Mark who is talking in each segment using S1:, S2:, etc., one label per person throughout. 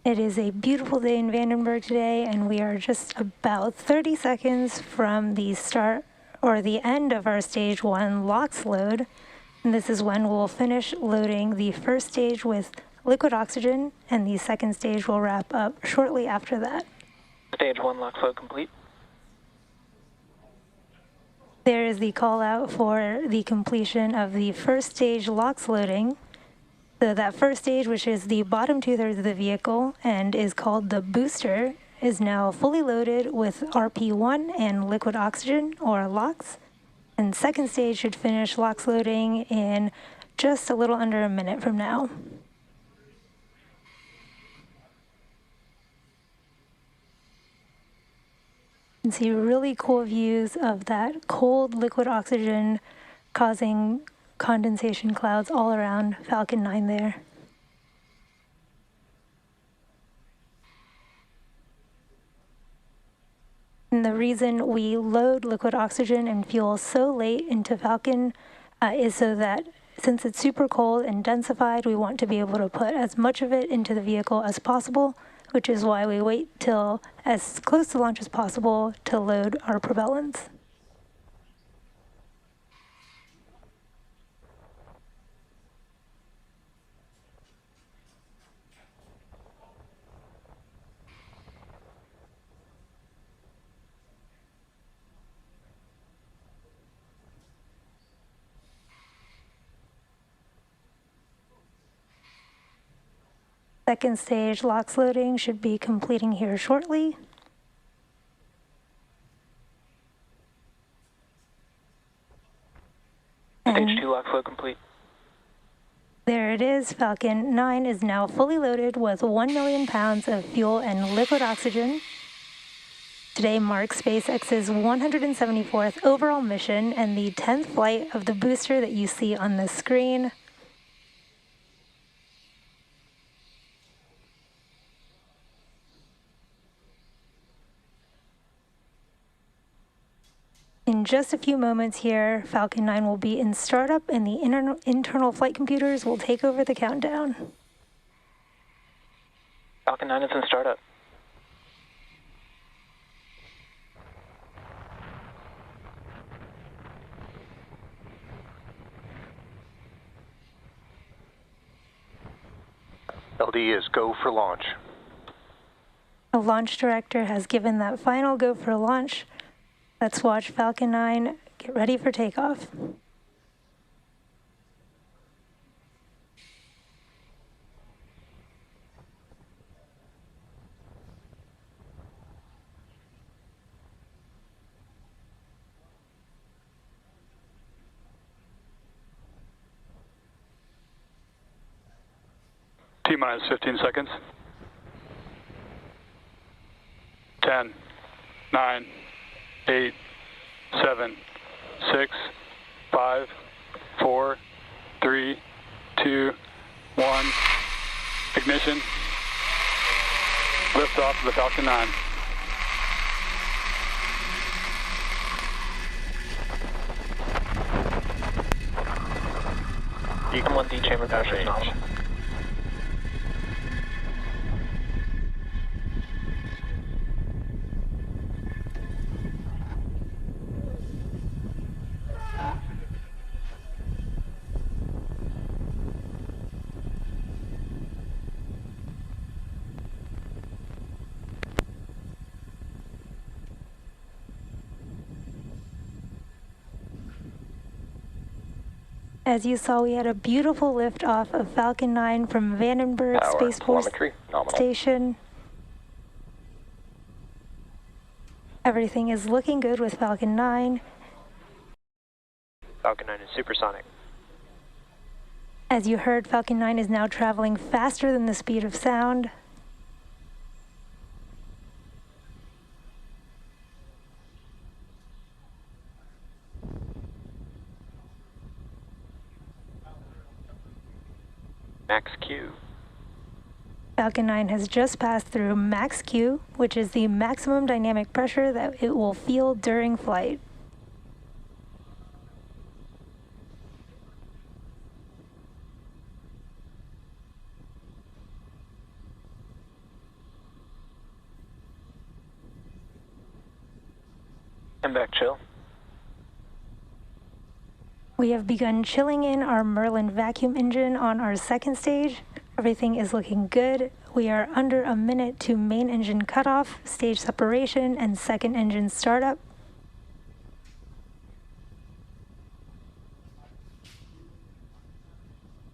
S1: It is a beautiful day in Vandenberg today, and we are just about 30 seconds from the start or the end of our stage 1 LOX load. And this is when we'll finish loading the first stage with liquid oxygen, and the second stage will wrap up shortly after that.
S2: Stage 1 LOX load complete.
S1: There is the call out for the completion of the first stage LOX loading. So that first stage, which is the bottom 2/3 of the vehicle and is called the booster, is now fully loaded with RP1 and liquid oxygen, or LOX. And second stage should finish LOX loading in just a little under a minute from now. You can see really cool views of that cold liquid oxygen causing condensation clouds all around Falcon 9 there. And the reason we load liquid oxygen and fuel so late into Falcon is so that since it's super cold and densified, we want to be able to put as much of it into the vehicle as possible, which is why we wait till as close to launch as possible to load our propellants. Second stage LOX loading should be completing here shortly.
S2: Stage 2 LOX load complete.
S1: There it is. Falcon 9 is now fully loaded with 1 million pounds of fuel and liquid oxygen. Today marks SpaceX's 174th overall mission and the 10th flight of the booster that you see on the screen. In just a few moments here, Falcon 9 will be in startup and the internal flight computers will take over the countdown.
S2: Falcon 9 is in startup.
S3: LD is go for launch.
S1: The launch director has given that final go for launch. Let's watch Falcon 9 get ready for takeoff.
S4: T-minus 15 seconds. 10, 9, 8, 7, 6, 5, 4, 3, 2, 1. Ignition. Lift off of the Falcon 9.
S2: Beacon 1D chamber pressure is nominal.
S1: As you saw, we had a beautiful liftoff of Falcon 9 from Vandenberg Space Force Station. Everything is looking good with Falcon 9.
S2: Falcon 9 is supersonic.
S1: As you heard, Falcon 9 is now traveling faster than the speed of sound.
S2: Max Q.
S1: Falcon 9 has just passed through max Q, which is the maximum dynamic pressure that it will feel during flight.
S2: And back chill.
S1: We have begun chilling in our Merlin vacuum engine on our second stage. Everything is looking good. We are under a minute to main engine cutoff, stage separation, and second engine startup.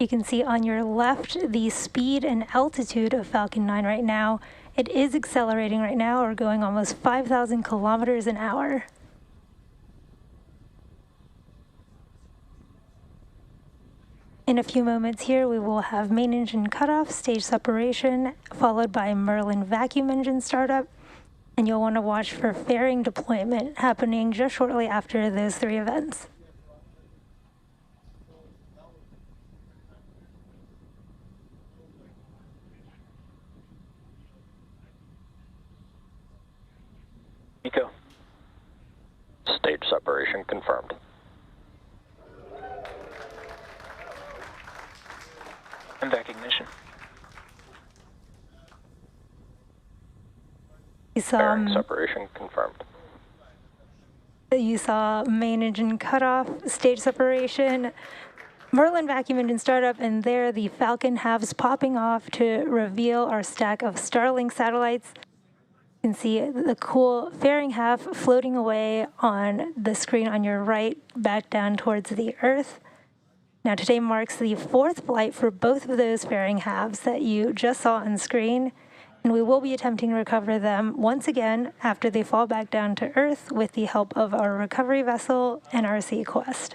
S1: You can see on your left the speed and altitude of Falcon 9 right now. It is accelerating right now. We're going almost 5,000 kilometers an hour. In a few moments here, we will have main engine cutoff, stage separation, followed by Merlin vacuum engine startup, and you'll want to watch for fairing deployment happening just shortly after those three events.
S2: Nico.
S3: Stage separation confirmed.
S2: And back ignition.
S1: You
S3: Fairing separation confirmed.
S1: saw main engine cutoff, stage separation, Merlin vacuum engine startup, and there the Falcon halves popping off to reveal our stack of Starlink satellites. You can see the cool fairing half floating away on the screen on your right, back down towards the Earth. Now today marks the fourth flight for both of those fairing halves that you just saw on screen, and we will be attempting to recover them once again after they fall back down to Earth with the help of our recovery vessel, NRC Quest.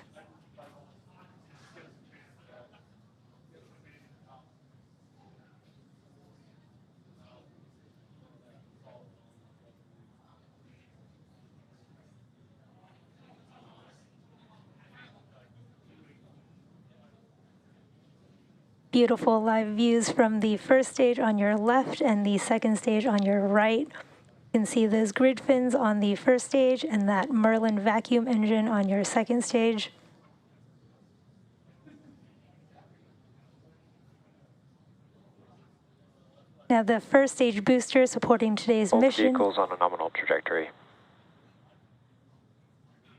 S1: Beautiful live views from the first stage on your left and the second stage on your right. You can see those grid fins on the first stage and that Merlin vacuum engine on your second stage. Now the first stage booster supporting today's
S3: Both
S1: mission.
S3: vehicles on a nominal trajectory.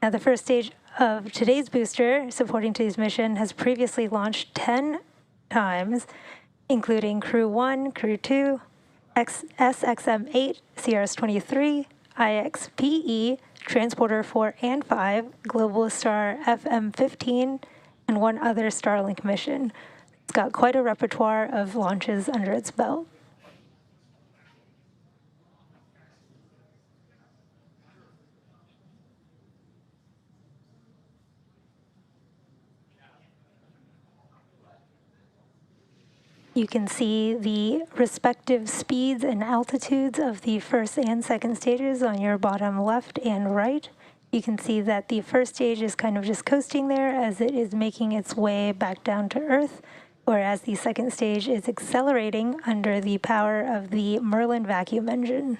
S1: Now the first stage of today's booster supporting today's mission has previously launched 10 times, including Crew 1, Crew 2, SXM-8, CRS-23, IXPE, Transporter 4 and 5, Globalstar FM15, and one other Starlink mission. It's got quite a repertoire of launches under its belt. You can see the respective speeds and altitudes of the first and second stages on your bottom left and right. You can see that the first stage is kind of just coasting there as it is making its way back down to Earth, whereas the second stage is accelerating under the power of the Merlin vacuum engine.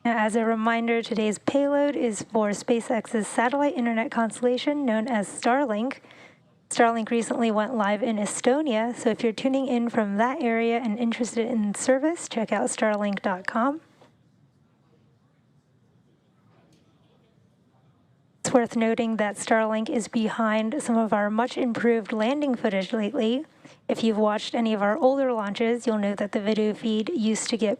S1: Now, as a reminder, today's payload is for SpaceX's satellite internet constellation known as Starlink. Starlink recently went live in Estonia, so if you're tuning in from that area and interested in service, check out Starlink.com. It's worth noting that Starlink is behind some of our much improved landing footage lately. If you've watched any of our older launches, you'll know that the video feed used to get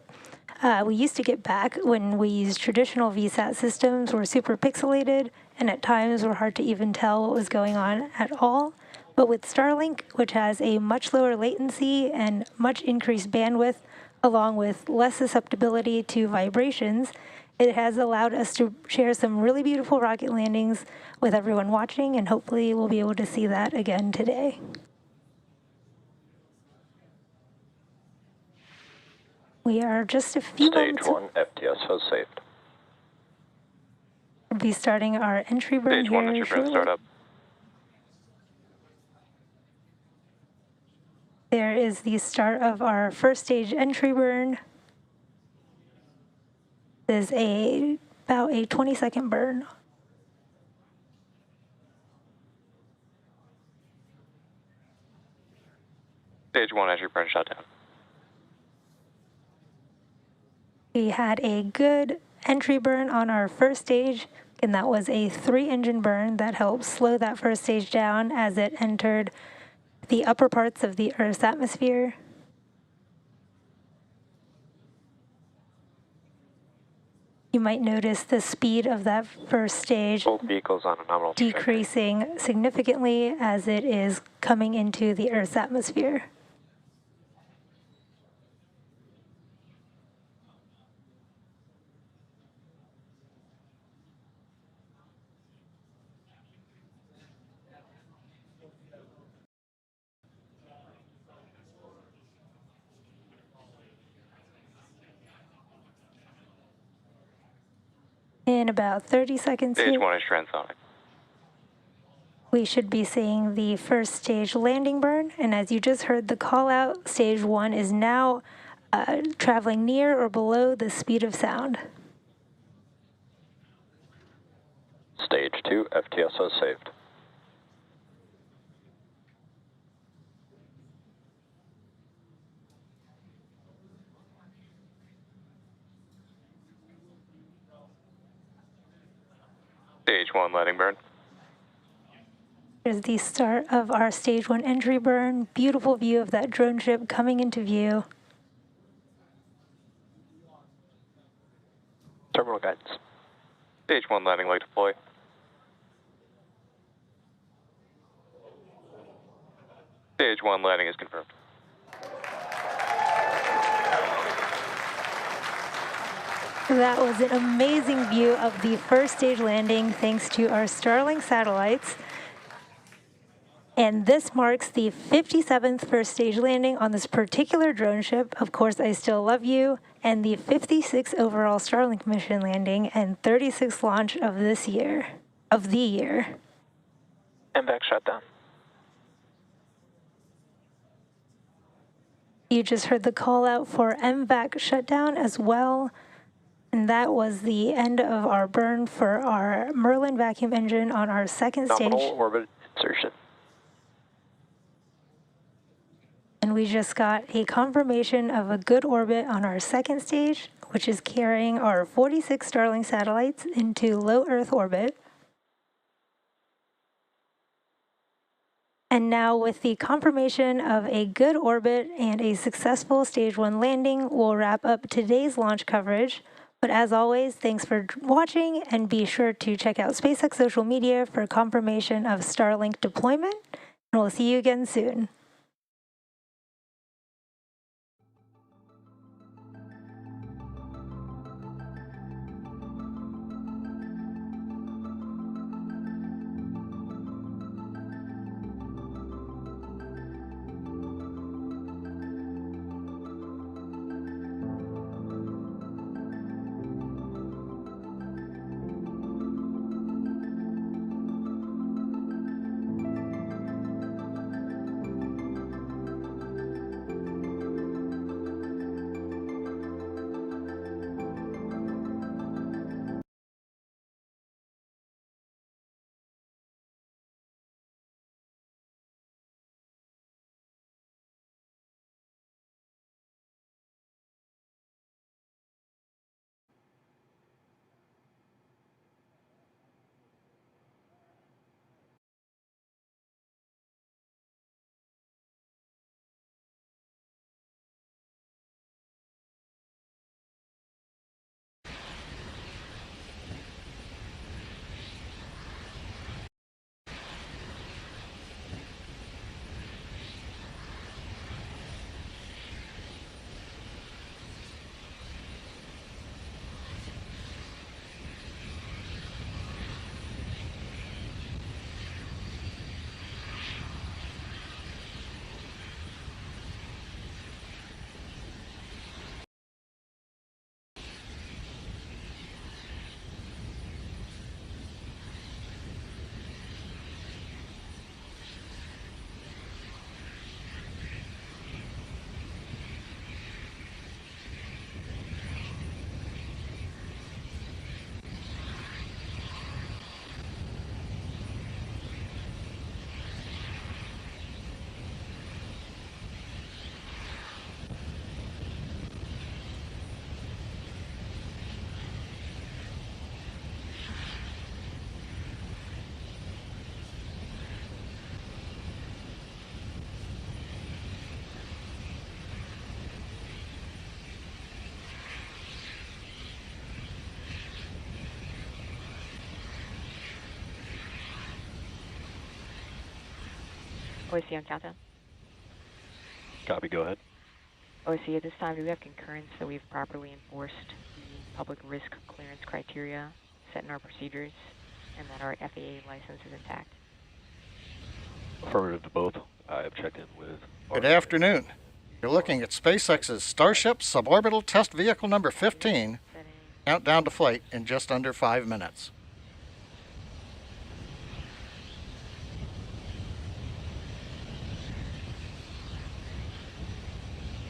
S1: back when we used traditional VSAT systems were super pixelated and at times were hard to even tell what was going on at all. But with Starlink, which has a much lower latency and much increased bandwidth, along with less susceptibility to vibrations, it has allowed us to share some really beautiful rocket landings with everyone watching, and hopefully we'll be able to see that again today. We are just a few
S3: Stage
S1: moments.
S3: 1 FTS has saved.
S1: We'll be starting our entry burn
S3: Stage 1
S1: here
S3: entry burn
S1: shortly.
S3: startup.
S1: There is the start of our first stage entry burn. This is a about a 20-second burn.
S3: Stage 1 entry burn shutdown.
S1: We had a good entry burn on our first stage, and that was a 3-engine burn that helped slow that first stage down as it entered the upper parts of the Earth's atmosphere. You might notice the speed of that first stage
S3: Both vehicles on a nominal trajectory.
S1: decreasing significantly as it is coming into the Earth's atmosphere. In about 30 seconds
S3: Stage
S1: here,
S3: 1 is transonic.
S1: we should be seeing the first stage landing burn. And as you just heard the call out, stage 1 is now traveling near or below the speed of sound.
S3: Stage 2 FTSO saved. Stage 1 landing burn.
S1: Here's the start of our stage 1 entry burn. Beautiful view of that drone ship coming into view.
S3: Terminal guidance. Stage 1 landing leg deploy. Stage 1 landing is confirmed.
S1: That was an amazing view of the first stage landing thanks to our Starlink satellites. And this marks the 57th first stage landing on this particular drone ship, Of Course I Still Love You, and the 56th overall Starlink mission landing and 36th launch of the year.
S2: MVAC shutdown.
S1: You just heard the call out for MVAC shutdown as well. And that was the end of our burn for our Merlin vacuum engine on our second
S3: Nominal
S1: stage.
S3: orbit insertion.
S1: And we just got a confirmation of a good orbit on our second stage, which is carrying our 46 Starlink satellites into low Earth orbit. And now with the confirmation of a good orbit and a successful stage 1 landing, we'll wrap up today's launch coverage. But as always, thanks for watching, and be sure to check out SpaceX social media for confirmation of Starlink deployment. And we'll see you again soon.
S5: OSC on countdown.
S6: Copy, go ahead.
S5: OSC, at this time, do we have concurrence that we've properly enforced the public risk clearance criteria set in our procedures and that our FAA license is intact?
S6: Affirmative to both. I have checked in with...
S7: Good afternoon. You're looking at SpaceX's Starship Suborbital Test Vehicle number 15, countdown to flight in just under 5 minutes.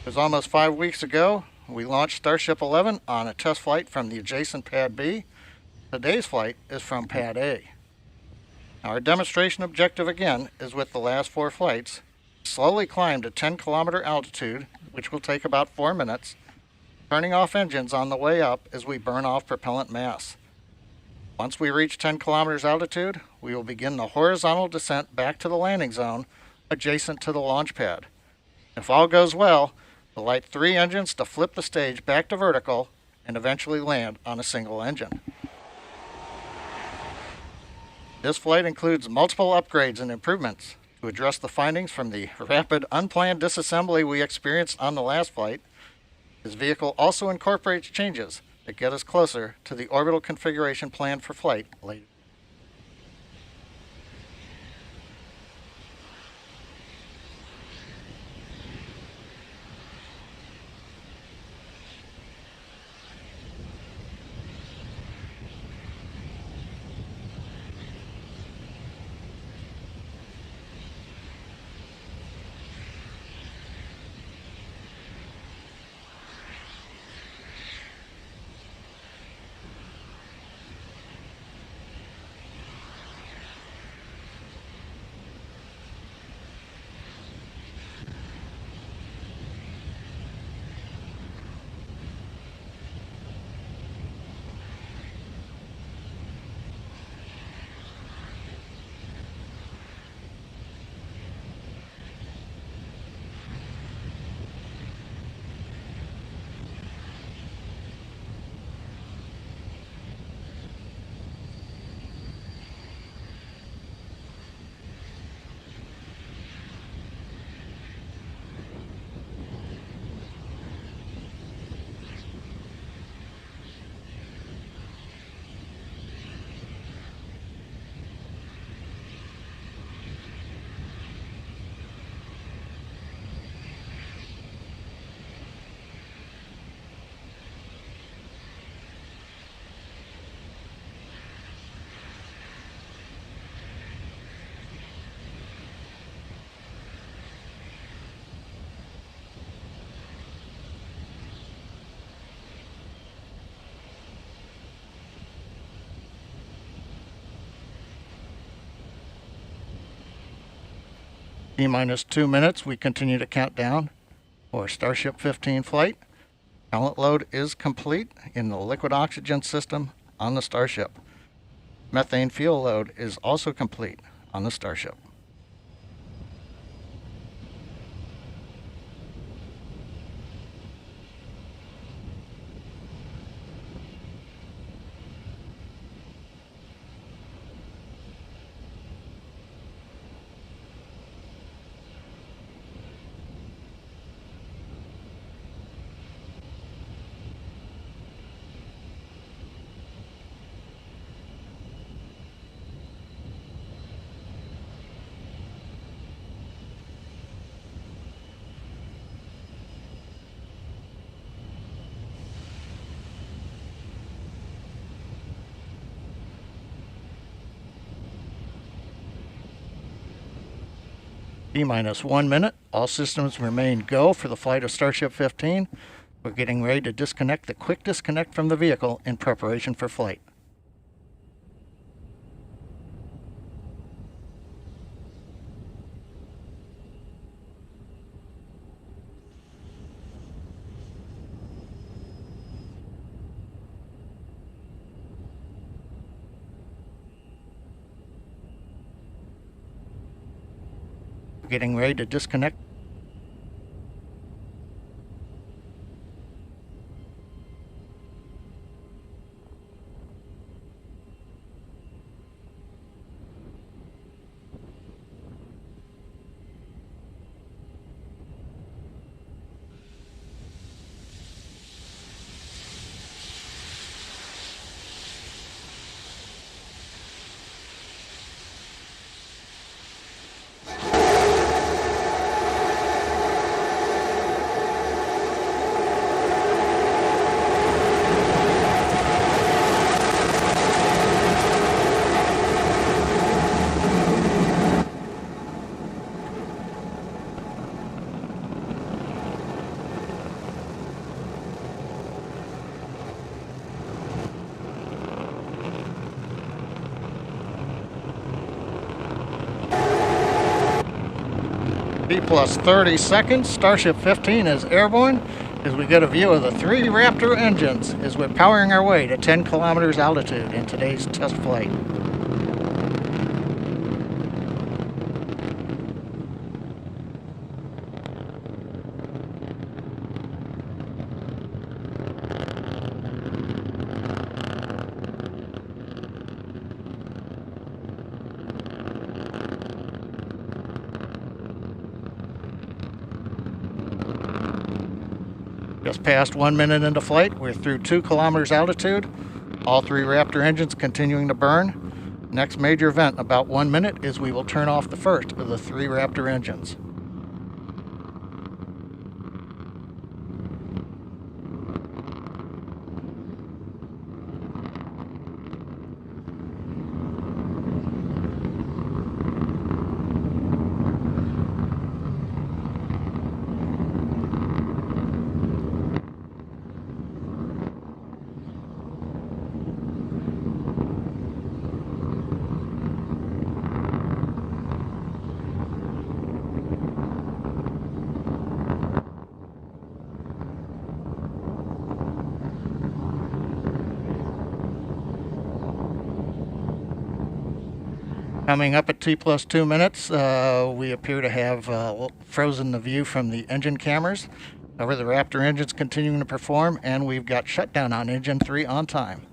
S7: It was almost 5 weeks ago. We launched Starship 11 on a test flight from the adjacent Pad B. Today's flight is from Pad A. Our demonstration objective again is with the last 4 flights. Slowly climb to 10-kilometer altitude, which will take about 4 minutes, turning off engines on the way up as we burn off propellant mass. Once we reach 10 kilometers altitude, we will begin the horizontal descent back to the landing zone adjacent to the launch pad. If all goes well, we'll light 3 engines to flip the stage back to vertical and eventually land on a single engine. This flight includes multiple upgrades and improvements to address the findings from the rapid unplanned disassembly we experienced on the last flight. This vehicle also incorporates changes that get us closer to the orbital configuration planned for flight later. T-minus 2 minutes, we continue to count down for Starship 15 flight. Pellet load is complete in the liquid oxygen system on the Starship. Methane fuel load is also complete on the Starship. T-minus 1 minute. All systems remain go for the flight of Starship 15. We're getting ready to disconnect the quick disconnect from the vehicle in preparation for flight. Getting ready to disconnect. T plus 30 seconds, Starship 15 is airborne as we get a view of the 3 Raptor engines as we're powering our way to 10 kilometers altitude in today's test flight. Just past 1 minute into flight, we're through 2 kilometers altitude. All 3 Raptor engines continuing to burn. Next major event, about 1 minute, is we will turn off the first of the 3 Raptor engines. Coming up at T plus 2 minutes, we appear to have frozen the view from the engine cameras. However, the Raptor engine's continuing to perform, and we've got shutdown on engine 3 on time.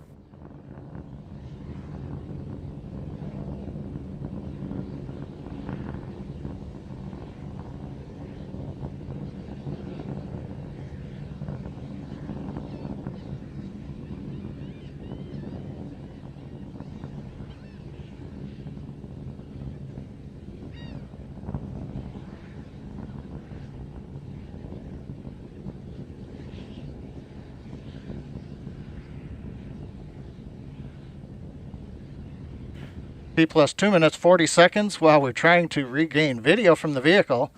S7: T plus 2 minutes 40 seconds. While we're trying to regain video from the vehicle,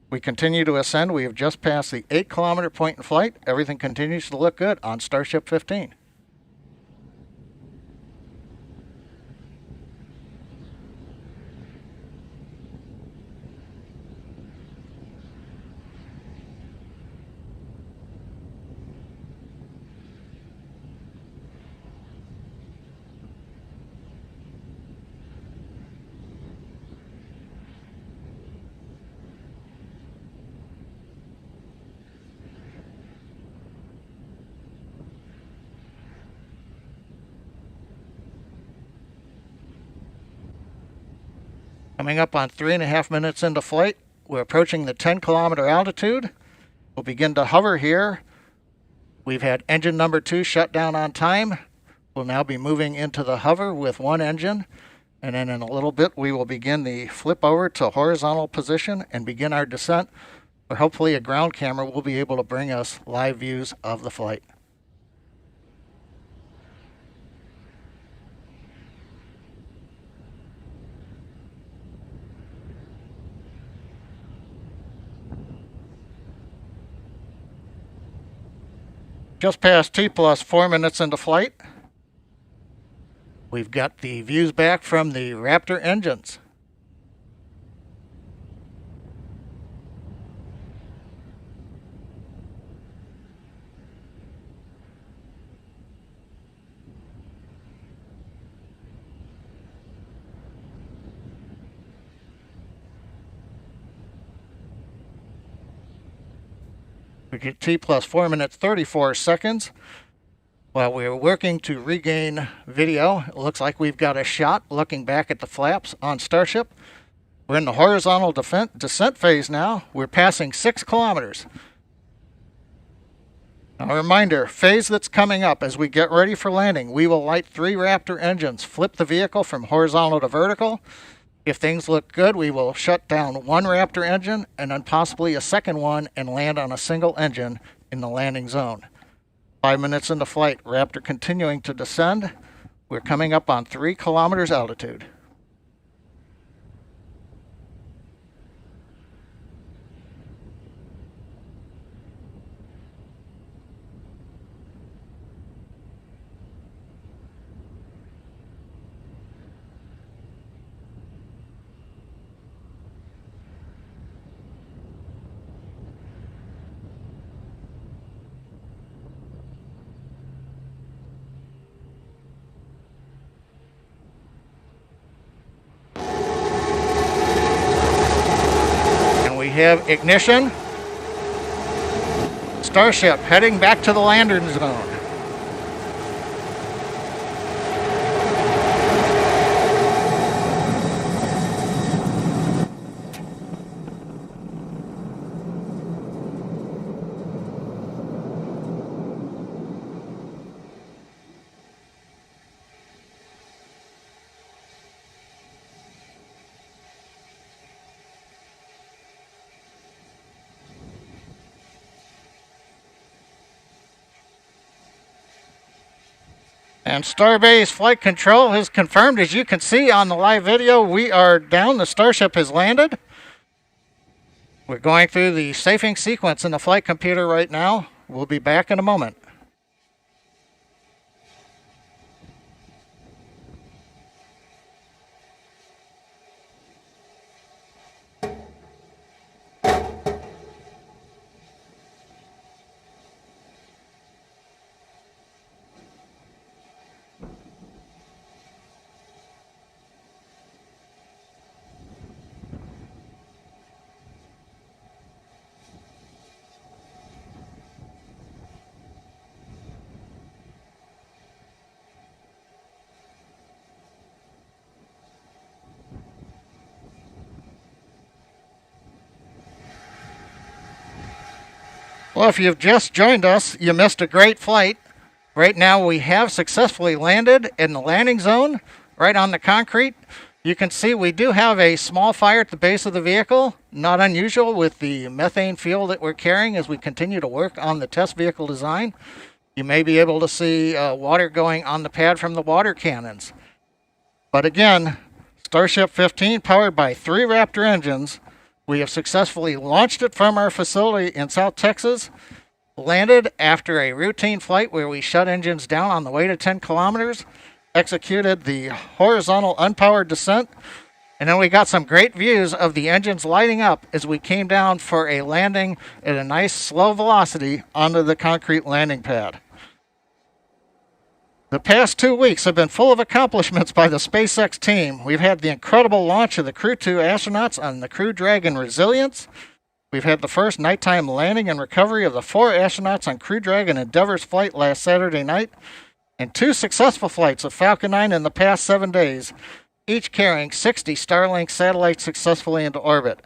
S7: we continue to ascend. We have just passed the 8-kilometer point in flight. Everything continues to look good on Starship 15. Coming up on 3.5 minutes into flight, we're approaching the 10-kilometer altitude. We'll begin to hover here. We've had engine number 2 shut down on time. We'll now be moving into the hover with 1 engine. And then in a little bit, we will begin the flip over to horizontal position and begin our descent. But hopefully a ground camera will be able to bring us live views of the flight. Just past T plus 4 minutes into flight, we've got the views back from the Raptor engines. We get T plus 4 minutes 34 seconds. While we're working to regain video, it looks like we've got a shot looking back at the flaps on Starship. We're in the horizontal descent phase now. We're passing 6 kilometers. Now, a reminder, phase that's coming up as we get ready for landing, we will light 3 Raptor engines, flip the vehicle from horizontal to vertical. If things look good, we will shut down 1 Raptor engine and then possibly a second one and land on a single engine in the landing zone. 5 minutes into flight, Raptor continuing to descend. We're coming up on 3 kilometers altitude. have ignition. Starship heading back to the landing zone. And Starbase flight control has confirmed, as you can see on the live video, we are down. The Starship has landed. We're going through the safing sequence in the flight computer right now. We'll be back in a moment. Well, if you've just joined us, you missed a great flight. Right now we have successfully landed in the landing zone, right on the concrete. You can see we do have a small fire at the base of the vehicle, not unusual with the methane fuel that we're carrying as we continue to work on the test vehicle design. You may be able to see water going on the pad from the water cannons. But again, Starship 15 powered by 3 Raptor engines. We have successfully launched it from our facility in South Texas, landed after a routine flight where we shut engines down on the way to 10 kilometers, executed the horizontal unpowered descent, and then we got some great views of the engines lighting up as we came down for a landing at a nice slow velocity onto the concrete landing pad. The past 2 weeks have been full of accomplishments by the SpaceX team. We've had the incredible launch of the Crew 2 astronauts on the Crew Dragon Resilience. We've had the first nighttime landing and recovery of the 4 astronauts on Crew Dragon Endeavor's flight last Saturday night, and 2 successful flights of Falcon 9 in the past 7 days, each carrying 60 Starlink satellites successfully into orbit.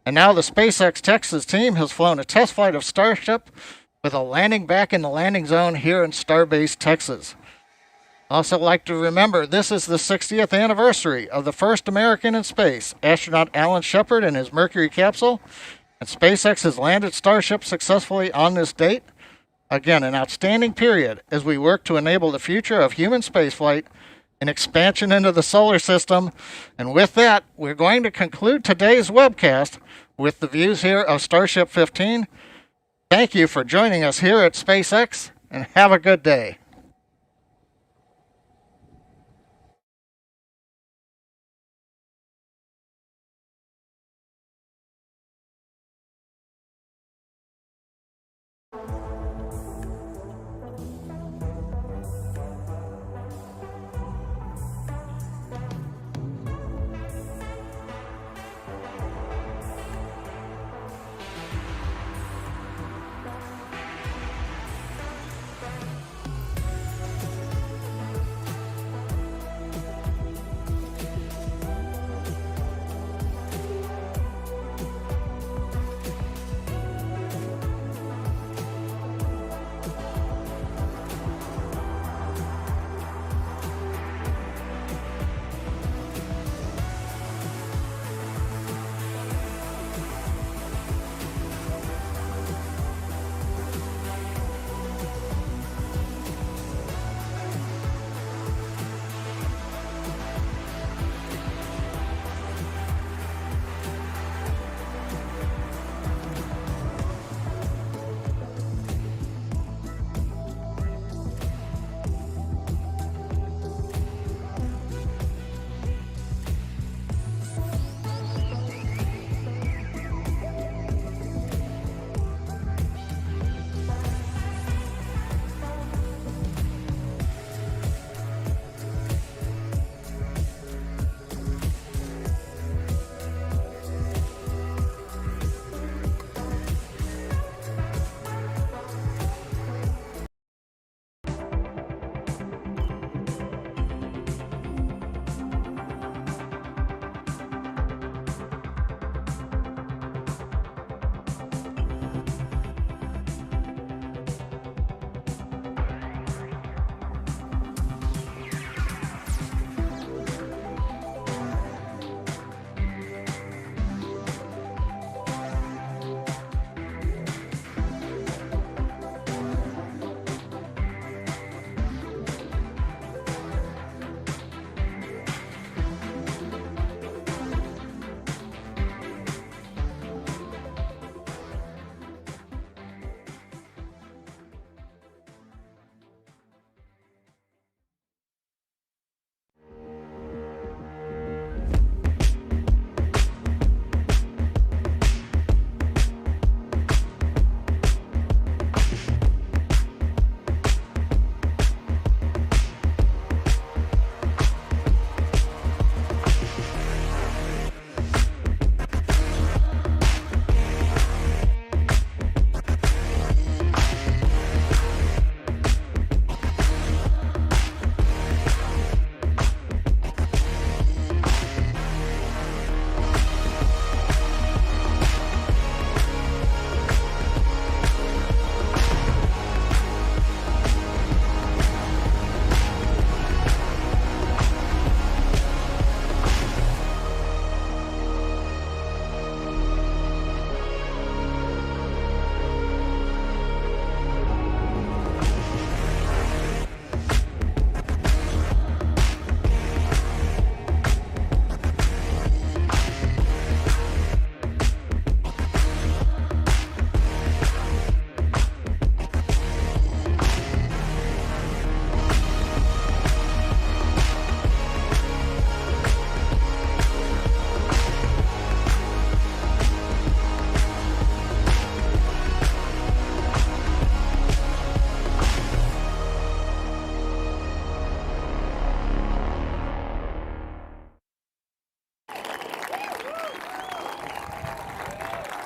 S7: And now the SpaceX Texas team has flown a test flight of Starship with a landing back in the landing zone here in Starbase, Texas. Also like to remember, this is the 60th anniversary of the first American in space, astronaut Alan Shepard and his Mercury capsule, and SpaceX has landed Starship successfully on this date. Again, an outstanding period as we work to enable the future of human spaceflight and expansion into the solar system. And with that, we're going to conclude today's webcast with the views here of Starship 15. Thank you for joining us here at SpaceX, and have a good day.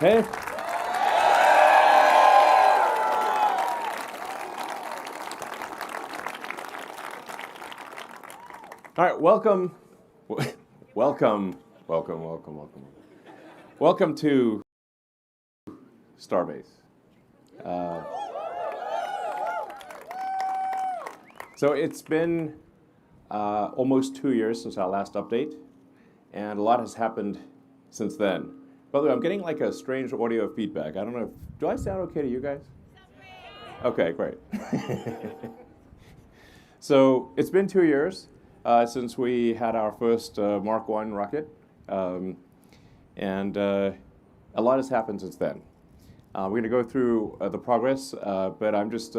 S8: Hey. All right, welcome to Starbase. So it's been almost 2 years since our last update, and a lot has happened since then. By the way, I'm getting like a strange audio feedback. I don't know, do I sound okay to you guys? Okay, great. So it's been 2 years since we had our first Mark I rocket, and a lot has happened since then. We're going to go through the progress, but I'm just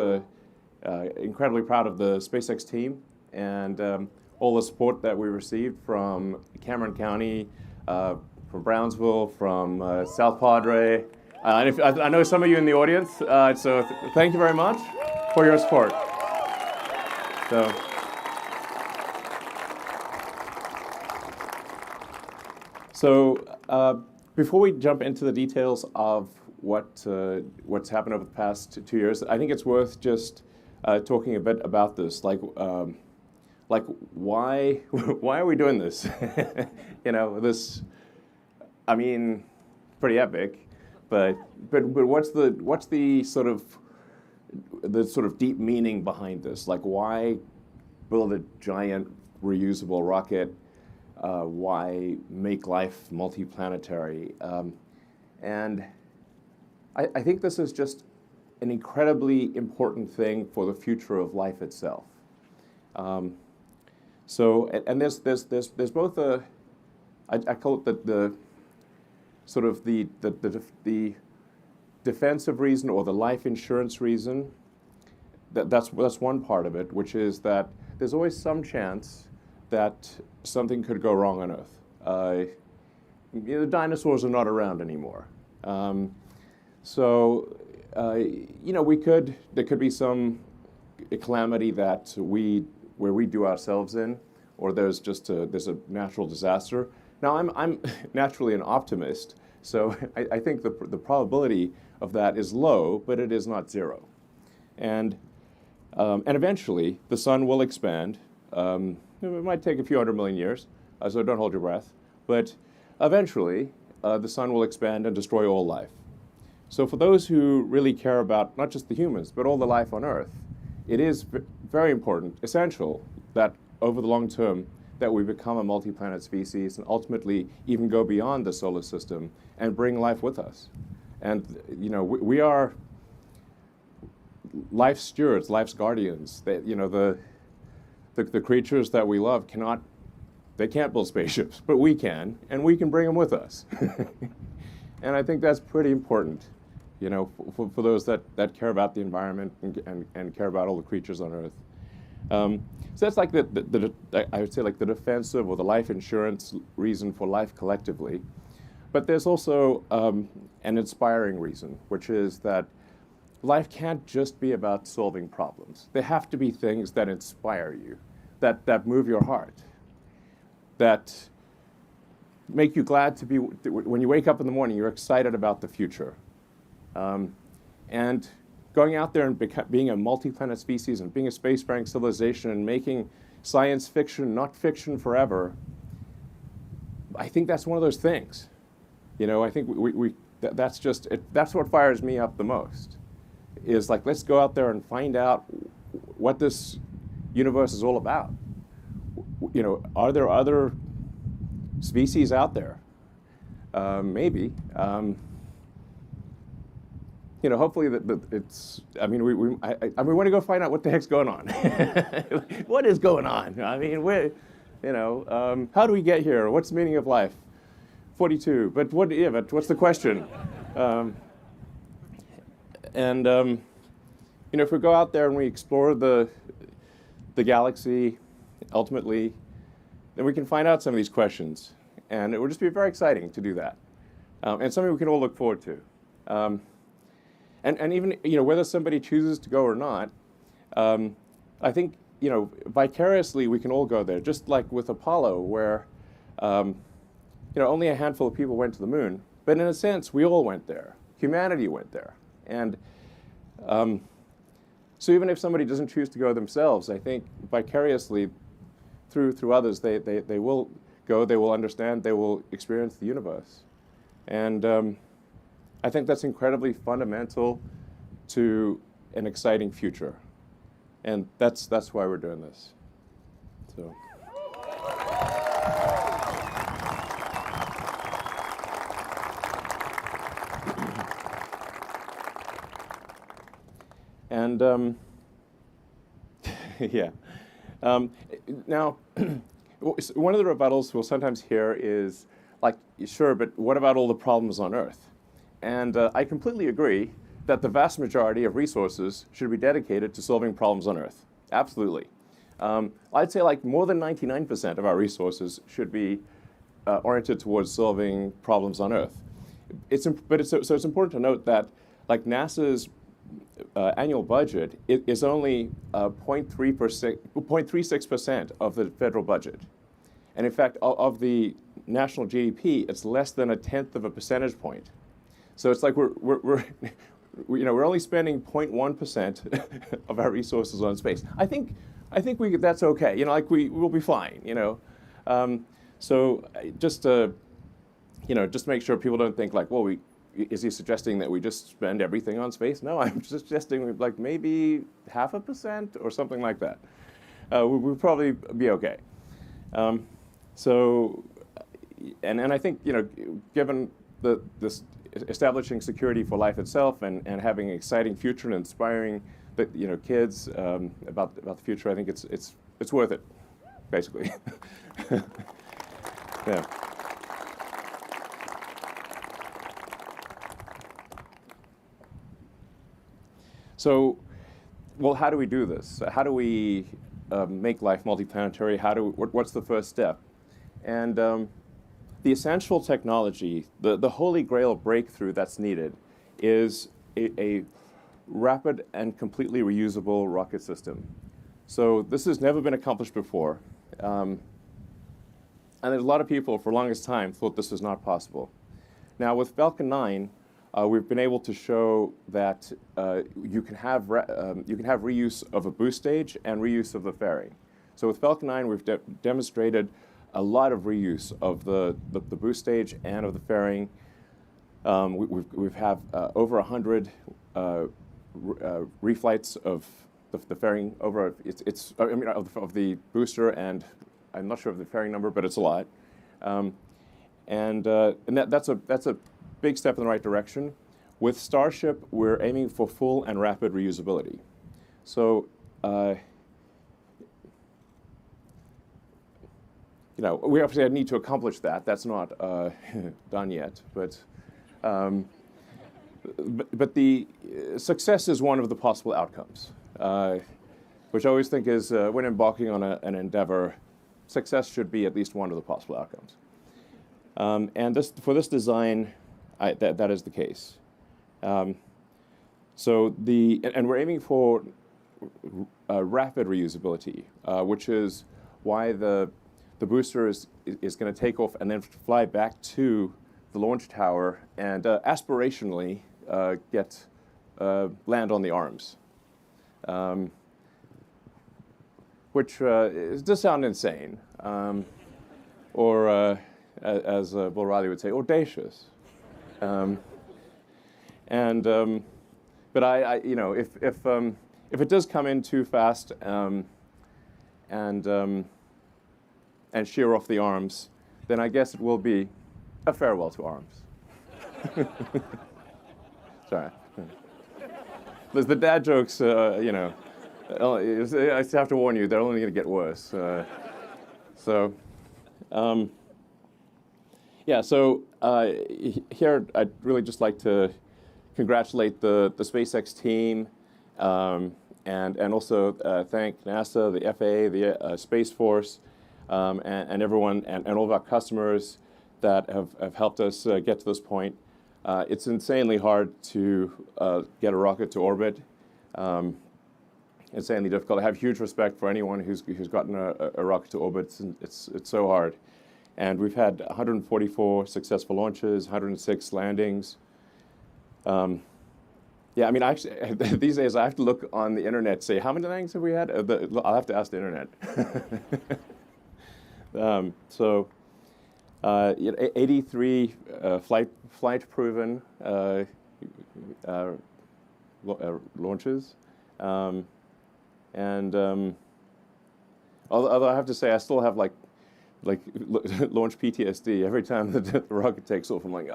S8: incredibly proud of the SpaceX team and all the support that we received from Cameron County, from Brownsville, from South Padre. And I know some of you in the audience, so thank you very much for your support. So before we jump into the details of what's happened over the past 2 years, I think it's worth just talking a bit about this, like why are we doing this? This, I mean, pretty epic, but what's the sort of deep meaning behind this? Like, why build a giant reusable rocket? Why make life multiplanetary? And I think this is just an incredibly important thing for the future of life itself. So, and there's both I call it the sort of the defensive reason or the life insurance reason. That's one part of it, which is that there's always some chance that something could go wrong on Earth. The dinosaurs are not around anymore. So, there could be some calamity that where we do ourselves in, or there's a natural disaster. Now, I'm naturally an optimist, so I think the probability of that is low, but it is not zero. And eventually, the sun will expand. It might take a few 100 million years, so don't hold your breath. But eventually, the sun will expand and destroy all life. So for those who really care about not just the humans, but all the life on Earth, it is very important, essential, that over the long term, that we become a multi-planet species and ultimately even go beyond the solar system and bring life with us. And we are life's stewards, life's guardians. The creatures that we love they can't build spaceships, but we can, and we can bring them with us. And I think that's pretty important, for those that care about the environment and care about all the creatures on Earth. So that's like I would say like the defensive or the life insurance reason for life collectively. But there's also an inspiring reason, which is that life can't just be about solving problems. There have to be things that inspire you, that move your heart, that make you glad to be, when you wake up in the morning, you're excited about the future. And going out there and being a multi-planet species and being a spacefaring civilization and making science fiction, not fiction forever, I think that's one of those things. I think that's what fires me up the most, is like, let's go out there and find out what this universe is all about. Are there other species out there? Maybe. Hopefully it's. I mean, we want to go find out what the heck's going on. What is going on? I mean, how do we get here? What's the meaning of life? 42. But what's the question? If we go out there and we explore the galaxy, ultimately, then we can find out some of these questions, and it will just be very exciting to do that, and something we can all look forward to. And even whether somebody chooses to go or not, I think vicariously we can all go there. Just like with Apollo, where only a handful of people went to the moon, But in a sense, we all went there. Humanity went there. And so even if somebody doesn't choose to go themselves, I think vicariously through others, they will go, they will understand, they will experience the universe. And I think that's incredibly fundamental to an exciting future. And that's why we're doing this. So. And yeah. Now, one of the rebuttals we'll sometimes hear is, like, sure, but what about all the problems on Earth? And I completely agree that the vast majority of resources should be dedicated to solving problems on Earth. Absolutely. I'd say like more than 99% of our resources should be oriented towards solving problems on Earth. So it's important to note that like NASA's annual budget is only 0.36% of the federal budget. And in fact, of the national GDP, it's less than 1/10 of a percentage point. So it's like we're only spending 0.1% of our resources on space. I think that's okay. You know, like we'll be fine. You know, so just to make sure people don't think like, well, is he suggesting that we just spend everything on space? No, I'm suggesting like maybe 0.5% or something like that. We'll probably be okay. So, and I think given this establishing security for life itself and having an exciting future and inspiring kids about the future, I think it's worth it, basically. Yeah. So, well, how do we do this? How do we make life multiplanetary? What's the first step? And the essential technology, the holy grail breakthrough that's needed, is a rapid and completely reusable rocket system. So this has never been accomplished before. And there's a lot of people, for the longest time, thought this was not possible. Now, with Falcon 9, we've been able to show that you can have reuse of a boost stage and reuse of the fairing. So with Falcon 9, we've demonstrated a lot of reuse of the boost stage and of the fairing. We've have over 100 reflights of the fairing over of the booster, and I'm not sure of the fairing number, but it's a lot. And that's a big step in the right direction. With Starship, we're aiming for full and rapid reusability. So, we obviously need to accomplish that. That's not done yet, but the success is one of the possible outcomes, which I always think is when embarking on an endeavor, success should be at least one of the possible outcomes. And for this design, that is the case. And we're aiming for rapid reusability, which is why the booster is going to take off and then fly back to the launch tower and aspirationally land on the arms, which does sound insane, or as Bill Riley would say, audacious. But if it does come in too fast and shear off the arms, then I guess it will be a farewell to arms. Sorry. There's the dad jokes, I have to warn you, they're only going to get worse. Here I'd really just like to congratulate the SpaceX team and also thank NASA, the FAA, the Space Force, and everyone, and all of our customers that have helped us get to this point. It's insanely hard to get a rocket to orbit. Insanely difficult. I have huge respect for anyone who's gotten a rocket to orbit. It's so hard. And we've had 144 successful launches, 106 landings. Yeah, I mean, actually, these days I have to look on the internet, say, how many landings have we had? I'll have to ask the internet. 83 flight-proven launches. Although I have to say, I still have like launch PTSD every time the rocket takes off. I'm like,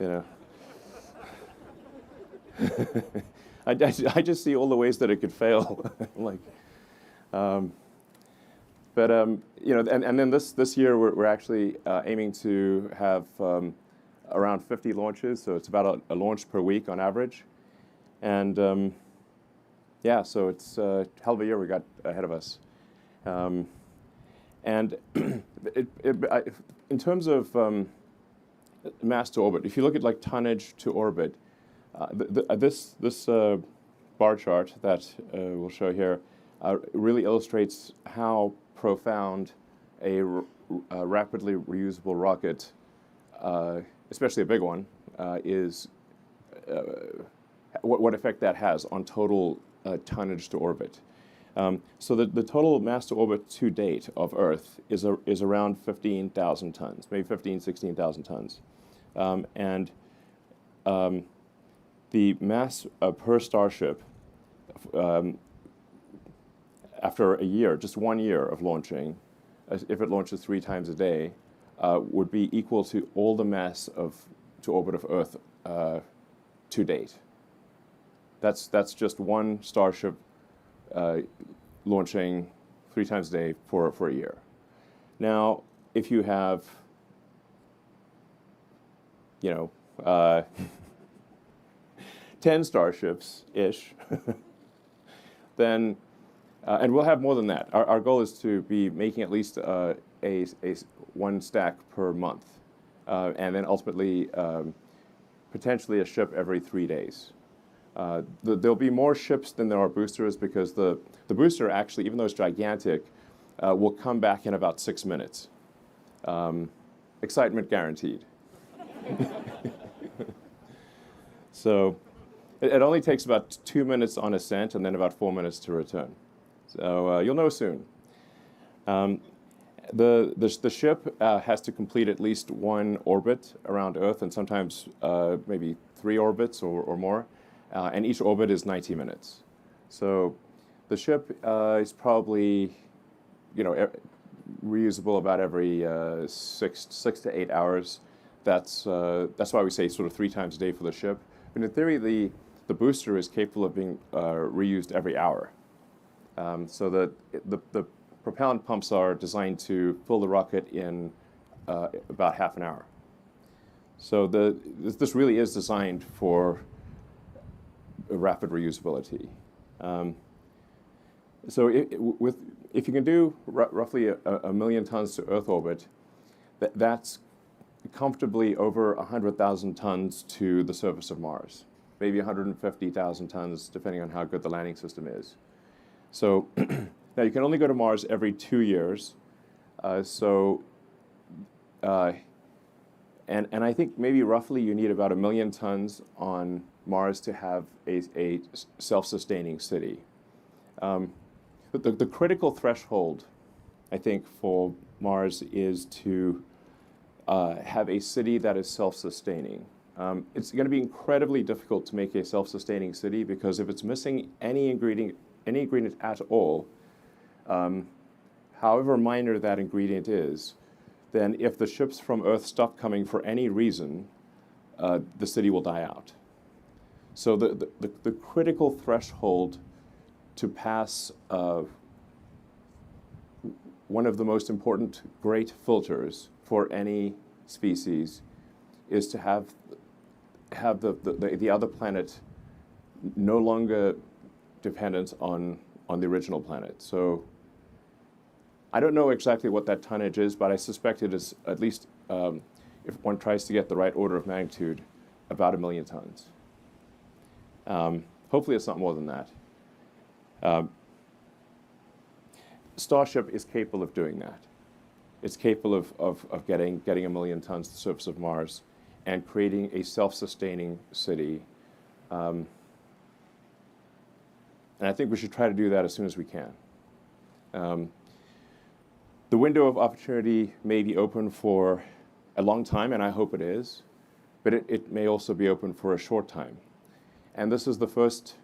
S8: you know. I just see all the ways that it could fail. Like, you know, and then this year we're actually aiming to have around 50 launches, so it's about a launch per week on average. And yeah, so it's a hell of a year we got ahead of us. And in terms of mass to orbit, if you look at like tonnage to orbit, this bar chart that we'll show here really illustrates how profound a rapidly reusable rocket, especially a big one, is, what effect that has on total tonnage to orbit. So the total mass to orbit to date of Earth is around 15,000 tons, maybe 16,000 tons. And the mass per Starship, after a year, just 1 year of launching, if it launches 3 times a day, would be equal to all the mass to orbit of Earth to date. That's just one Starship launching 3 times a day for a year. Now, if you have, you know, 10 Starships-ish, then, and we'll have more than that. Our goal is to be making at least a one stack per month, and then ultimately potentially a ship every 3 days. There'll be more ships than there are boosters because the booster actually, even though it's gigantic, will come back in about 6 minutes. Excitement guaranteed. So it only takes about 2 minutes on ascent and then about 4 minutes to return. So you'll know soon. The ship has to complete at least 1 orbit around Earth, and sometimes maybe 3 orbits or more. And each orbit is 90 minutes. So the ship is probably, you know, reusable about every 6 to 8 hours. That's why we say sort of 3 times a day for the ship. And in theory, the booster is capable of being reused every hour. So the propellant pumps are designed to fill the rocket in about half an hour. So this really is designed for rapid reusability. So if you can do roughly a million tons to Earth orbit, that's comfortably over 100,000 tons to the surface of Mars, maybe 150,000 tons, depending on how good the landing system is. So now you can only go to Mars every 2 years. And I think maybe roughly you need about 1 million tons on Mars to have a self-sustaining city. But the critical threshold, I think, for Mars is to have a city that is self-sustaining. It's going to be incredibly difficult to make a self-sustaining city because if it's missing any ingredient at all, however minor that ingredient is, then if the ships from Earth stop coming for any reason, the city will die out. So the critical threshold to pass one of the most important great filters for any species is to have the other planet no longer dependent on the original planet. So I don't know exactly what that tonnage is, but I suspect it is at least, if one tries to get the right order of magnitude, about 1 million tons. Hopefully it's not more than that. Starship is capable of doing that. it's capable of getting 1 million tons to the surface of Mars and creating a self-sustaining city. And I think we should try to do that as soon as we can. The window of opportunity may be open for a long time, and I hope it is, but it may also be open for a short time. And this is the first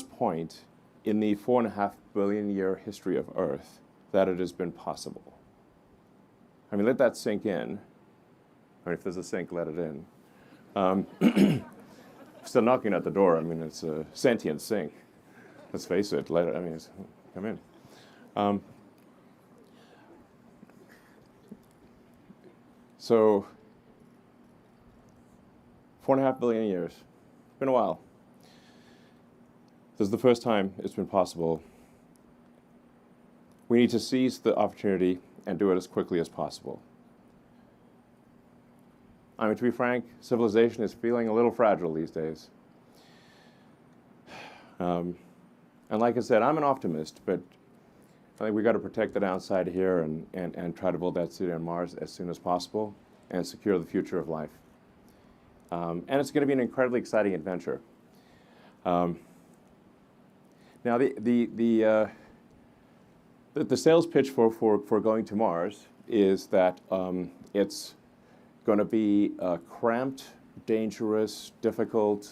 S8: point in the 4.5 billion year history of Earth that it has been possible. I mean, let that sink in. Or if there's a sink, let it in. Still knocking at the door. I mean, it's a sentient sink. Let's face it. Come in. So, 4.5 billion years. It's been a while. This is the first time it's been possible. We need to seize the opportunity and do it as quickly as possible. I mean, to be frank, civilization is feeling a little fragile these days. And like I said, I'm an optimist, but I think we've got to protect the downside here and try to build that city on Mars as soon as possible and secure the future of life. And it's going to be an incredibly exciting adventure. Now, the sales pitch for going to Mars is that it's going to be cramped, dangerous, difficult,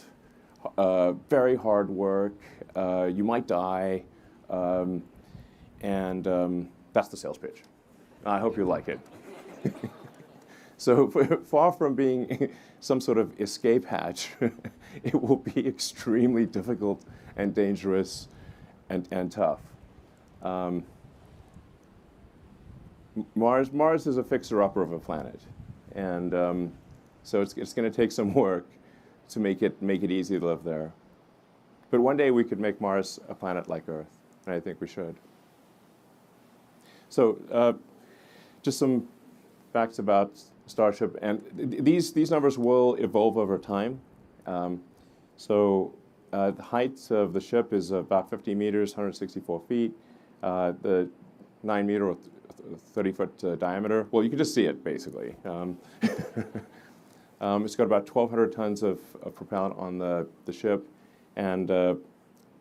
S8: very hard work. You might die, and that's the sales pitch. I hope you like it. So far from being some sort of escape hatch, it will be extremely difficult and dangerous and tough. Mars is a fixer-upper of a planet, and so it's going to take some work to make it easy to live there. But one day we could make Mars a planet like Earth, and I think we should. So just some facts about Starship, and these numbers will evolve over time. The height of the ship is about 50 meters, 164 feet. The 9 meter or 30 foot diameter. Well, you can just see it basically. It's got about 1,200 tons of propellant on the ship, and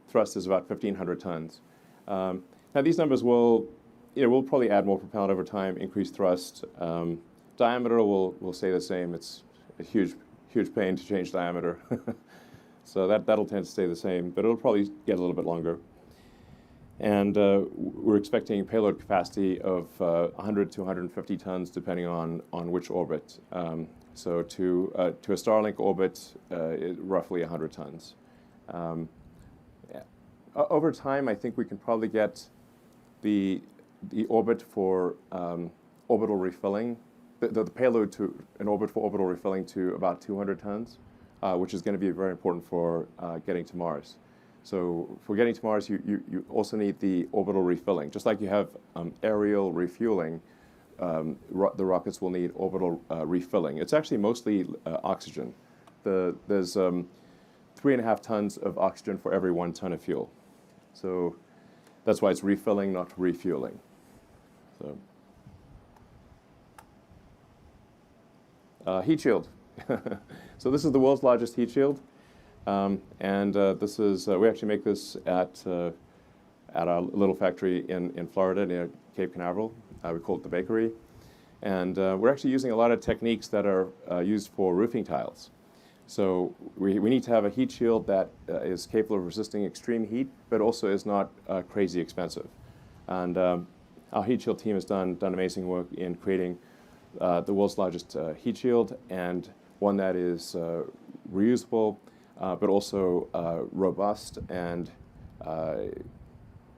S8: thrust is about 1,500 tons. Now these numbers will, we'll probably add more propellant over time, increase thrust. Diameter will stay the same. It's a huge pain to change diameter. So that'll tend to stay the same, but it'll probably get a little bit longer. And we're expecting payload capacity of 100 to 150 tons, depending on which orbit. So to a Starlink orbit, roughly 100 tons. Over time, I think we can probably get the orbit for orbital refilling, the payload to an orbit for orbital refilling to about 200 tons, which is going to be very important for getting to Mars. So for getting to Mars, you also need the orbital refilling. Just like you have aerial refueling, the rockets will need orbital refilling. It's actually mostly oxygen. There's 3.5 tons of oxygen for every 1 ton of fuel. So that's why it's refilling, not refueling. So heat shield. So this is the world's largest heat shield. This is, we actually make this at our little factory in Florida near Cape Canaveral. We call it the bakery. And we're actually using a lot of techniques that are used for roofing tiles. So we need to have a heat shield that is capable of resisting extreme heat, but also is not crazy expensive. And our heat shield team has done amazing work in creating the world's largest heat shield, and one that is reusable, but also robust and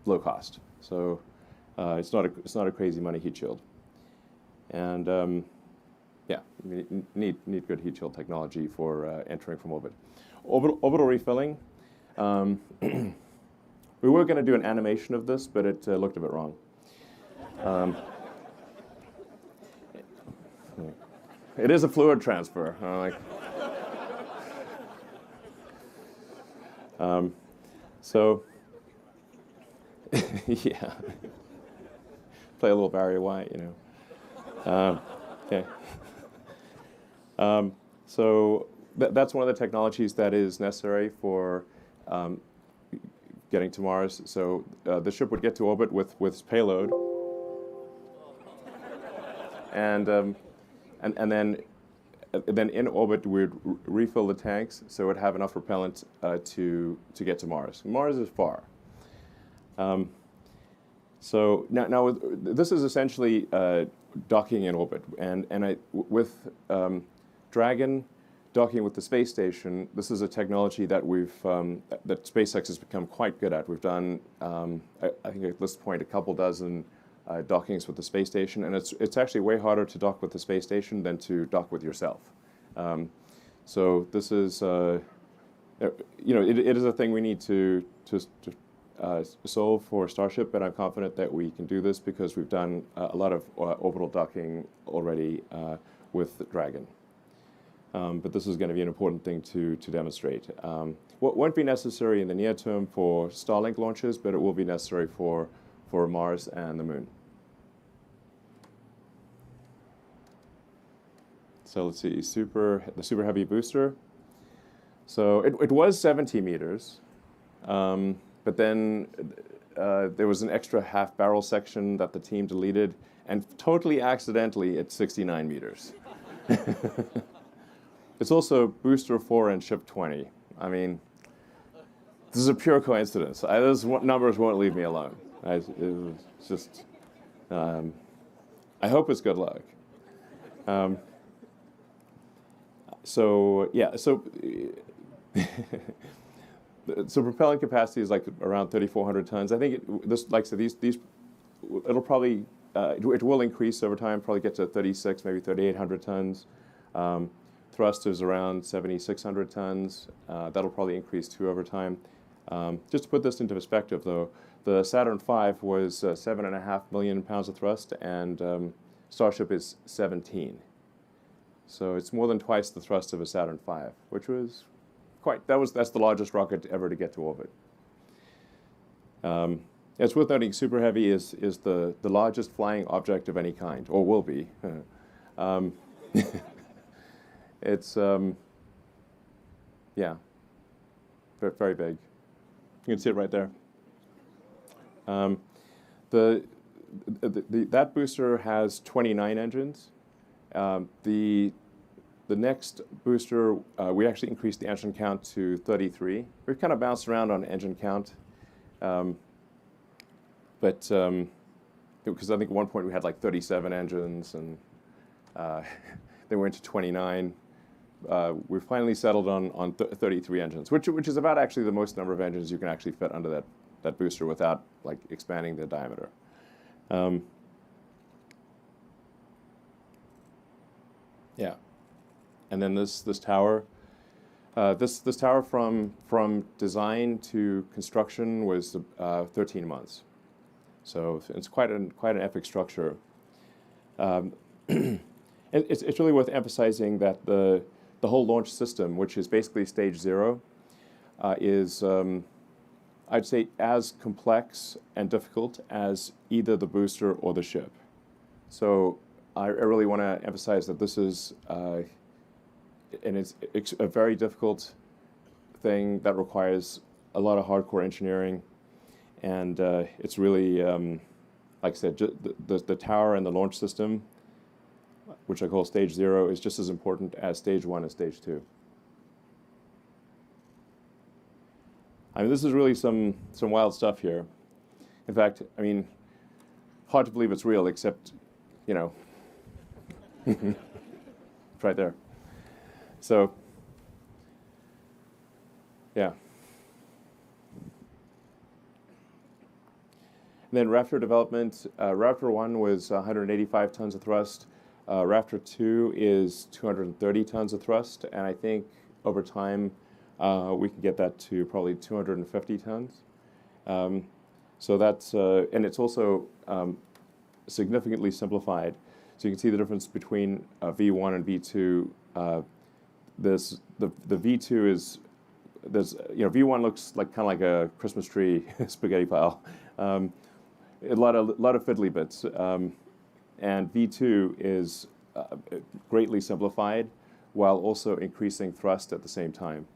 S8: low cost. So it's not a crazy money heat shield. And yeah, you need good heat shield technology for entering from orbit. Orbital refilling. We were going to do an animation of this, but it looked a bit wrong. It is a fluid transfer. So, yeah. play a little Barry White, Okay. So that's one of the technologies that is necessary for getting to Mars. So the ship would get to orbit with its payload, and then in orbit we'd refill the tanks, so it would have enough propellant to get to Mars. Mars is far. So now this is essentially docking in orbit, and with Dragon docking with the space station, this is a technology that that SpaceX has become quite good at. We've done, I think at this point, a couple dozen dockings with the space station, and it's actually way harder to dock with the space station than to dock with yourself. So this is, it is a thing we need to solve for Starship, and I'm confident that we can do this because we've done a lot of orbital docking already with Dragon. But this is going to be an important thing to demonstrate. What won't be necessary in the near term for Starlink launches, but it will be necessary for Mars and the Moon. So let's see, the Super Heavy booster. So it was 70 meters, but then there was an extra half barrel section that the team deleted, and totally accidentally it's 69 meters. It's also booster 4 and ship 20. I mean, this is a pure coincidence. Those numbers won't leave me alone. It's just, I hope it's good luck. So propellant capacity is like around 3,400 tons. I think like I said, it'll probably it will increase over time. Probably get to 36, maybe 3,800 tons. Thrust is around 7,600 tons. That'll probably increase too over time. Just to put this into perspective, though, the Saturn V was 7.5 million pounds of thrust, and Starship is 17. So it's more than twice the thrust of a Saturn V, which was that's the largest rocket ever to get to orbit. It's worth noting Super Heavy is the largest flying object of any kind, or will be. It's yeah, very, very big. You can see it right there. That booster has 29 engines. The next booster, we actually increased the engine count to 33. We've kind of bounced around on engine count, but because I think at one point we had like 37 engines, and then we went to 29. We finally settled on 33 engines, which is about actually the most number of engines you can actually fit under that booster without like expanding the diameter. Yeah, and then this tower, this tower from design to construction was 13 months, so it's quite an epic structure. It's really worth emphasizing that the whole launch system, which is basically stage 0, is, I'd say, as complex and difficult as either the booster or the ship. So I really want to emphasize that this is, and it's a very difficult thing that requires a lot of hardcore engineering, and it's really, like I said, the tower and the launch system, which I call stage 0, is just as important as stage 1 and stage 2. I mean, this is really some wild stuff here. In fact, I mean, hard to believe it's real, except, it's right there. So, yeah. And then Raptor development. Raptor 1 was 185 tons of thrust. Raptor 2 is 230 tons of thrust, and I think over time we can get that to probably 250 tons. So that's, and it's also significantly simplified. So you can see the difference between V1 and V2. The V2 is, V1 looks like kind of like a Christmas tree spaghetti pile. a lot of fiddly bits. And V2 is greatly simplified while also increasing thrust at the same time.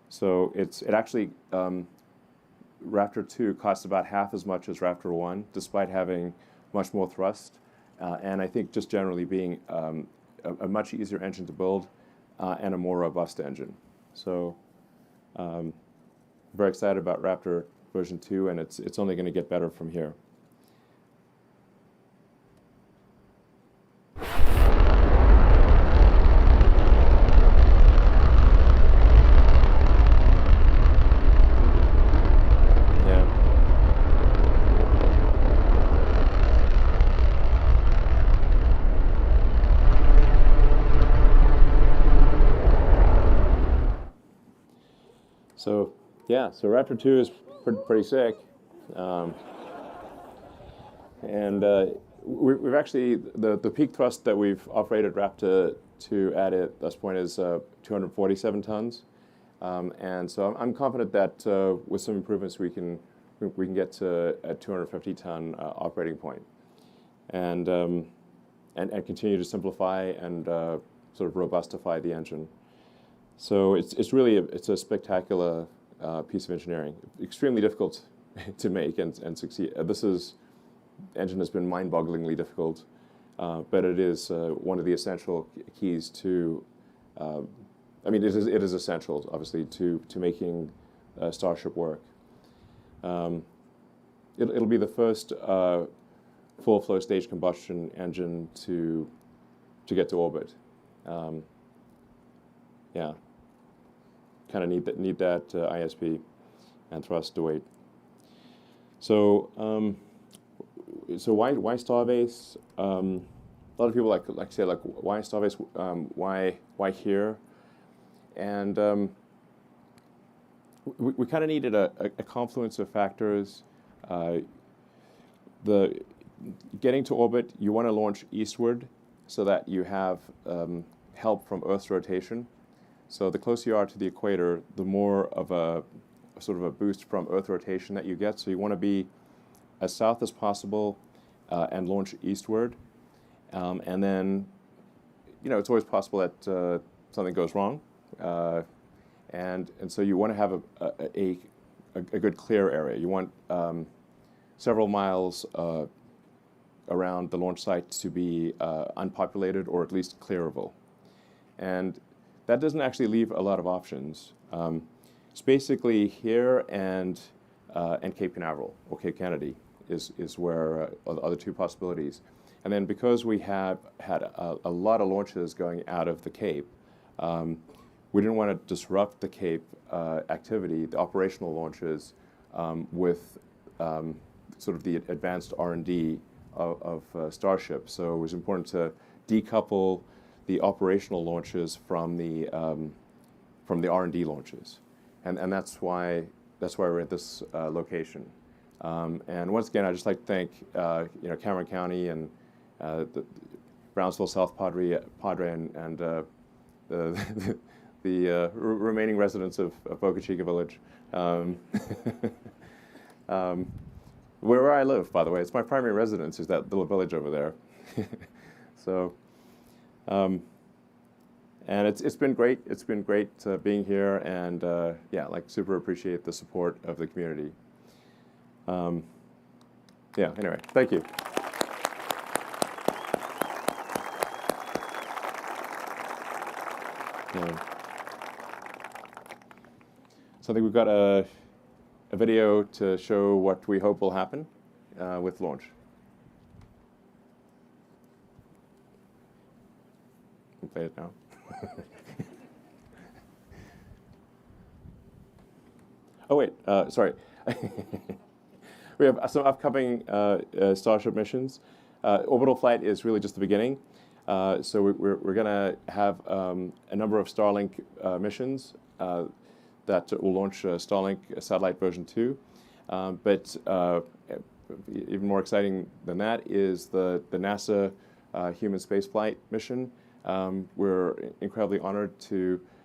S8: So it actually, Raptor 2 costs about half as much as Raptor 1, despite having much more thrust. And I think just generally being a much easier engine to build and a more robust engine. So very excited about Raptor version 2, and it's only going to get better from here. So Raptor 2 is pretty sick, and we've actually the peak thrust that we've operated Raptor 2 at this point is 247 tons, and so I'm confident that with some improvements we can get to a 250-ton operating point, and continue to simplify and sort of robustify the engine. So it's really a spectacular piece of engineering, extremely difficult to make and succeed. Engine has been mind-bogglingly difficult, but it is one of the essential keys to. I mean, it is essential, obviously, to making Starship work. It'll be the first full flow stage combustion engine to get to orbit. Yeah. Kind of need that ISP and thrust to weight. So why Starbase? A lot of people like say why Starbase? Why here? And we kind of needed a confluence of factors. The getting to orbit, you want to launch eastward so that you have help from Earth's rotation. So the closer you are to the equator, the more of a sort of a boost from Earth rotation that you get. So you want to be as south as possible and launch eastward. And then, it's always possible that something goes wrong. And so you want to have a good clear area. You want several miles around the launch site to be unpopulated or at least clearable. And that doesn't actually leave a lot of options. It's basically here and Cape Canaveral or Cape Kennedy is where are the other two possibilities. And then because we have had a lot of launches going out of the Cape, we didn't want to disrupt the Cape activity, the operational launches, with sort of the advanced R&D of Starship. So it was important to decouple the operational launches from the R&D launches, and that's why we're at this location. And once again, I'd just like to thank Cameron County and the Brownsville South Padre and the remaining residents of Boca Chica Village, where I live, by the way. It's my primary residence is that little village over there. So. And it's been great. It's been great being here, and super appreciate the support of the community. Anyway, thank you. So I think we've got a video to show what we hope will happen with launch. Play it now. Oh wait, sorry. We have some upcoming Starship missions. Orbital flight is really just the beginning. So we're going to have a number of Starlink missions that will launch Starlink satellite version 2. But even more exciting than that is the NASA human spaceflight mission. We're incredibly honored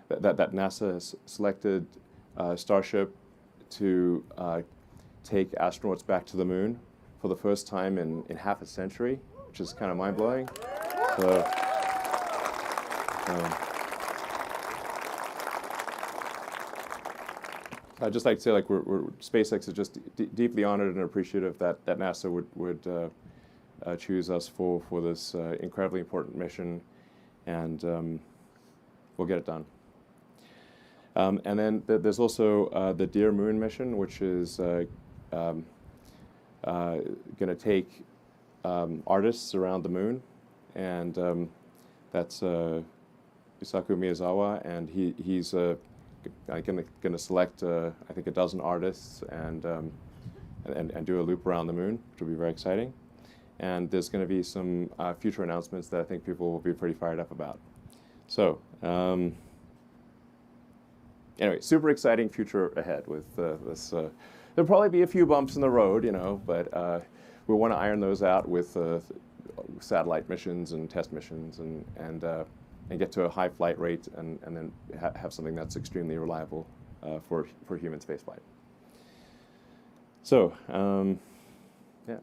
S8: that NASA has selected Starship to take astronauts back to the moon for the first time in half a century, which is kind of mind-blowing. So, I'd just like to say, like, SpaceX is just deeply honored and appreciative that NASA would choose us for this incredibly important mission, and we'll get it done. And then there's also the Dear Moon mission, which is going to take artists around the moon, and that's Yusaku Miyazawa, and he's going to select I think a dozen artists and do a loop around the moon, which will be very exciting. And there's going to be some future announcements that I think people will be pretty fired up about. So anyway, super exciting future ahead with this. There'll probably be a few bumps in the road, you know, but we want to iron those out with satellite missions and test missions and get to a high flight rate and then have something that's extremely reliable for human spaceflight. So, yeah.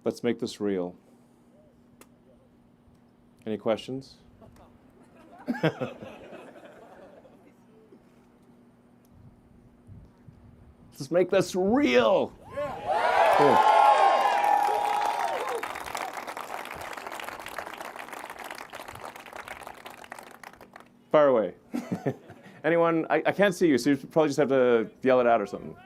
S8: Let's make this real. Any questions? Let's make this real. Cool. Fire away. Anyone? I can't see you, so you probably just have to yell it out or something.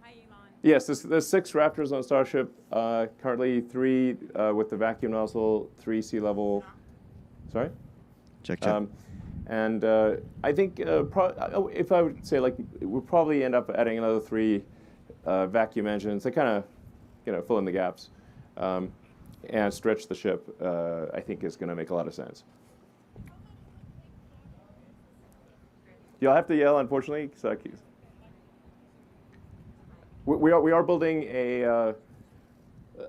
S9: Hi, Elon.
S8: Yes, there's 6 Raptors on Starship. Currently 3 with the vacuum nozzle, 3 sea level. Sorry?
S10: Check.
S8: And I think if I would say, like, we'll probably end up adding another 3 vacuum engines. They kind of, fill in the gaps and stretch the ship. I think is going to make a lot of sense. You'll have to yell, unfortunately. So we are building a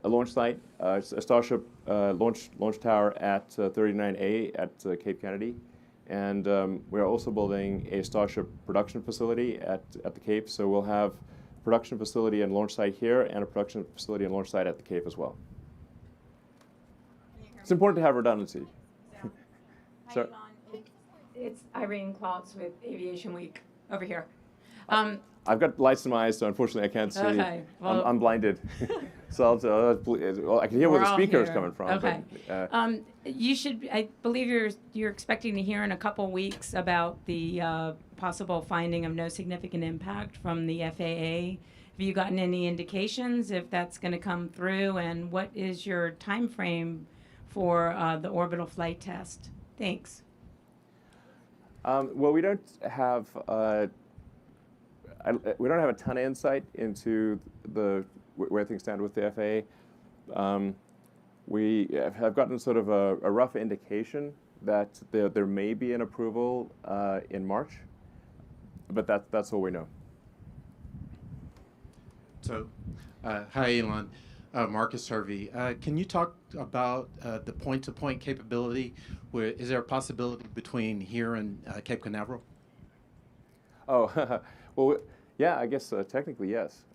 S8: launch site, a Starship launch tower at 39A at Cape Kennedy. And we are also building a Starship production facility at the Cape. So we'll have production facility and launch site here and a production facility and launch site at the Cape as well. It's important to have redundancy.
S9: Hi,
S8: So,
S9: Elon. It's Irene Klotz with Aviation Week over here.
S8: I've got lights in my eyes, so unfortunately I can't see.
S9: Okay, well,
S8: I'm blinded. So I can hear where
S9: we're
S8: the
S9: all
S8: speaker is
S9: here.
S8: coming from.
S9: Okay.
S8: But,
S9: You should. I believe you're expecting to hear in a couple weeks about the possible finding of no significant impact from the FAA. Have you gotten any indications if that's going to come through, and what is your time frame for the orbital flight test? Thanks.
S8: well, we don't have a ton of insight into where things stand with the FAA. We have gotten sort of a rough indication that there may be an approval in March, but that's all we know.
S11: So, hi, Elon. Marcus Hervey. Can you talk about the point-to-point capability? Is there a possibility between here and Cape Canaveral?
S8: Oh, well, yeah, I guess technically yes.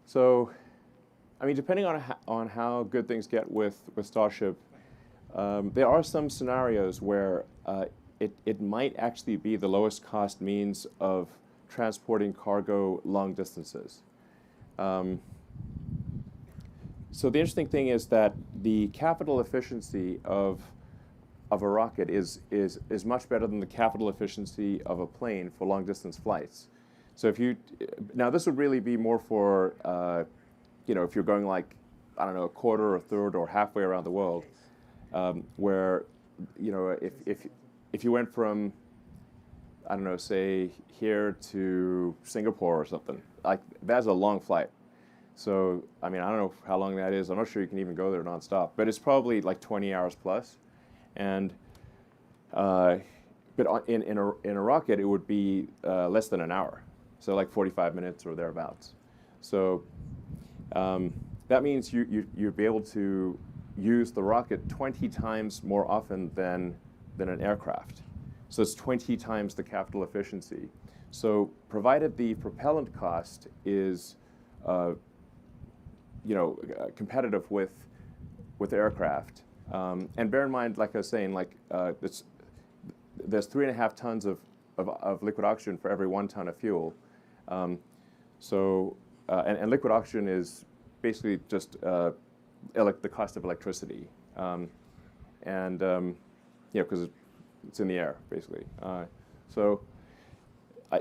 S8: So, I mean, depending on how good things get with Starship, there are some scenarios where it might actually be the lowest cost means of transporting cargo long distances. So the interesting thing is that the capital efficiency of a rocket is much better than the capital efficiency of a plane for long distance flights. So now this would really be more for if you're going like, I don't know, a quarter or a third or halfway around the world, where if you went from, I don't know, say here to Singapore or something, like that's a long flight. So, I mean, I don't know how long that is. I'm not sure you can even go there nonstop, but it's probably like 20 hours plus. And but in a rocket, it would be less than an hour, so like 45 minutes or thereabouts. So that means you'd be able to use the rocket 20 times more often than an aircraft. So it's 20 times the capital efficiency. So provided the propellant cost is competitive with aircraft. And bear in mind, like I was saying, there's 3.5 tons of liquid oxygen for every 1 ton of fuel. And liquid oxygen is basically just the cost of electricity. Because it's in the air, basically.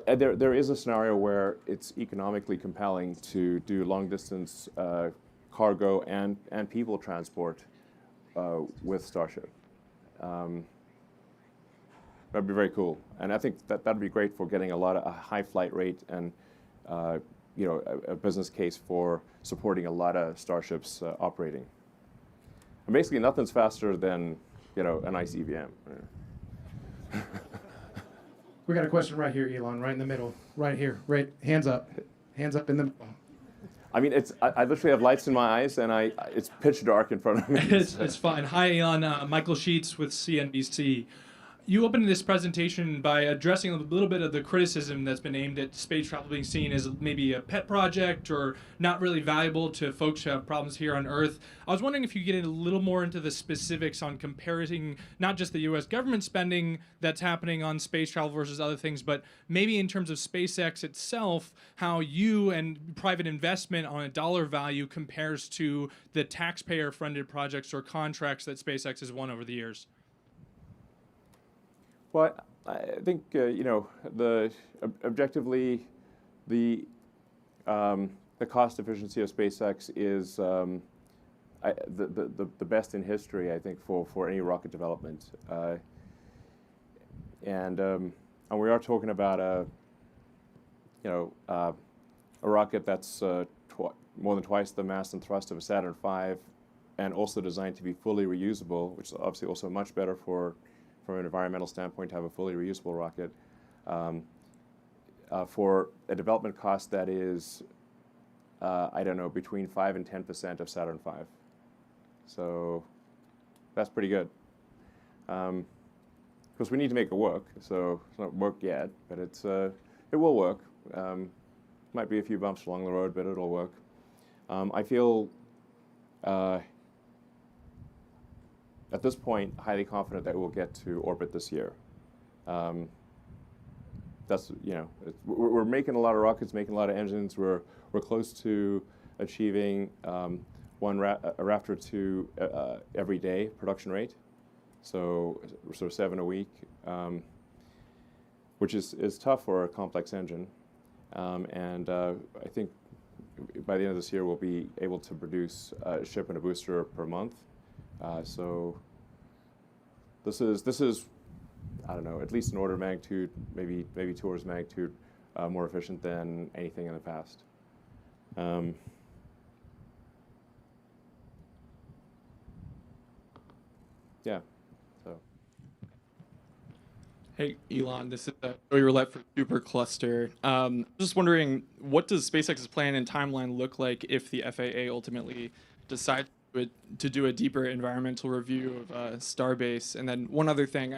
S8: There is a scenario where it's economically compelling to do long-distance cargo and people transport with Starship. That'd be very cool, and I think that'd be great for getting a high flight rate and a business case for supporting a lot of Starships operating. And basically, nothing's faster than a nice EVM.
S12: We got a question right here, Elon, right in the middle, right here, right, hands up in the.
S8: I mean, I literally have lights in my eyes, and it's pitch dark in front of me.
S13: It's fine. Hi, Elon. Michael Sheets with CNBC.
S10: You opened this presentation by addressing a little bit of the criticism that's been aimed at space travel being seen as maybe a pet project or not really valuable to folks who have problems here on Earth. I was wondering if you could get a little more into the specifics on comparing not just the U.S. government spending that's happening on space travel versus other things, but maybe in terms of SpaceX itself, how you and private investment on a dollar value compares to the taxpayer-funded projects or contracts that SpaceX has won over the years.
S8: Well, I think objectively, the cost efficiency of SpaceX is the best in history, I think, for any rocket development, and we are talking about a rocket that's more than twice the mass and thrust of a Saturn V, and also designed to be fully reusable, which is obviously also much better from an environmental standpoint to have a fully reusable rocket, for a development cost that is, I don't know, between 5 and 10% of Saturn V. So that's pretty good. Because we need to make it work, so it's not worked yet, but it will work. Might be a few bumps along the road, but it'll work. I feel at this point, highly confident that we'll get to orbit this year. That's we're making a lot of rockets, making a lot of engines. We're close to achieving a Raptor 2 every day production rate, so 7 a week, which is tough for a complex engine. And I think by the end of this year, we'll be able to produce a ship and a booster per month. So this is I don't know, at least an order of magnitude, maybe 2 orders of magnitude more efficient than anything in the past. Yeah. So.
S13: Hey Elon, this is Joey Roulette for Supercluster. Just wondering, what does SpaceX's plan and timeline look like if the FAA ultimately decides to do a deeper environmental review of Starbase? And then one other thing,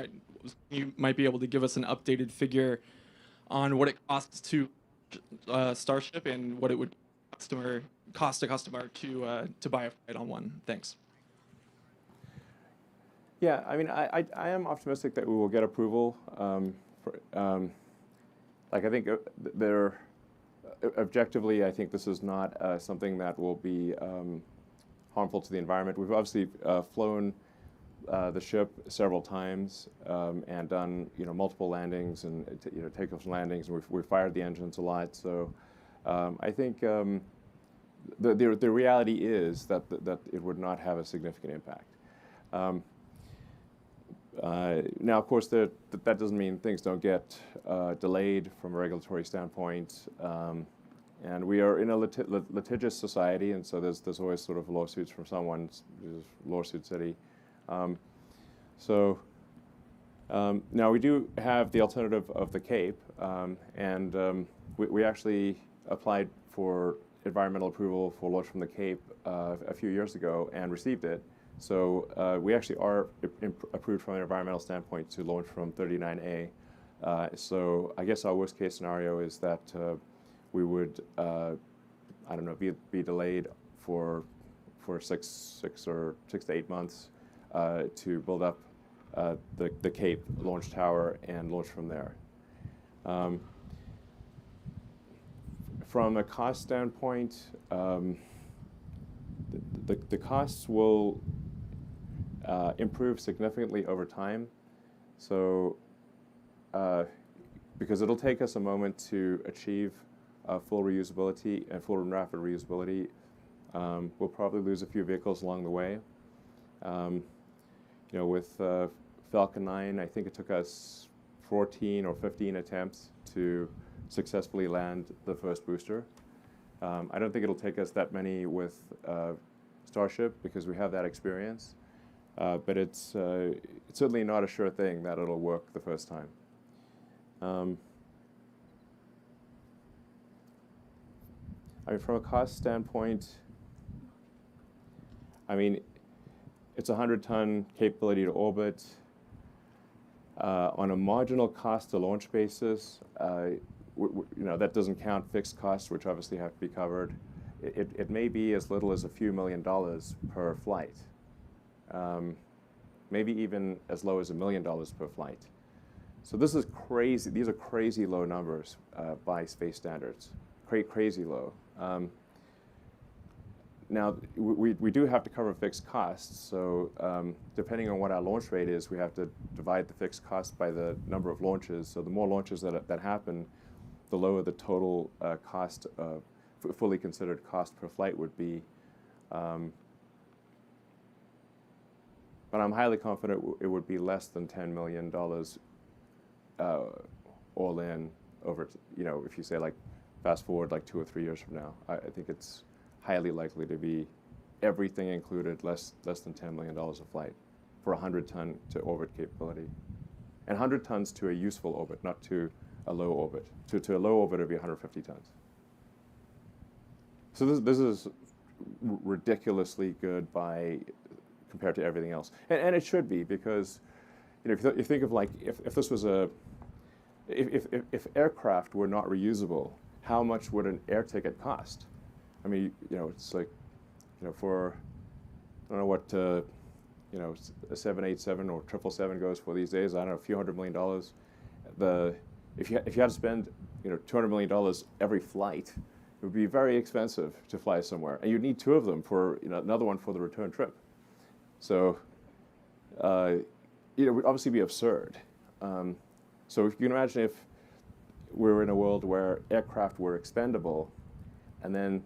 S13: you might be able to give us an updated figure on what it costs to Starship and what it would cost a customer to buy a flight on one. Thanks.
S8: Yeah, I mean, I am optimistic that we will get approval. I think objectively, I think this is not something that will be harmful to the environment. We've obviously flown the ship several times and done multiple landings and takeoffs and landings, and we've fired the engines a lot. So I think the reality is that it would not have a significant impact. Now, of course, that doesn't mean things don't get delayed from a regulatory standpoint. And we are in a litigious society, and so there's always sort of lawsuits from someone, lawsuit city. Now we do have the alternative of the Cape, and we actually applied for environmental approval for launch from the Cape a few years ago and received it. So we actually are approved from an environmental standpoint to launch from 39A. So I guess our worst case scenario is that we would, I don't know, be delayed for 6 to 8 months to build up the Cape launch tower and launch from there. From a cost standpoint, the costs will improve significantly over time. So because it'll take us a moment to achieve full reusability and full and rapid reusability, we'll probably lose a few vehicles along the way. With Falcon 9, I think it took us 14 or 15 attempts to successfully land the first booster. I don't think it'll take us that many with Starship because we have that experience. But it's certainly not a sure thing that it'll work the first time. I mean, from a cost standpoint, I mean, it's a 100-ton capability to orbit. On a marginal cost to launch basis, that doesn't count fixed costs, which obviously have to be covered. It may be as little as a few $1,000,000 per flight, maybe even as low as $1 million per flight. So this is crazy. These are crazy low numbers by space standards, crazy low. Now, we do have to cover fixed costs, so depending on what our launch rate is, we have to divide the fixed cost by the number of launches. So the more launches that happen, the lower the total cost, fully considered cost per flight would be. But I'm highly confident it would be less than $10 million all in over, if you say like fast forward like 2 or 3 years from now. I think it's highly likely to be everything included less than $10 million a flight for 100-ton to orbit capability. And 100 tons to a useful orbit, not to a low orbit. To a low orbit, it would be 150 tons. So this is ridiculously good compared to everything else. And it should be, because if you think of like, if this was if aircraft were not reusable, how much would an air ticket cost? I mean, it's like, for, I don't know what, a 787 or 777 goes for these days. I don't know, a few $100 million. If you had to spend, $200 million every flight, it would be very expensive to fly somewhere, and you'd need 2 of them for, another one for the return trip. So, it would obviously be absurd. So if you can imagine if we were in a world where aircraft were expendable, and then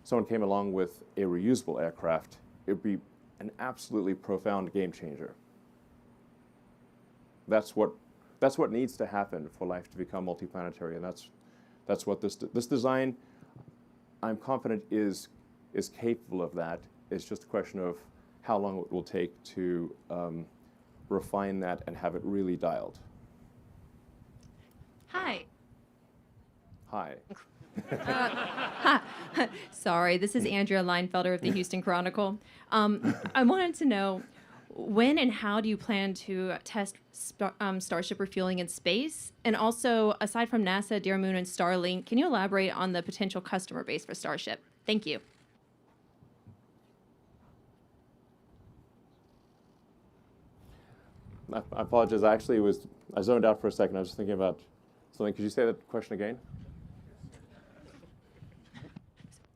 S8: someone came along with a reusable aircraft, it would be an absolutely profound game changer. That's what needs to happen for life to become multiplanetary, and that's what this design, I'm confident, is capable of that. It's just a question of how long it will take to refine that and have it really dialed.
S14: Hi.
S8: Hi.
S14: Sorry, this is Andrea Leinfelder of the Houston Chronicle. I wanted to know, when and how do you plan to test Starship refueling in space? And also, aside from NASA, Dear Moon, and Starlink, can you elaborate on the potential customer base for Starship? Thank you.
S8: I apologize. I zoned out for a second. I was thinking about something. Could you say that question again?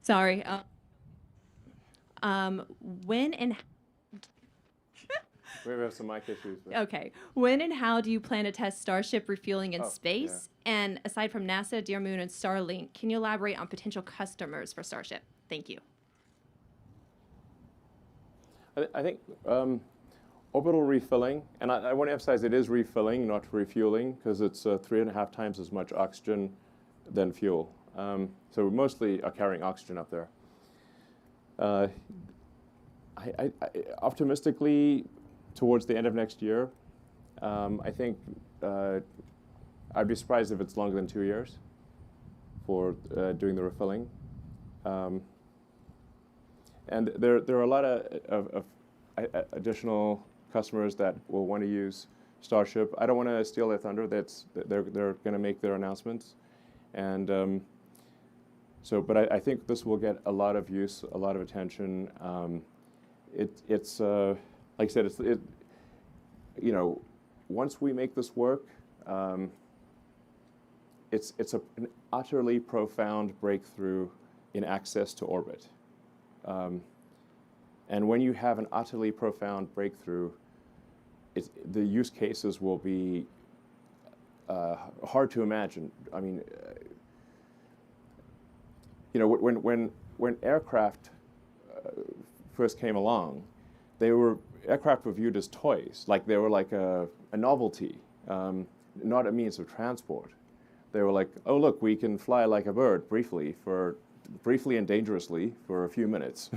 S14: Sorry. When and
S8: We have some mic issues.
S14: okay. When and how do you plan to test Starship refueling in space?
S8: Yeah.
S14: And aside from NASA, Dear Moon, and Starlink, can you elaborate on potential customers for Starship? Thank you.
S8: I think orbital refilling, and I want to emphasize it is refilling, not refueling, because it's 3.5 times as much oxygen than fuel. So we mostly are carrying oxygen up there. I optimistically, towards the end of next year, I think I'd be surprised if it's longer than 2 years for doing the refilling. And there are a lot of additional customers that will want to use Starship. I don't want to steal their thunder. They're going to make their announcements, and but I think this will get a lot of use, a lot of attention. It's like I said, once we make this work, it's an utterly profound breakthrough in access to orbit. And when you have an utterly profound breakthrough, the use cases will be hard to imagine. I mean, when aircraft first came along, aircraft were viewed as toys, like they were like a novelty, not a means of transport. They were like, oh look, we can fly like a bird briefly and dangerously for a few minutes.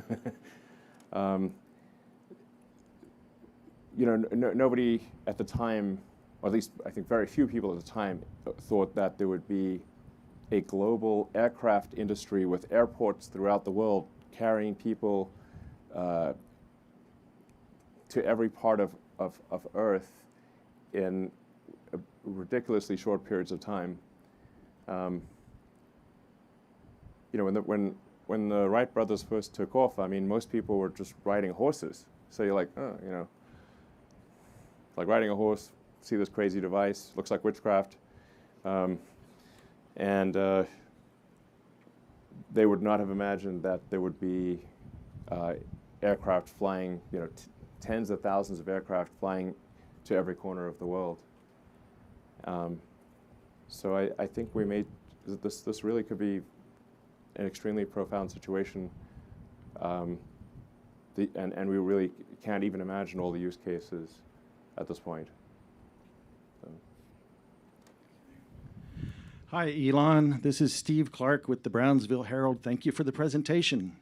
S8: Nobody at the time, or at least I think very few people at the time, thought that there would be a global aircraft industry with airports throughout the world carrying people to every part of Earth in ridiculously short periods of time. You know, when the Wright brothers first took off, I mean, most people were just riding horses. So you're like, oh, you know, like riding a horse, see this crazy device, looks like witchcraft. They would not have imagined that there would be aircraft flying, you know, tens of thousands of aircraft flying to every corner of the world. So I think we made this really could be an extremely profound situation, and we really can't even imagine all the use cases at this point. So.
S15: Hi, Elon. This is Steve Clark with the Brownsville Herald. Thank you for the presentation.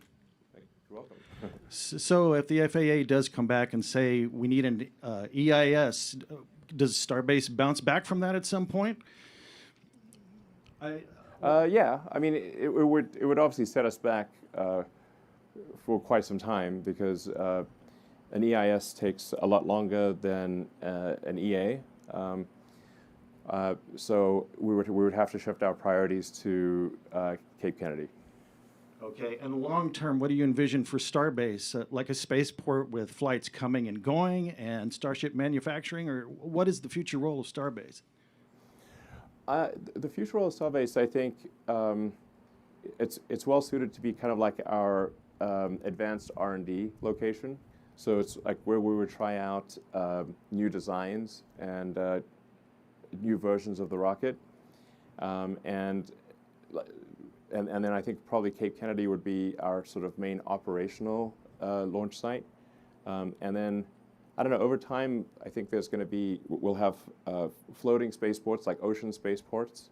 S8: You're welcome.
S15: So if the FAA does come back and say we need an EIS, does Starbase bounce back from that at some point?
S8: Yeah, I mean, it would obviously set us back for quite some time because an EIS takes a lot longer than an EA. So we would have to shift our priorities to Cape Kennedy.
S15: Okay, and long term, what do you envision for Starbase? Like a spaceport with flights coming and going and Starship manufacturing, or what is the future role of Starbase?
S8: The future role of Starbase, I think, it's well suited to be kind of like our advanced R&D location. So it's like where we would try out new designs and new versions of the rocket, and then I think probably Cape Kennedy would be our sort of main operational launch site, and then. I don't know, over time, I think there's going to be, we'll have floating spaceports, like ocean spaceports.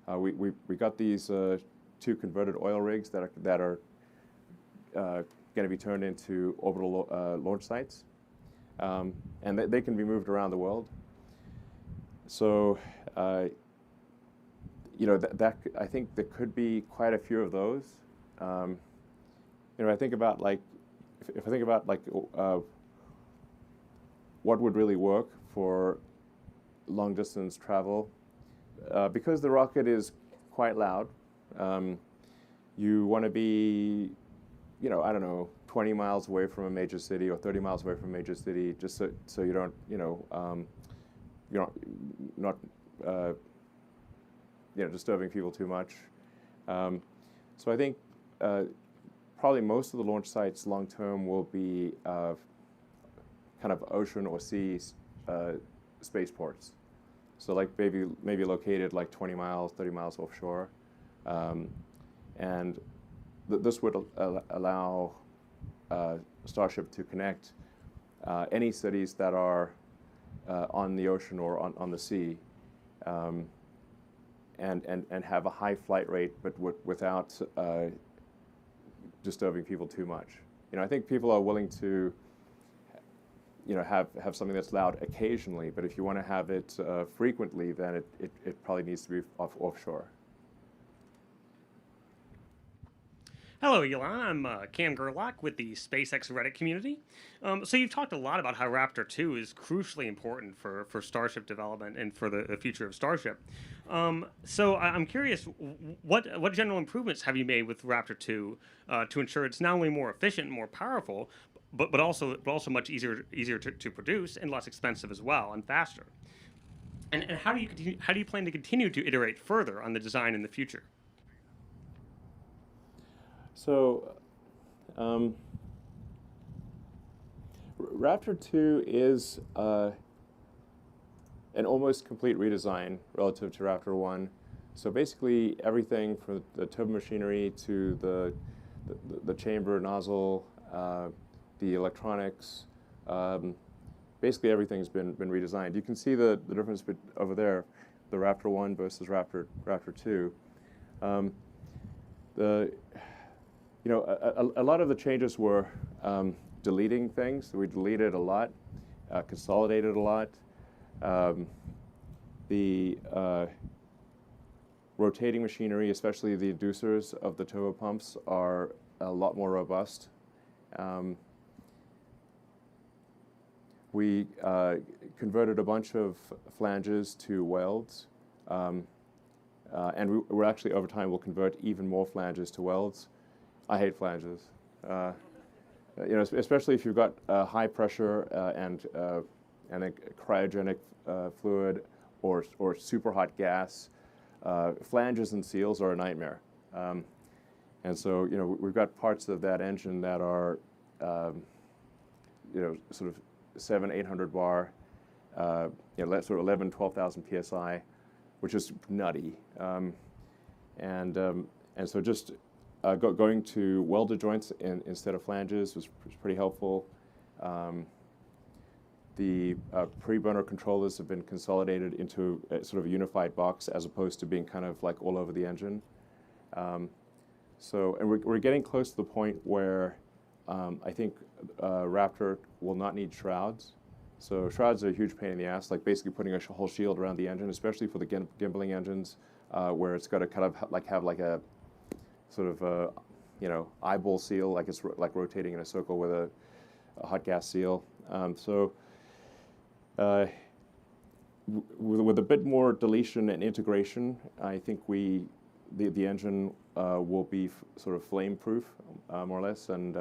S8: We got these 2 converted oil rigs that are going to be turned into orbital launch sites. And they can be moved around the world. So, you know, I think there could be quite a few of those. You know, I think about like, if I think about like, what would really work for long-distance travel. Because the rocket is quite loud, you want to be, you know, I don't know, 20 miles away from a major city or 30 miles away from a major city, just so you don't, you know, you're not you know, disturbing people too much. So I think probably most of the launch sites long-term will be kind of ocean or sea spaceports. So like maybe located like 20 miles, 30 miles offshore. And this would allow Starship to connect any cities that are on the ocean or on the sea, and have a high flight rate, but without disturbing people too much. You know, I think people are willing to, you know, have something that's loud occasionally, but if you want to have it frequently, then it probably needs to be offshore.
S16: Hello, Elon. I'm Cam Gerlach with the SpaceX Reddit community. So you've talked a lot about how Raptor 2 is crucially important for Starship development and for the future of Starship. So I'm curious, what general improvements have you made with Raptor 2 to ensure it's not only more efficient and more powerful, but also much easier to produce and less expensive as well and faster? And how do you plan to continue to iterate further on the design in the future?
S8: So, Raptor 2 is an almost complete redesign relative to Raptor 1. So basically everything from the turbomachinery to the chamber nozzle, the electronics, basically everything's been redesigned. You can see the difference over there, the Raptor 1 versus Raptor 2. You know, a lot of the changes were deleting things. We deleted a lot, consolidated a lot. The rotating machinery, especially the inducers of the turbopumps, are a lot more robust. we converted a bunch of flanges to welds, and we're actually over time will convert even more flanges to welds. I hate flanges, especially if you've got high pressure and a cryogenic fluid or super hot gas. Flanges and seals are a nightmare. And so, we've got parts of that engine that are, sort of 700-800 bar, sort of 11, 12,000 psi, which is nutty. And so just going to welded joints instead of flanges was pretty helpful. The pre-burner controllers have been consolidated into a sort of a unified box as opposed to being kind of like all over the engine. And we're getting close to the point where I think Raptor will not need shrouds. So shrouds are a huge pain in the ass, like basically putting a whole shield around the engine, especially for the gimbaling engines, where it's got to kind of have like a sort of eyeball seal, like it's like rotating in a circle with a hot gas seal. With a bit more deletion and integration, I think the engine will be sort of flame-proof, more or less, and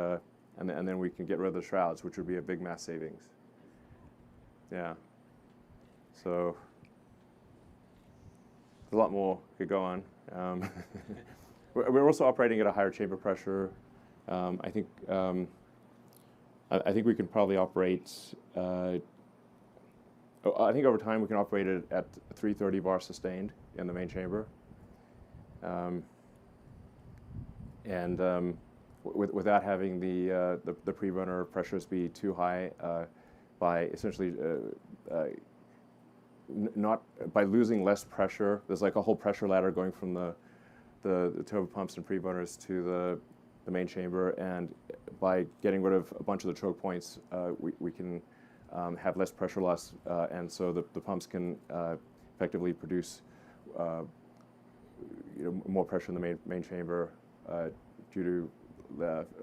S8: then we can get rid of the shrouds, which would be a big mass savings. Yeah. So a lot more could go on. We're also operating at a higher chamber pressure. I think we can probably operate. I think over time we can operate it at 330 bar sustained in the main chamber, without having the pre-burner pressures be too high, by essentially not by losing less pressure. There's like a whole pressure ladder going from the turbo pumps and pre-burners to the main chamber, and by getting rid of a bunch of the choke points, we can have less pressure loss, and so the pumps can effectively produce more pressure in the main chamber due to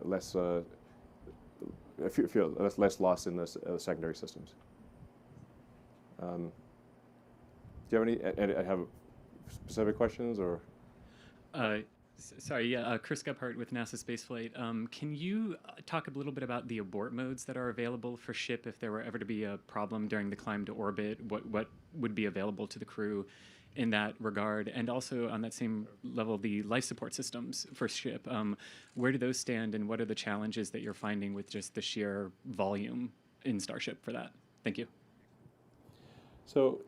S8: less loss in the secondary systems. Do you have any? Have specific questions or?
S17: Sorry, yeah, Chris Gebhardt with NASA Spaceflight. Can you talk a little bit about the abort modes that are available for ship if there were ever to be a problem during the climb to orbit? What would be available to the crew in that regard? And also on that same level, the life support systems for ship. Where do those stand, and what are the challenges that you're finding with just the sheer volume in Starship for that? Thank you.
S8: So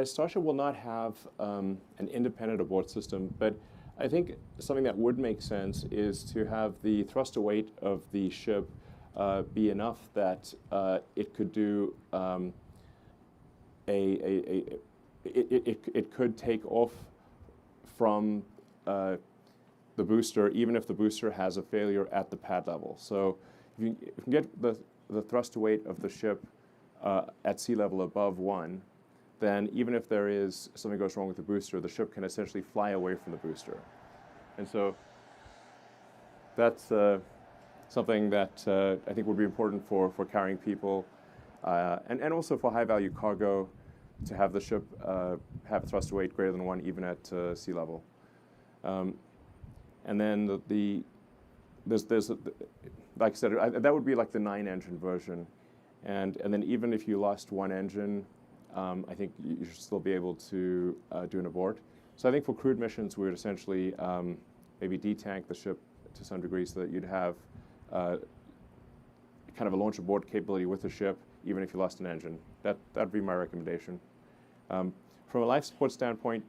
S8: Starship will not have an independent abort system, but I think something that would make sense is to have the thruster weight of the ship be enough that it could do it could take off from the booster, even if the booster has a failure at the pad level. So if you can get the thruster weight of the ship at sea level above 1, then even if there is something goes wrong with the booster, the ship can essentially fly away from the booster. And so that's something that I think would be important for carrying people, and also for high-value cargo, to have the ship have a thruster weight greater than 1 even at sea level. And then there's like I said, that would be like the 9-engine version. And then even if you lost 1 engine, I think you should still be able to do an abort. So I think for crewed missions, we would essentially maybe detank the ship to some degree so that you'd have kind of a launch abort capability with the ship, even if you lost an engine. That'd be my recommendation. From a life support standpoint,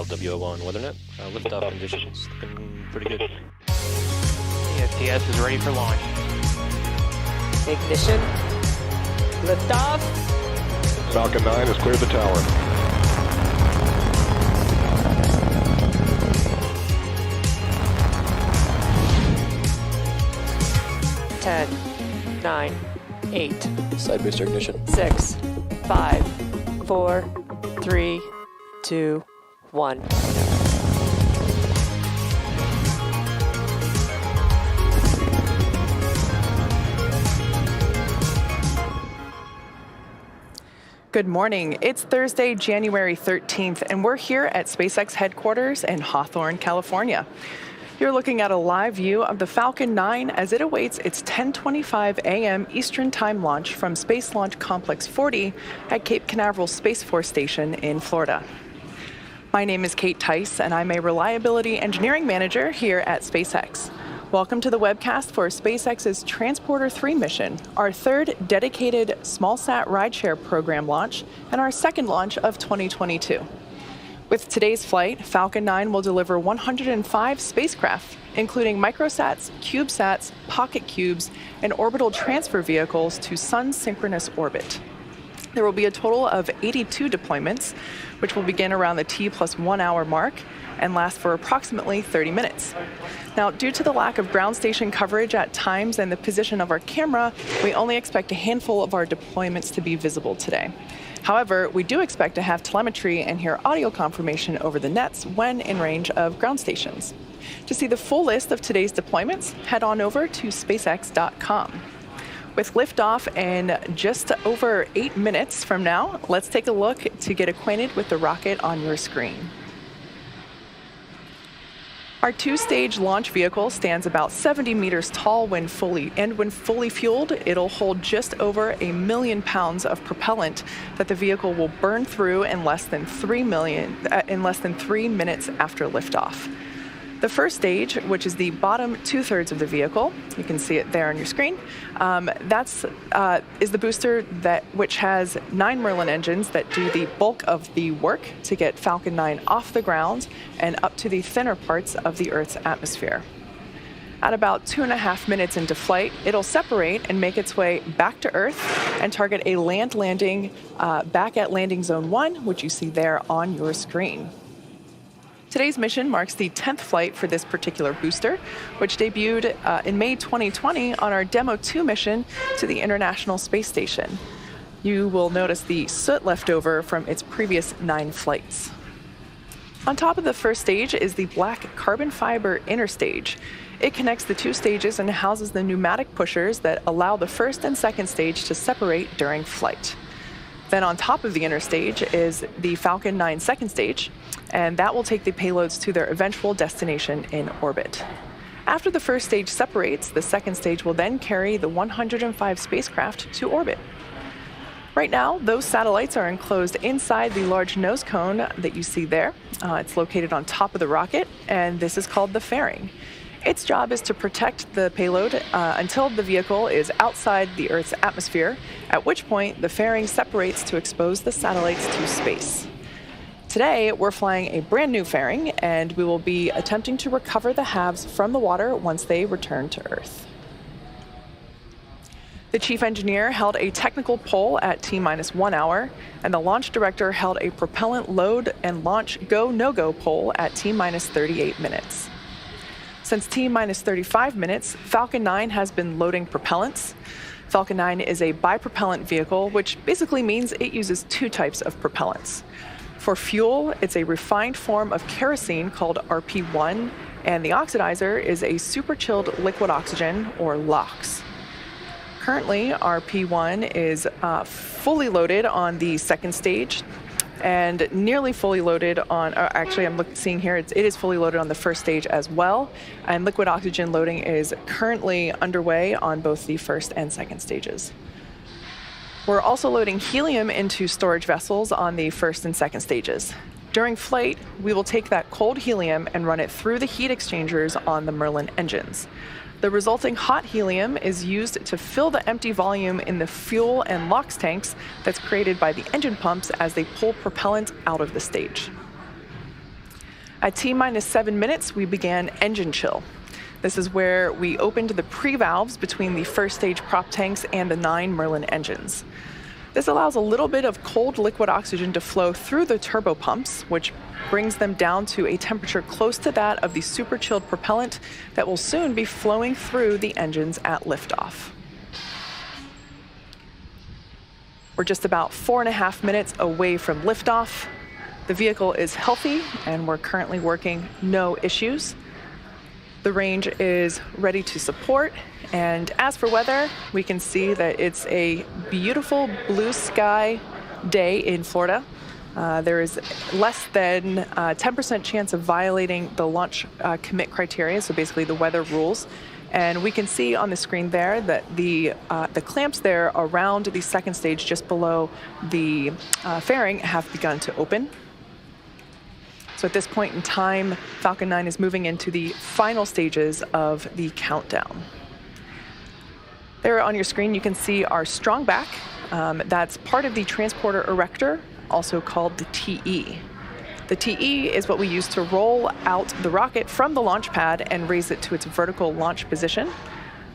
S18: LWO1 WeatherNet. Liftoff conditions looking pretty good.
S19: ESTS is ready for launch. Ignition. Liftoff.
S20: Falcon 9 has cleared the tower.
S19: Ten, 9, 8.
S18: Side booster ignition.
S19: 6, 5, 4, 3, 2, 1.
S21: Good morning. It's Thursday, January 13th, and we're here at SpaceX headquarters in Hawthorne, California. You're looking at a live view of the Falcon 9 as it awaits its 10:25 a.m. Eastern Time launch from Space Launch Complex 40 at Cape Canaveral Space Force Station in Florida. My name is Kate Tice, and I'm a Reliability Engineering Manager here at SpaceX. Welcome to the webcast for SpaceX's Transporter 3 mission, our third dedicated smallsat rideshare program launch, and our second launch of 2022. With today's flight, Falcon 9 will deliver 105 spacecraft, including microsats, CubeSats, pocket cubes, and orbital transfer vehicles to sun-synchronous orbit. There will be a total of 82 deployments, which will begin around the T+1 hour mark and last for approximately 30 minutes. Now, due to the lack of ground station coverage at times and the position of our camera, we only expect a handful of our deployments to be visible today. However, we do expect to have telemetry and hear audio confirmation over the nets when in range of ground stations. To see the full list of today's deployments, head on over to SpaceX.com. With liftoff in just over 8 minutes from now, let's take a look to get acquainted with the rocket on your screen. Our two-stage launch vehicle stands about 70 meters tall when fully fueled. It'll hold just over 1 million pounds of propellant that the vehicle will burn through in less than 3 minutes after liftoff. The first stage, which is the bottom two-thirds of the vehicle, you can see it there on your screen, is the booster which has 9 Merlin engines that do the bulk of the work to get Falcon 9 off the ground and up to the thinner parts of the Earth's atmosphere. At about 2.5 minutes into flight, it'll separate and make its way back to Earth and target a land landing back at Landing Zone 1, which you see there on your screen. Today's mission marks the 10th flight for this particular booster, which debuted in May 2020 on our Demo 2 mission to the International Space Station. You will notice the soot left over from its previous 9 flights. On top of the first stage is the black carbon fiber inner stage. It connects the 2 stages and houses the pneumatic pushers that allow the first and second stage to separate during flight. Then on top of the inner stage is the Falcon 9 second stage, and that will take the payloads to their eventual destination in orbit. After the first stage separates, the second stage will then carry the 105 spacecraft to orbit. Right now, those satellites are enclosed inside the large nose cone that you see there. It's located on top of the rocket, and this is called the fairing. Its job is to protect the payload until the vehicle is outside the Earth's atmosphere, at which point the fairing separates to expose the satellites to space. Today, we're flying a brand new fairing, and we will be attempting to recover the halves from the water once they return to Earth. The chief engineer held a technical poll at T-1 hour, and the launch director held a propellant load and launch go, no-go poll at T-38 minutes. Since T-35 minutes, Falcon 9 has been loading propellants. Falcon 9 is a bipropellant vehicle, which basically means it uses 2 types of propellants. For fuel, it's a refined form of kerosene called RP1, and the oxidizer is a super-chilled liquid oxygen, or LOX. Currently, RP1 is fully loaded on the second stage, and nearly fully loaded on, actually I'm seeing here, it is fully loaded on the first stage as well, and liquid oxygen loading is currently underway on both the first and second stages. We're also loading helium into storage vessels on the first and second stages. During flight, we will take that cold helium and run it through the heat exchangers on the Merlin engines. The resulting hot helium is used to fill the empty volume in the fuel and LOX tanks that's created by the engine pumps as they pull propellant out of the stage. At T-minus 7 minutes, we began engine chill. This is where we opened the pre-valves between the first stage prop tanks and the 9 Merlin engines. This allows a little bit of cold liquid oxygen to flow through the turbo pumps, which brings them down to a temperature close to that of the super chilled propellant that will soon be flowing through the engines at liftoff. We're just about 4.5 minutes away from liftoff. The vehicle is healthy and we're currently working no issues. The range is ready to support, and as for weather, we can see that it's a beautiful blue sky day in Florida. There is less than 10% chance of violating the launch commit criteria, so basically the weather rules. And we can see on the screen there that the clamps there around the second stage, just below the fairing, have begun to open. So at this point in time, Falcon 9 is moving into the final stages of the countdown. There on your screen, you can see our strong back. That's part of the transporter erector, also called the TE. The TE is what we use to roll out the rocket from the launch pad and raise it to its vertical launch position.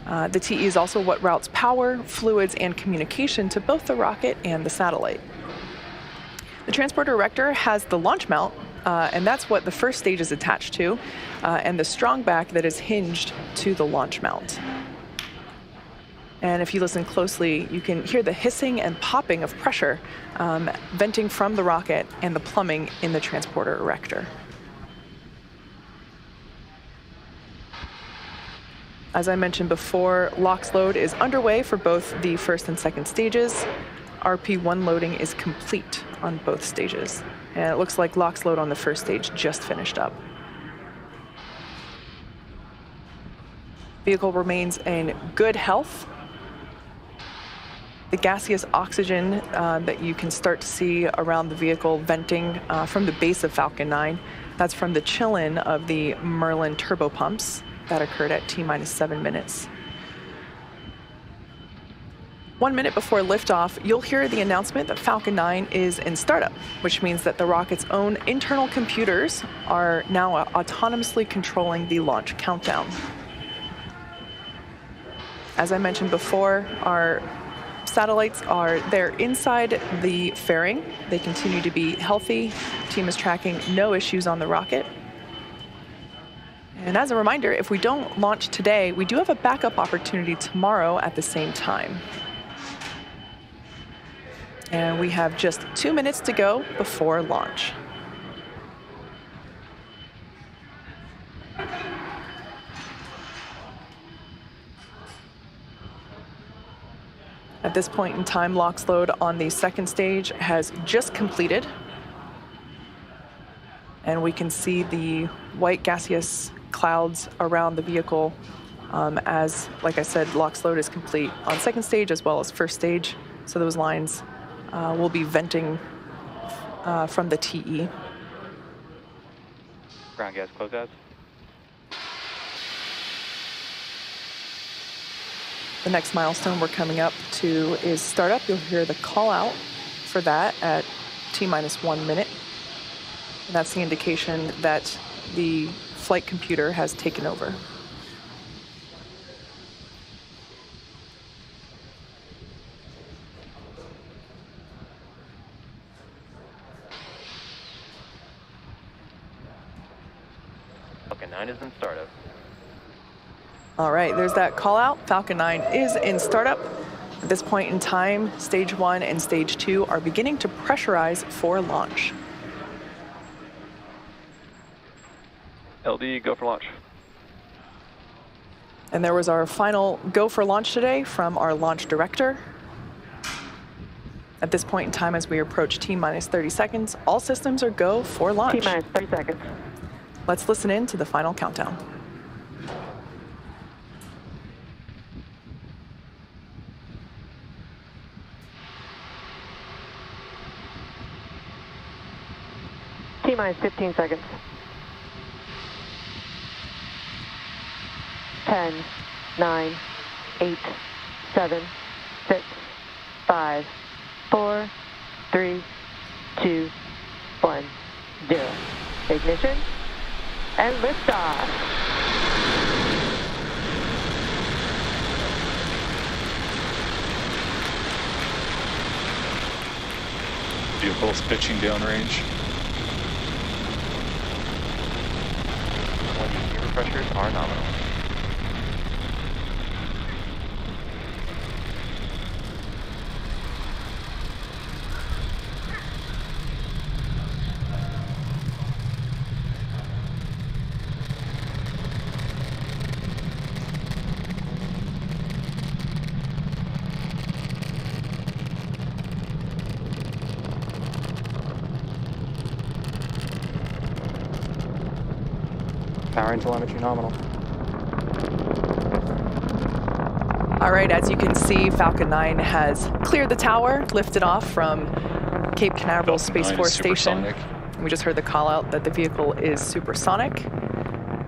S21: The TE is also what routes power, fluids, and communication to both the rocket and the satellite. The transporter erector has the launch mount, and that's what the first stage is attached to, and the strong back that is hinged to the launch mount. And if you listen closely, you can hear the hissing and popping of pressure venting from the rocket and the plumbing in the transporter erector. As I mentioned before, LOX load is underway for both the first and second stages. RP1 loading is complete on both stages. And it looks like LOX load on the first stage just finished up. Vehicle remains in good health. The gaseous oxygen that you can start to see around the vehicle venting from the base of Falcon 9, that's from the chill-in of the Merlin turbo pumps that occurred at T-minus 7 minutes. 1 minute before liftoff, you'll hear the announcement that Falcon 9 is in startup, which means that the rocket's own internal computers are now autonomously controlling the launch countdown. As I mentioned before, our satellites are there inside the fairing. They continue to be healthy. Team is tracking no issues on the rocket. And as a reminder, if we don't launch today, we do have a backup opportunity tomorrow at the same time. And we have just 2 minutes to go before launch. At this point in time, LOX load on the second stage has just completed. And we can see the white gaseous clouds around the vehicle as, like I said, LOX load is complete on second stage as well as first stage. So those lines will be venting from the TE.
S3: Ground gas closeouts.
S21: The next milestone we're coming up to is startup. You'll hear the call out for that at T-minus 1 minute. And that's the indication that the flight computer has taken over.
S3: Falcon 9 is in startup.
S21: All right, there's that call out. Falcon 9 is in startup. At this point in time, stage 1 and stage 2 are beginning to pressurize for launch.
S3: LD, go for launch.
S21: And there was our final go for launch today from our launch director. At this point in time, as we approach T-minus 30 seconds, all systems are go for launch.
S19: T-minus 30 seconds.
S21: Let's listen in to the final countdown.
S19: T-minus 15 seconds. 10, 9, 8, 7, 6, 5, 4, 3, 2, 1, 0. Ignition. And liftoff.
S6: Vehicle's pitching downrange.
S3: Gear pressures are nominal.
S4: Power and telemetry nominal.
S21: All right, as you can see, Falcon 9 has cleared the tower, lifted off from Cape Canaveral Space Force Station. We just heard the call out that the vehicle is supersonic.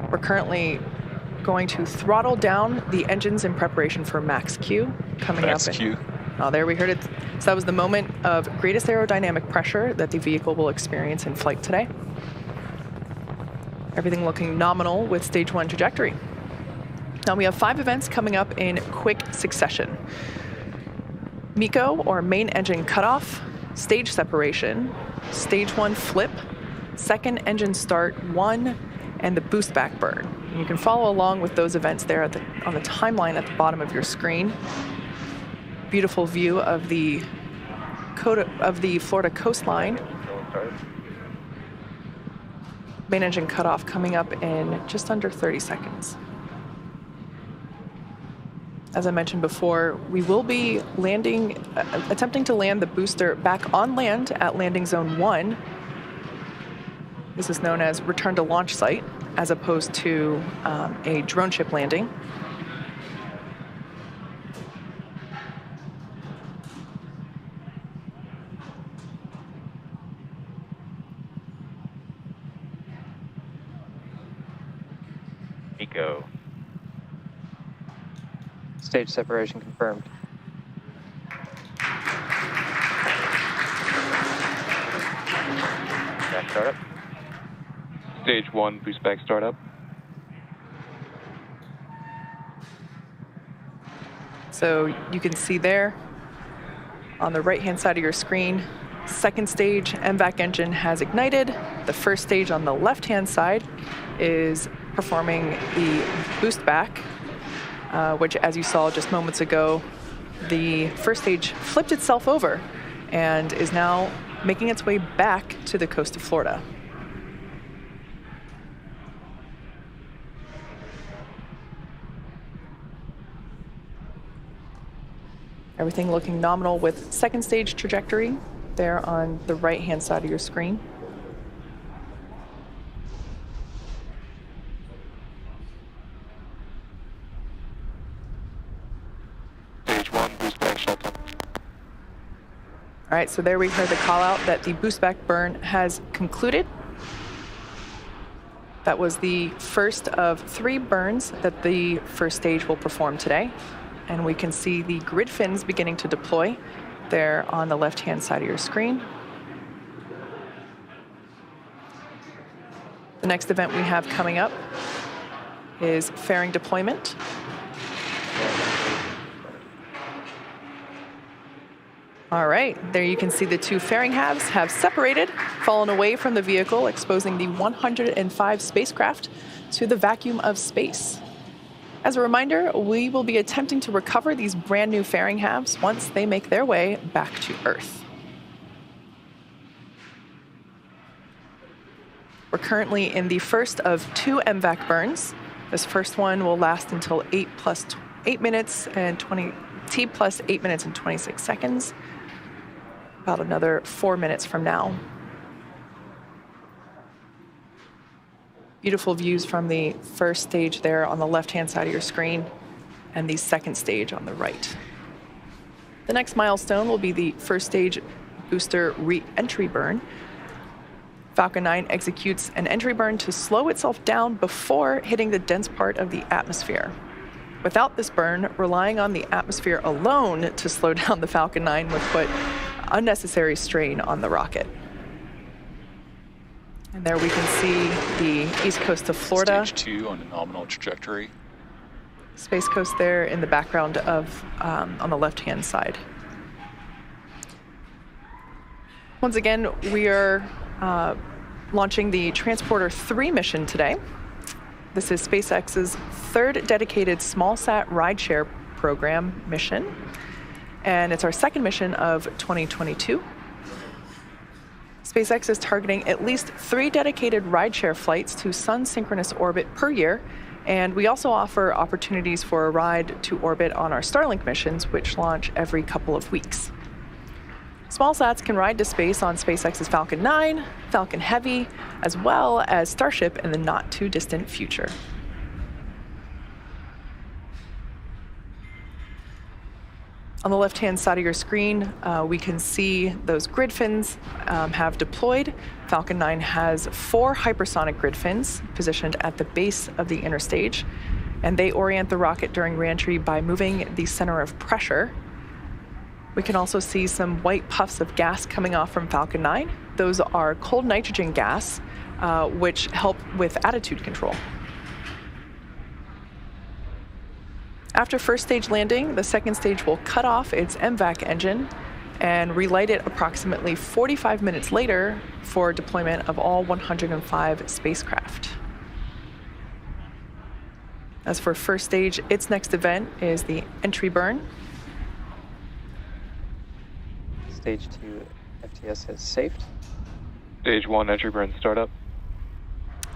S21: We're currently going to throttle down the engines in preparation for max Q coming
S6: Max
S21: up.
S6: Q.
S21: Oh, there we heard it. So that was the moment of greatest aerodynamic pressure that the vehicle will experience in flight today. Everything looking nominal with stage 1 trajectory. Now we have 5 events coming up in quick succession. MECO, or main engine cutoff, stage separation, stage 1 flip, second engine start 1, and the boost back burn. And you can follow along with those events there on the timeline at the bottom of your screen. Beautiful view of the Florida coastline. Main engine cutoff coming up in just under 30 seconds. As I mentioned before, we will be attempting to land the booster back on land at landing zone 1. This is known as return to launch site, as opposed to a drone ship landing.
S3: MECO.
S4: Stage separation confirmed.
S3: Back startup.
S18: Stage 1, boost back startup.
S21: So you can see there on the right-hand side of your screen, second stage MVAC engine has ignited. The first stage on the left-hand side is performing the boost back, which, as you saw just moments ago, the first stage flipped itself over and is now making its way back to the coast of Florida. Everything looking nominal with second stage trajectory there on the right-hand side of your screen.
S18: Stage 1, boost back shutdown.
S21: All right, so there we heard the call out that the boost back burn has concluded. That was the first of 3 burns that the first stage will perform today. And we can see the grid fins beginning to deploy there on the left-hand side of your screen. The next event we have coming up is fairing deployment. All right, there you can see the 2 fairing halves have separated, fallen away from the vehicle, exposing the 105 spacecraft to the vacuum of space. As a reminder, we will be attempting to recover these brand new fairing halves once they make their way back to Earth. We're currently in the first of 2 MVAC burns. This first one will last until T plus 8 minutes and 26 seconds. About another 4 minutes from now. Beautiful views from the first stage there on the left-hand side of your screen and the second stage on the right. The next milestone will be the first stage booster re-entry burn. Falcon 9 executes an entry burn to slow itself down before hitting the dense part of the atmosphere. Without this burn, relying on the atmosphere alone to slow down the Falcon 9 would put unnecessary strain on the rocket. And there we can see the east coast of Florida.
S6: Stage 2 on a nominal trajectory.
S21: Space Coast there in the background of on the left-hand side. Once again, we are launching the Transporter 3 mission today. This is SpaceX's third dedicated smallsat rideshare program mission, and it's our second mission of 2022. SpaceX is targeting at least 3 dedicated rideshare flights to sun-synchronous orbit per year, and we also offer opportunities for a ride to orbit on our Starlink missions, which launch every couple of weeks. Smallsats can ride to space on SpaceX's Falcon 9, Falcon Heavy, as well as Starship in the not-too-distant future. On the left-hand side of your screen, we can see those grid fins have deployed. Falcon 9 has 4 hypersonic grid fins positioned at the base of the inner stage, and they orient the rocket during reentry by moving the center of pressure. We can also see some white puffs of gas coming off from Falcon 9. Those are cold nitrogen gas, which help with attitude control. After first stage landing, the second stage will cut off its MVAC engine and relight it approximately 45 minutes later for deployment of all 105 spacecraft. As for first stage, its next event is the entry burn.
S4: Stage 2 FTS has safed.
S3: Stage 1 entry burn startup.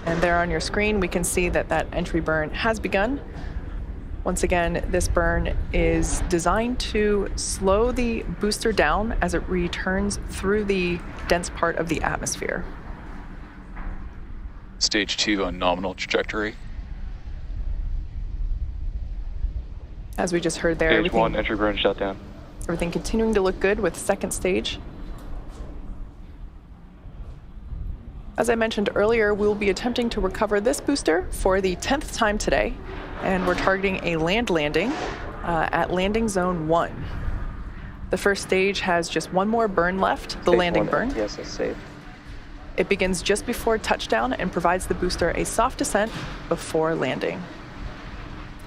S21: And there on your screen, we can see that that entry burn has begun. Once again, this burn is designed to slow the booster down as it returns through the dense part of the atmosphere.
S6: Stage 2 on nominal trajectory.
S21: As we just heard there,
S3: Stage 1 entry burn shutdown.
S21: Everything continuing to look good with second stage. As I mentioned earlier, we'll be attempting to recover this booster for the 10th time today, and we're targeting a land landing at landing zone 1. The first stage has just one more burn left, the landing burn.
S4: Yes, it's safe.
S21: It begins just before touchdown and provides the booster a soft descent before landing.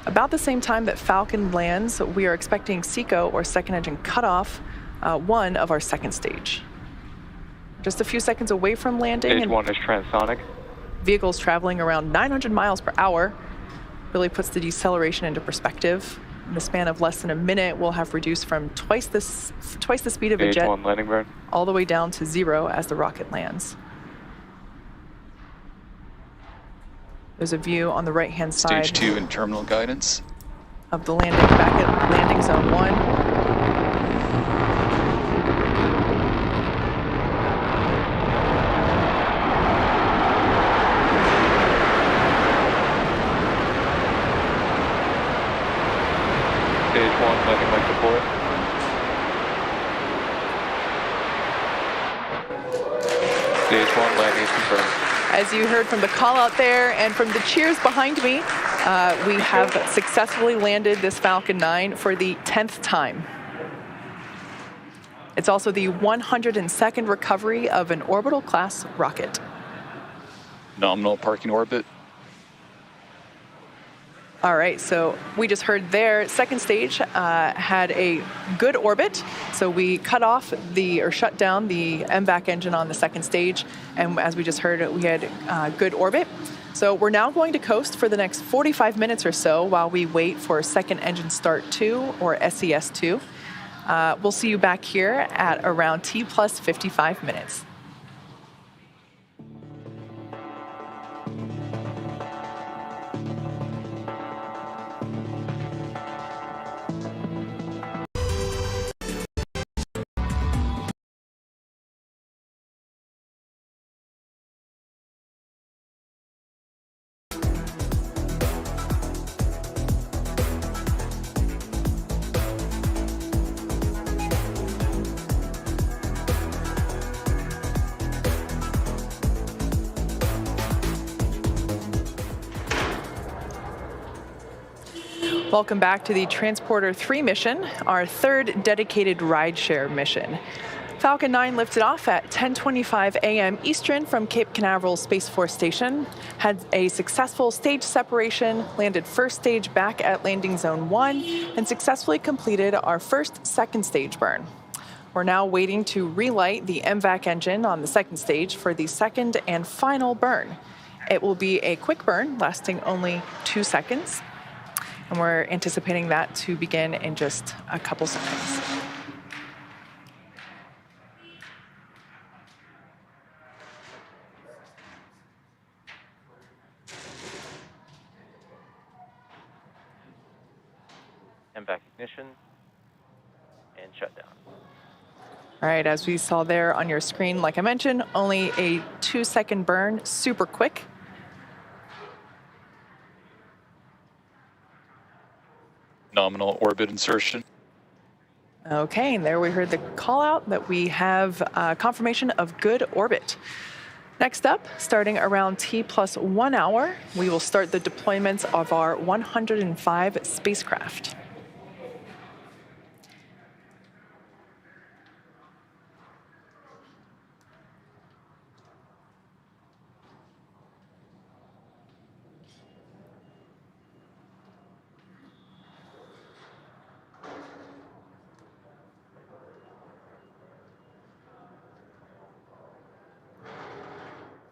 S21: About the same time that Falcon lands, we are expecting SECO, or second engine cutoff, 1 of our second stage. Just a few seconds away from landing.
S3: Stage 1 is transonic.
S21: Vehicles traveling around 900 miles per hour. Really puts the deceleration into perspective. In the span of less than a minute, we'll have reduced from twice the speed of a
S3: Stage
S21: jet
S3: 1 landing burn.
S21: all the way down to 0 as the rocket lands. There's a view on the right-hand side.
S6: Stage 2 in terminal guidance.
S21: Of the landing, back at landing zone 1.
S3: Stage 1 landing leg deployed. Stage 1 landing is confirmed.
S21: As you heard from the call out there and from the cheers behind me, we have successfully landed this Falcon 9 for the 10th time. It's also the 102nd recovery of an orbital class rocket.
S6: Nominal parking orbit.
S21: All right, so we just heard there, second stage had a good orbit. So we cut off or shut down the MVAC engine on the second stage. And as we just heard, we had good orbit. So we're now going to coast for the next 45 minutes or so while we wait for second engine start 2, or SES 2. We'll see you back here at around T plus 55 minutes. Welcome back to the Transporter 3 mission, our third dedicated rideshare mission. Falcon 9 lifted off at 10:25 a.m. Eastern from Cape Canaveral Space Force Station, had a successful stage separation, landed first stage back at landing zone 1, and successfully completed our first second stage burn. We're now waiting to relight the MVAC engine on the second stage for the second and final burn. It will be a quick burn lasting only 2 seconds, and we're anticipating that to begin in just a couple seconds.
S18: MVAC ignition and shutdown.
S21: All right, as we saw there on your screen, like I mentioned, only a 2-second burn, super quick.
S6: Nominal orbit insertion.
S21: Okay, and there we heard the call out that we have confirmation of good orbit. Next up, starting around T+1 hour, we will start the deployments of our 105 spacecraft.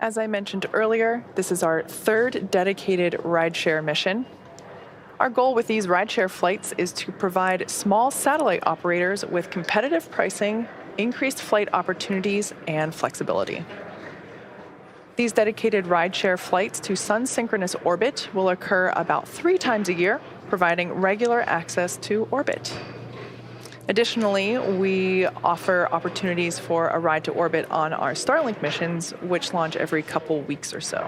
S21: As I mentioned earlier, this is our third dedicated rideshare mission. Our goal with these rideshare flights is to provide small satellite operators with competitive pricing, increased flight opportunities, and flexibility. These dedicated rideshare flights to sun-synchronous orbit will occur about 3 times a year, providing regular access to orbit. Additionally, we offer opportunities for a ride to orbit on our Starlink missions, which launch every couple weeks or so.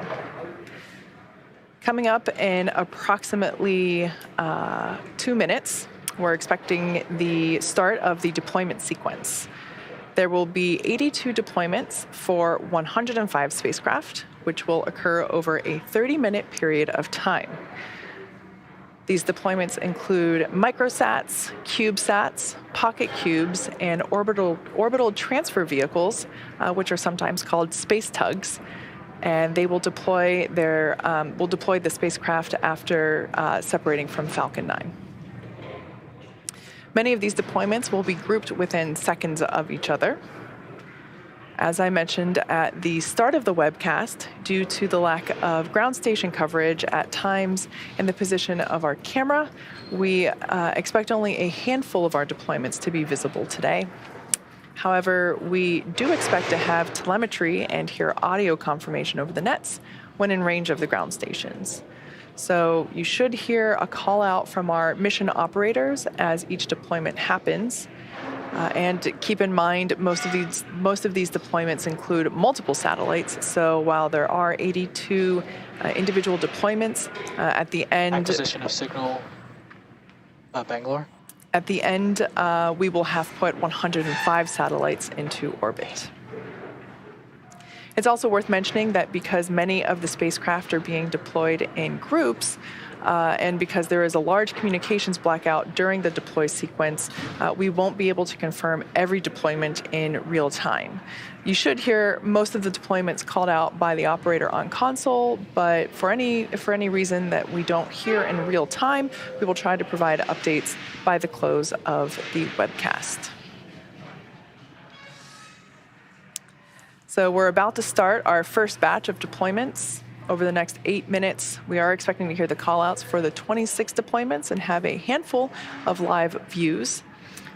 S21: Coming up in approximately 2 minutes, we're expecting the start of the deployment sequence. There will be 82 deployments for 105 spacecraft, which will occur over a 30-minute period of time. These deployments include microsats, CubeSats, pocket cubes, and orbital transfer vehicles, which are sometimes called space tugs. And they will deploy the spacecraft after separating from Falcon 9. Many of these deployments will be grouped within seconds of each other. As I mentioned at the start of the webcast, due to the lack of ground station coverage at times in the position of our camera, we expect only a handful of our deployments to be visible today. However, we do expect to have telemetry and hear audio confirmation over the nets when in range of the ground stations. So you should hear a call out from our mission operators as each deployment happens. And keep in mind, most of these deployments include multiple satellites. So while there are 82 individual deployments, at the end...
S2: Acquisition of signal, Bangalore.
S21: At the end, we will have put 105 satellites into orbit. It's also worth mentioning that because many of the spacecraft are being deployed in groups, and because there is a large communications blackout during the deploy sequence, we won't be able to confirm every deployment in real time. You should hear most of the deployments called out by the operator on console, but for any reason that we don't hear in real time, we will try to provide updates by the close of the webcast. So we're about to start our first batch of deployments. Over the next 8 minutes, we are expecting to hear the callouts for the 26 deployments and have a handful of live views.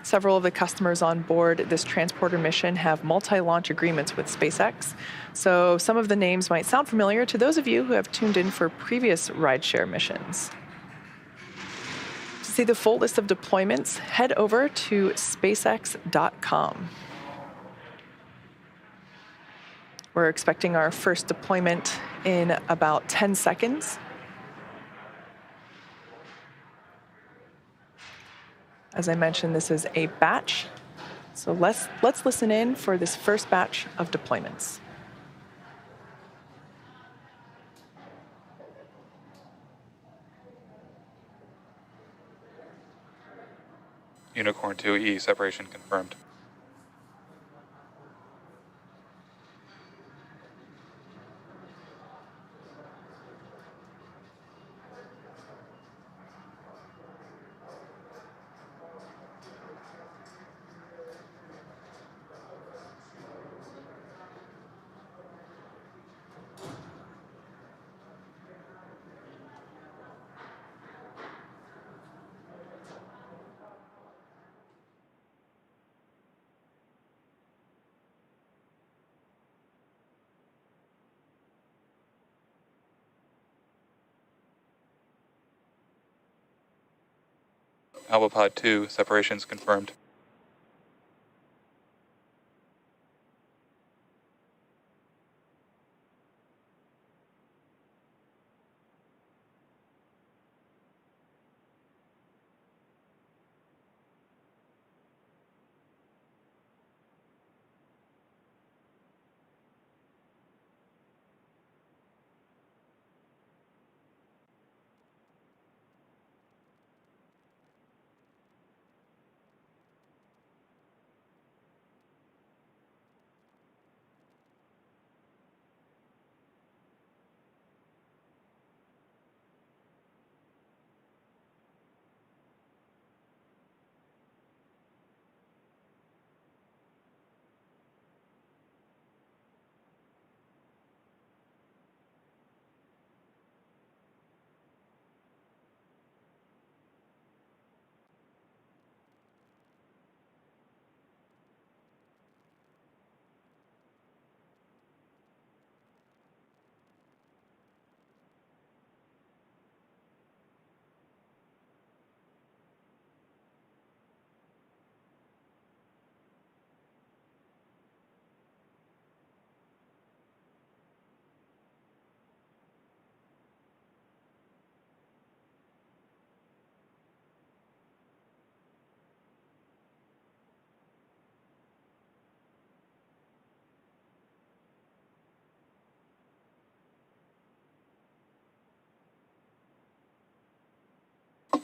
S21: Several of the customers on board this transporter mission have multi-launch agreements with SpaceX. So some of the names might sound familiar to those of you who have tuned in for previous rideshare missions. To see the full list of deployments, head over to SpaceX.com. We're expecting our first deployment in about 10 seconds. As I mentioned, this is a batch. So let's listen in for this first batch of deployments.
S6: Unicorn 2E separation confirmed. Alpha Pod 2, separations confirmed.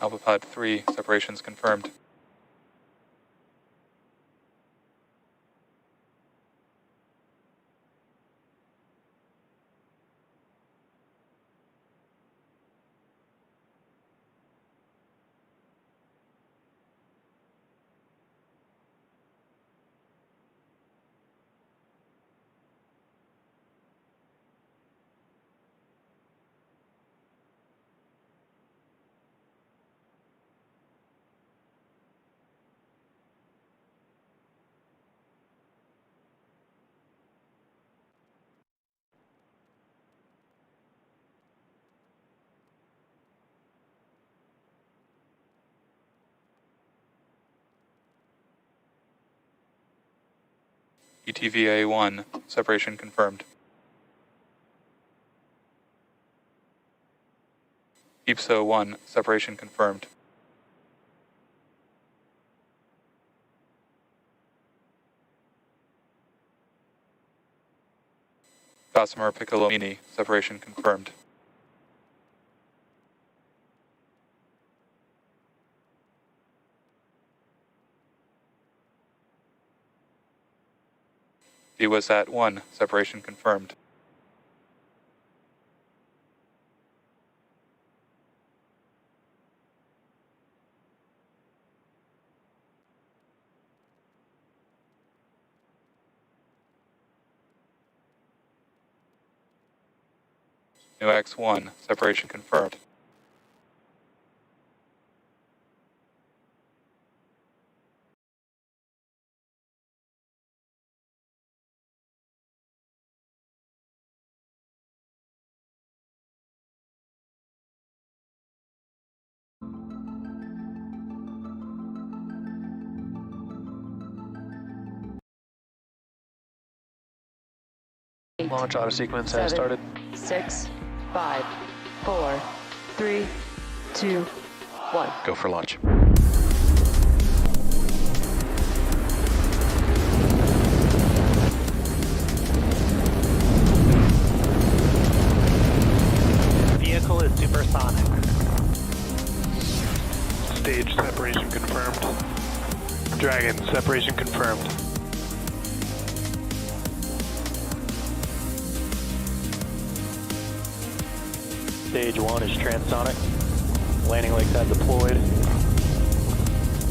S6: Alpha Pod 3, separations confirmed. ETVA 1, separation confirmed. IPSO 1, separation confirmed. Gossamer Piccolomini, separation confirmed. DWASAT 1, separation confirmed. NUX 1, separation confirmed.
S2: Launch auto sequence has started.
S19: 6, 5, 4, 3, 2, 1.
S2: Go for launch.
S1: Vehicle is supersonic.
S20: Stage separation confirmed. Dragon, separation confirmed.
S1: Stage 1 is transonic. Landing legs have deployed.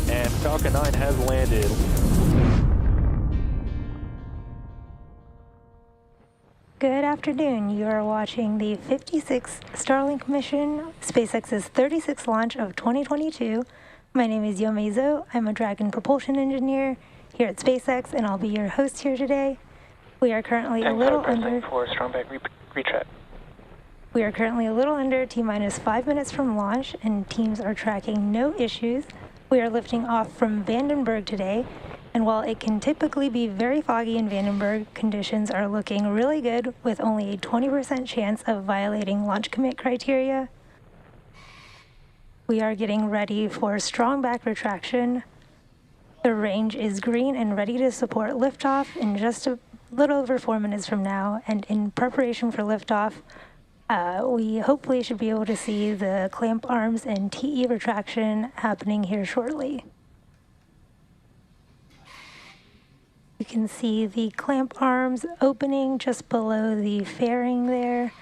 S1: And Falcon 9 has landed.
S22: Good afternoon. You are watching the 56th Starlink mission, SpaceX's 36th launch of 2022. My name is Yomezo. I'm a Dragon propulsion engineer here at SpaceX, and I'll be your host here today. We are currently a little under... We are currently a little under T-minus 5 minutes from launch, and teams are tracking no issues We are lifting off from Vandenberg today, and while it can typically be very foggy in Vandenberg, conditions are looking really good with only a 20% chance of violating launch commit criteria. We are getting ready for strong back retraction. The range is green and ready to support liftoff in just a little over 4 minutes from now, and in preparation for liftoff, we hopefully should be able to see the clamp arms and TE retraction happening here shortly. You can see the clamp arms opening just below the fairing there.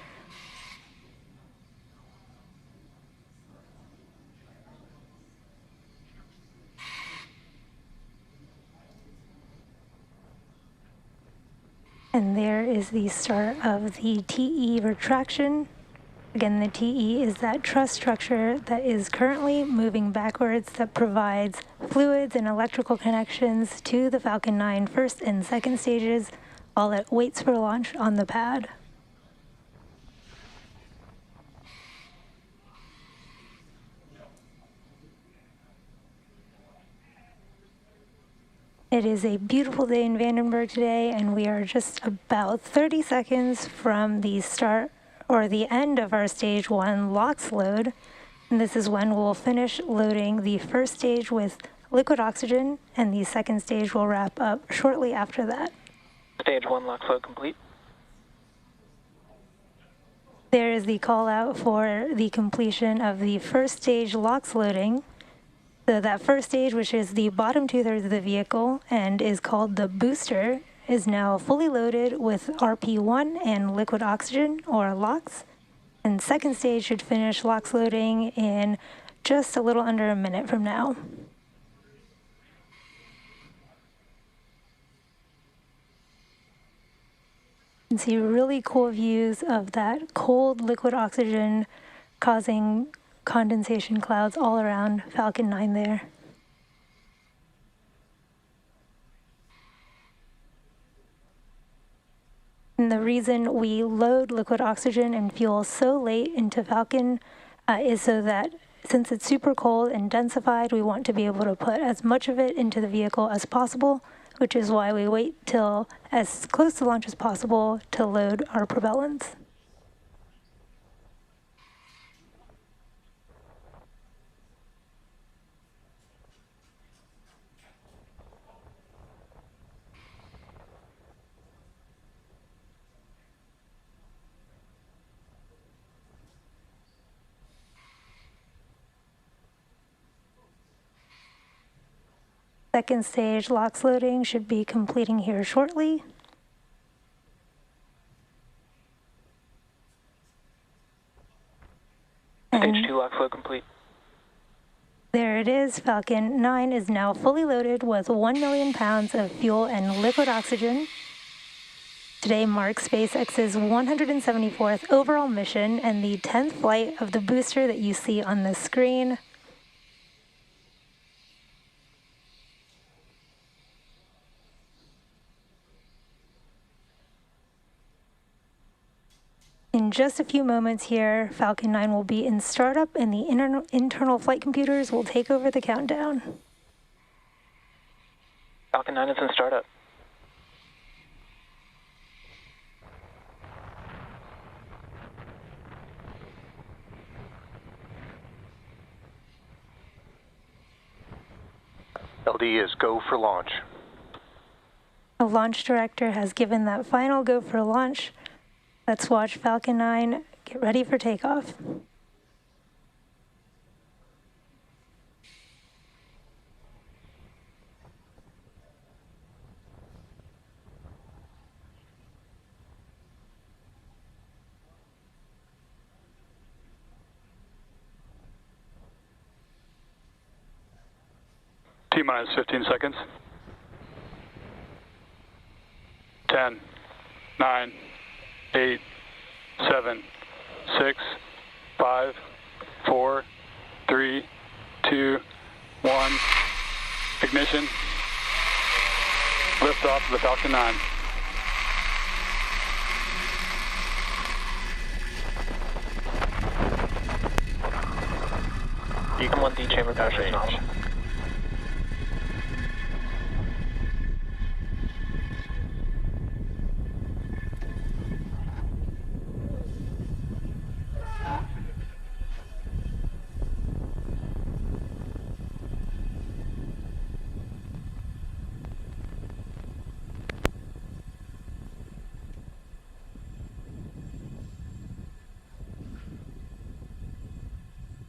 S22: And there is the start of the TE retraction. Again, the TE is that truss structure that is currently moving backwards that provides fluids and electrical connections to the Falcon 9 first and second stages while it waits for launch on the pad. It is a beautiful day in Vandenberg today, and we are just about 30 seconds from the start or the end of our stage 1 LOX load. And this is when we'll finish loading the first stage with liquid oxygen, and the second stage will wrap up shortly after that.
S2: Stage 1 LOX load complete.
S22: There is the call out for the completion of the first stage LOX loading. So that first stage, which is the bottom 2/3 of the vehicle and is called the booster, is now fully loaded with RP1 and liquid oxygen, or LOX. And second stage should finish LOX loading in just a little under a minute from now. You can see really cool views of that cold liquid oxygen causing condensation clouds all around Falcon 9 there. And the reason we load liquid oxygen and fuel so late into Falcon is so that since it's super cold and densified, we want to be able to put as much of it into the vehicle as possible, which is why we wait till as close to launch as possible to load our propellants. Second stage LOX loading should be completing here shortly.
S2: Stage 2 LOX load complete.
S22: There it is. Falcon 9 is now fully loaded with 1 million pounds of fuel and liquid oxygen. Today marks SpaceX's 174th overall mission and the 10th flight of the booster that you see on the screen. In just a few moments here, Falcon 9 will be in startup and the internal flight computers will take over the countdown.
S2: Falcon 9 is in startup.
S5: LD is go for launch.
S22: The launch director has given that final go for launch. Let's watch Falcon 9 get ready for takeoff.
S6: T-minus 15 seconds. 10, 9, 8, 7, 6, 5, 4, 3, 2, 1. Ignition. Lift off of the Falcon 9.
S2: Beacon 1D chamber power station off.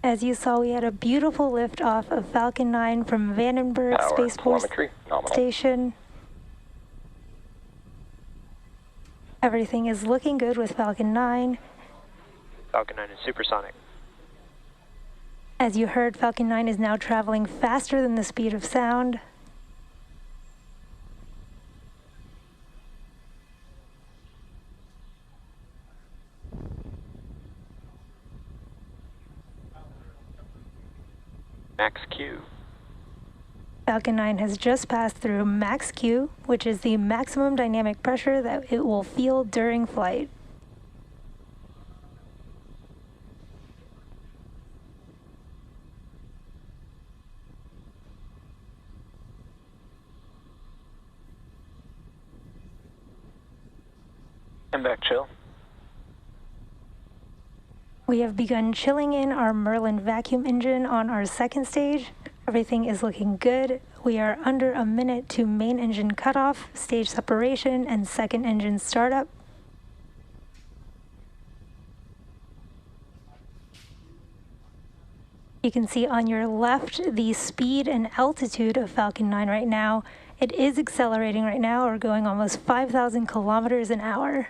S22: As you saw, we had a beautiful liftoff of Falcon 9 from Vandenberg Space Force Station. Everything is looking good with Falcon 9.
S4: Falcon 9 is supersonic.
S22: As you heard, Falcon 9 is now traveling faster than the speed of sound.
S4: Max Q.
S22: Falcon 9 has just passed through Max Q, which is the maximum dynamic pressure that it will feel during flight.
S5: And back chill.
S22: We have begun chilling in our Merlin vacuum engine on our second stage. Everything is looking good. We are under a minute to main engine cutoff, stage separation, and second engine startup. You can see on your left the speed and altitude of Falcon 9 right now. It is accelerating right now. We're going almost 5,000 kilometers an hour.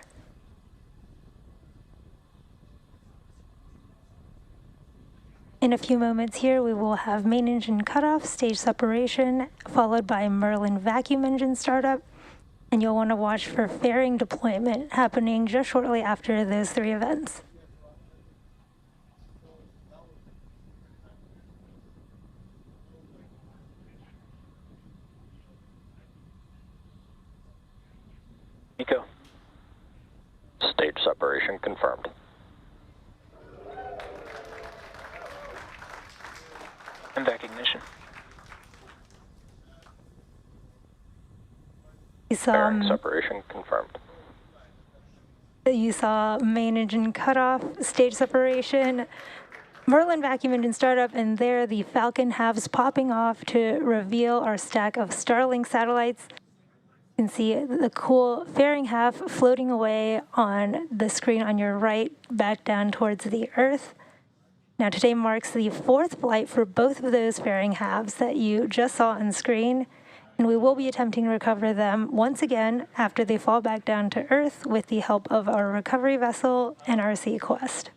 S22: In a few moments here, we will have main engine cutoff, stage separation, followed by Merlin vacuum engine startup. And you'll want to watch for fairing deployment happening just shortly after those three events.
S5: Nico. Stage separation confirmed. And back ignition.
S22: You saw
S5: Fairing separation confirmed.
S22: You saw main engine cutoff, stage separation, Merlin vacuum engine startup, and there the Falcon halves popping off to reveal our stack of Starlink satellites. You can see the cool fairing half floating away on the screen on your right, back down towards the Earth. Now today marks the fourth flight for both of those fairing halves that you just saw on screen, and we will be attempting to recover them once again after they fall back down to Earth with the help of our recovery vessel, NRC Quest.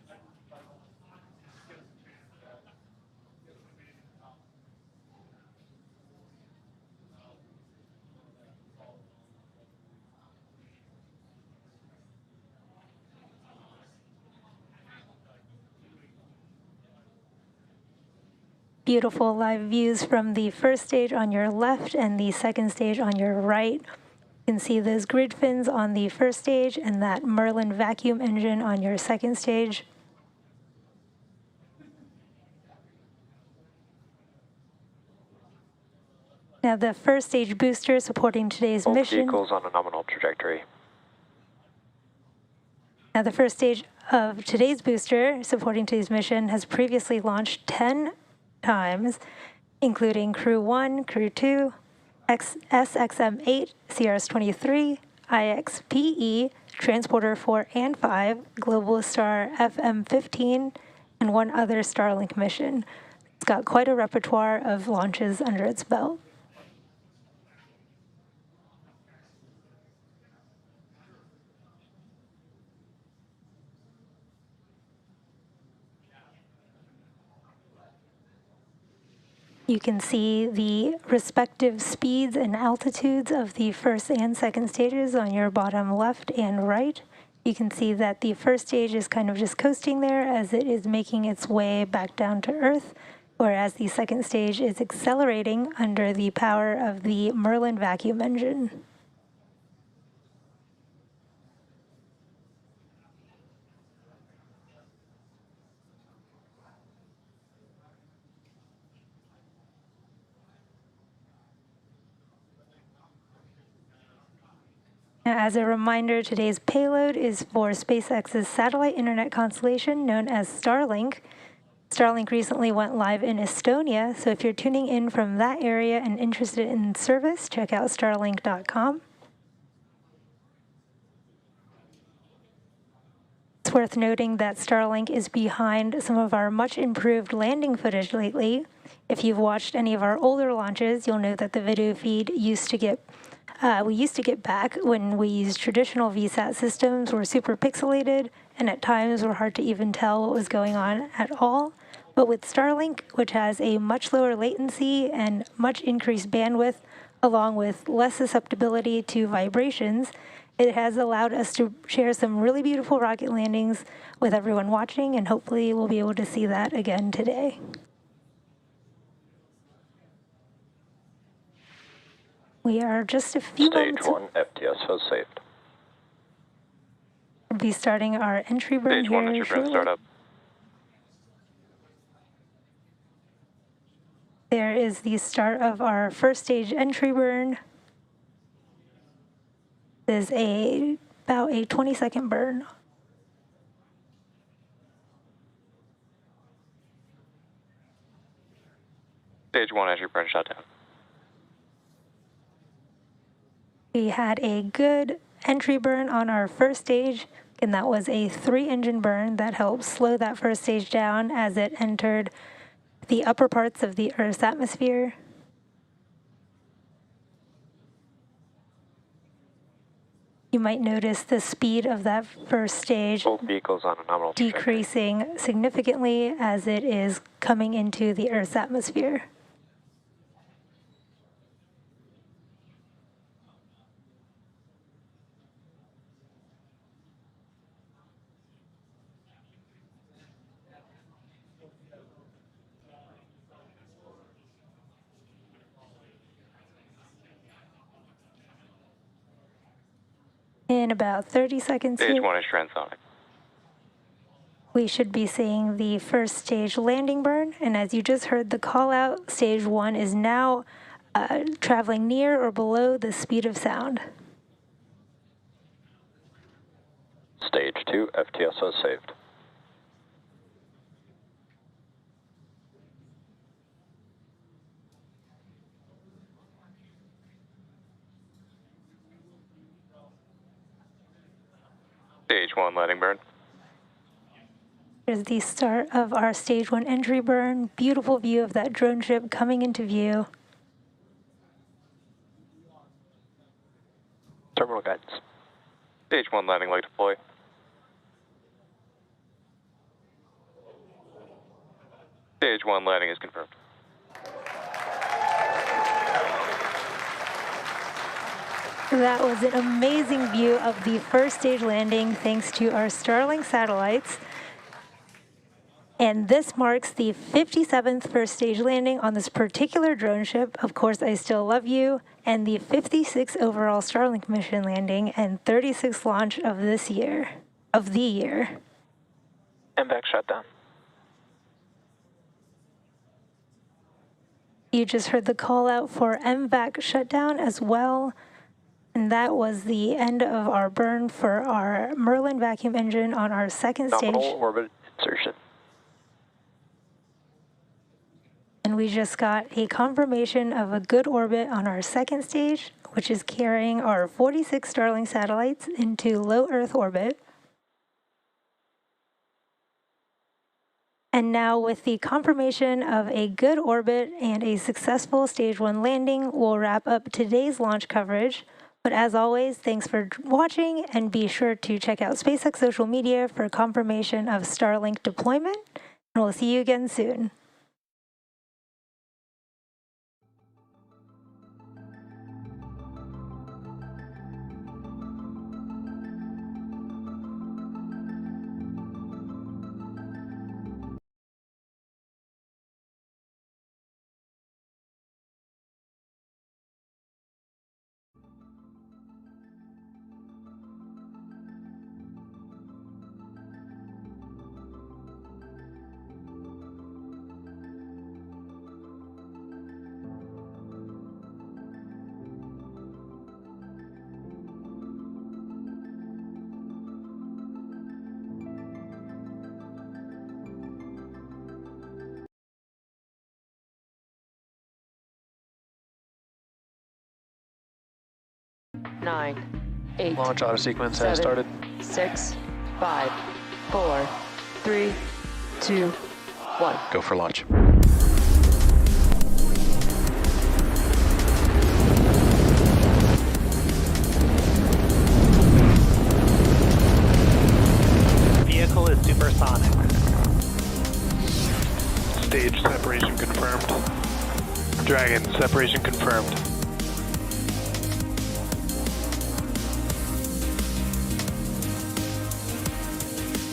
S22: Beautiful live views from the first stage on your left and the second stage on your right. You can see those grid fins on the first stage and that Merlin vacuum engine on your second stage. Now the first stage booster supporting today's
S4: Both
S22: mission.
S4: vehicles on a nominal trajectory.
S22: Now the first stage of today's booster supporting today's mission has previously launched 10 times, including Crew 1, Crew 2, SXM-8, CRS-23, IXPE, Transporter 4 and 5, Globalstar FM15, and one other Starlink mission. It's got quite a repertoire of launches under its belt. You can see the respective speeds and altitudes of the first and second stages on your bottom left and right. You can see that the first stage is kind of just coasting there as it is making its way back down to Earth, whereas the second stage is accelerating under the power of the Merlin vacuum engine. As a reminder, today's payload is for SpaceX's satellite internet constellation known as Starlink. Starlink recently went live in Estonia, so if you're tuning in from that area and interested in service, check out starlink.com. It's worth noting that Starlink is behind some of our much improved landing footage lately. If you've watched any of our older launches, you'll know that the video feed used to get back when we used traditional VSAT systems were super pixelated and at times were hard to even tell what was going on at all. But with Starlink, which has a much lower latency and much increased bandwidth, along with less susceptibility to vibrations, it has allowed us to share some really beautiful rocket landings with everyone watching, and hopefully we'll be able to see that again today. We are just a few moments.
S5: Stage 1 FTS has saved.
S22: We'll be starting our entry burn
S3: Stage 1
S22: here
S3: entry burn
S22: shortly.
S3: startup.
S22: There is the start of our first stage entry burn. This is about a 20-second burn.
S3: Stage 1 entry burn shutdown.
S22: We had a good entry burn on our first stage, and that was a 3-engine burn that helped slow that first stage down as it entered the upper parts of the Earth's atmosphere. You might notice the speed of that first stage
S3: Both vehicles on a nominal
S22: decreasing significantly as it is coming into the Earth's atmosphere. In about 30 seconds
S3: Stage
S22: here,
S3: 1 is transonic.
S22: we should be seeing the first stage landing burn. And as you just heard the call out, stage 1 is now traveling near or below the speed of sound.
S5: Stage 2 FTS has saved.
S3: Stage 1 landing burn.
S22: Here's the start of our stage 1 entry burn. Beautiful view of that drone ship coming into view.
S3: Terminal guidance. Stage 1 landing leg deploy. Stage 1 landing is confirmed.
S22: That was an amazing view of the first stage landing thanks to our Starlink satellites. And this marks the 57th first stage landing on this particular drone ship, Of Course I Still Love You, and the 56th overall Starlink mission landing and 36th launch of the year.
S5: MVAC shutdown.
S22: You just heard the call out for MVAC shutdown as well. And that was the end of our burn for our Merlin vacuum engine on our second stage.
S5: Nominal orbit insertion.
S22: And we just got a confirmation of a good orbit on our second stage, which is carrying our 46 Starlink satellites into low Earth orbit. And now with the confirmation of a good orbit and a successful stage 1 landing, we'll wrap up today's launch coverage. But as always, thanks for watching, and be sure to check out SpaceX social media for confirmation of Starlink deployment, and we'll see you again soon.
S19: Nine, 8,
S2: Launch auto sequence has
S19: 7,
S2: started.
S19: 6, 5, 4, 3, 2, 1.
S18: Go for launch.
S1: Vehicle is supersonic.
S20: Stage separation confirmed. Dragon, separation confirmed.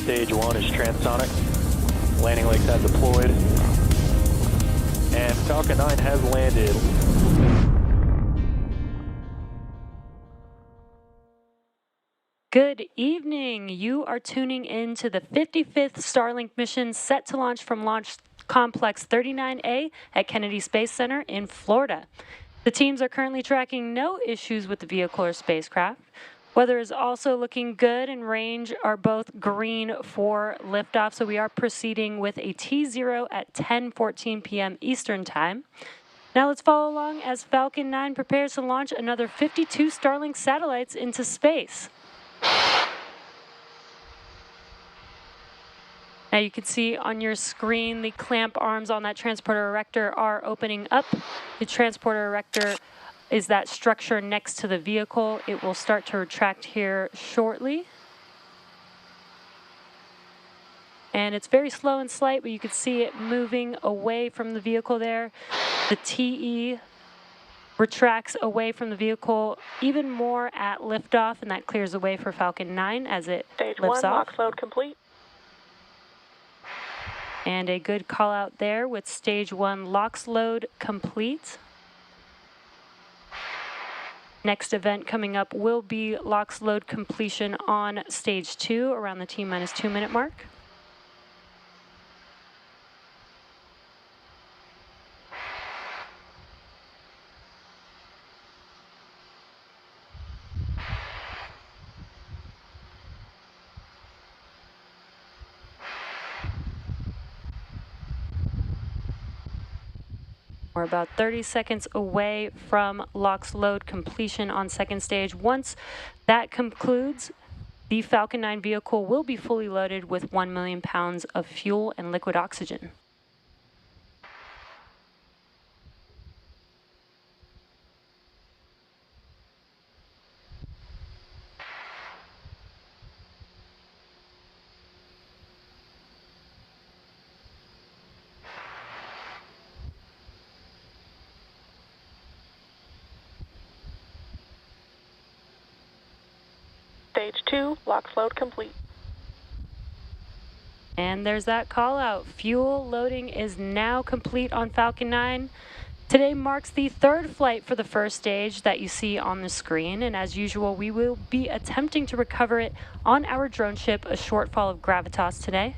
S1: Stage 1 is transonic. Landing legs have deployed. And Falcon 9 has landed.
S7: Good evening. You are tuning in to the 55th Starlink mission set to launch from Launch Complex 39A at Kennedy Space Center in Florida. The teams are currently tracking no issues with the vehicle or spacecraft. Weather is also looking good and range are both green for liftoff, so we are proceeding with a T0 at 10:14 p.m. Eastern Time. Now let's follow along as Falcon 9 prepares to launch another 52 Starlink satellites into space. Now you can see on your screen the clamp arms on that transporter erector are opening up. The transporter erector is that structure next to the vehicle. It will start to retract here shortly. And it's very slow and slight, but you can see it moving away from the vehicle there. The TE retracts away from the vehicle even more at liftoff, and that clears the way for Falcon 9 as it
S19: Stage
S7: lifts
S19: 1,
S7: off.
S19: LOX load complete.
S7: And a good call out there with Stage 1 LOX load complete. Next event coming up will be LOX load completion on Stage 2 around the T-minus 2 minute mark. We're about 30 seconds away from LOX load completion on second stage. Once that concludes, the Falcon 9 vehicle will be fully loaded with 1 million pounds of fuel and liquid oxygen.
S19: Stage 2, LOX load complete.
S7: And there's that call out. Fuel loading is now complete on Falcon 9. Today marks the third flight for the first stage that you see on the screen. And as usual, we will be attempting to recover it on our drone ship, a shortfall of gravitas today.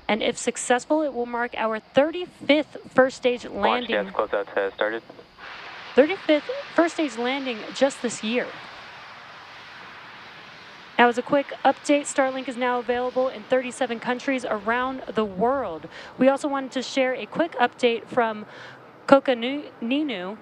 S7: And if successful, it will mark our 35th first stage landing.
S3: Launch gas closeouts has started.
S7: 35th first stage landing just this year. Now, as a quick update, Starlink is now available in 37 countries around the world. We also wanted to share a quick update from Coconino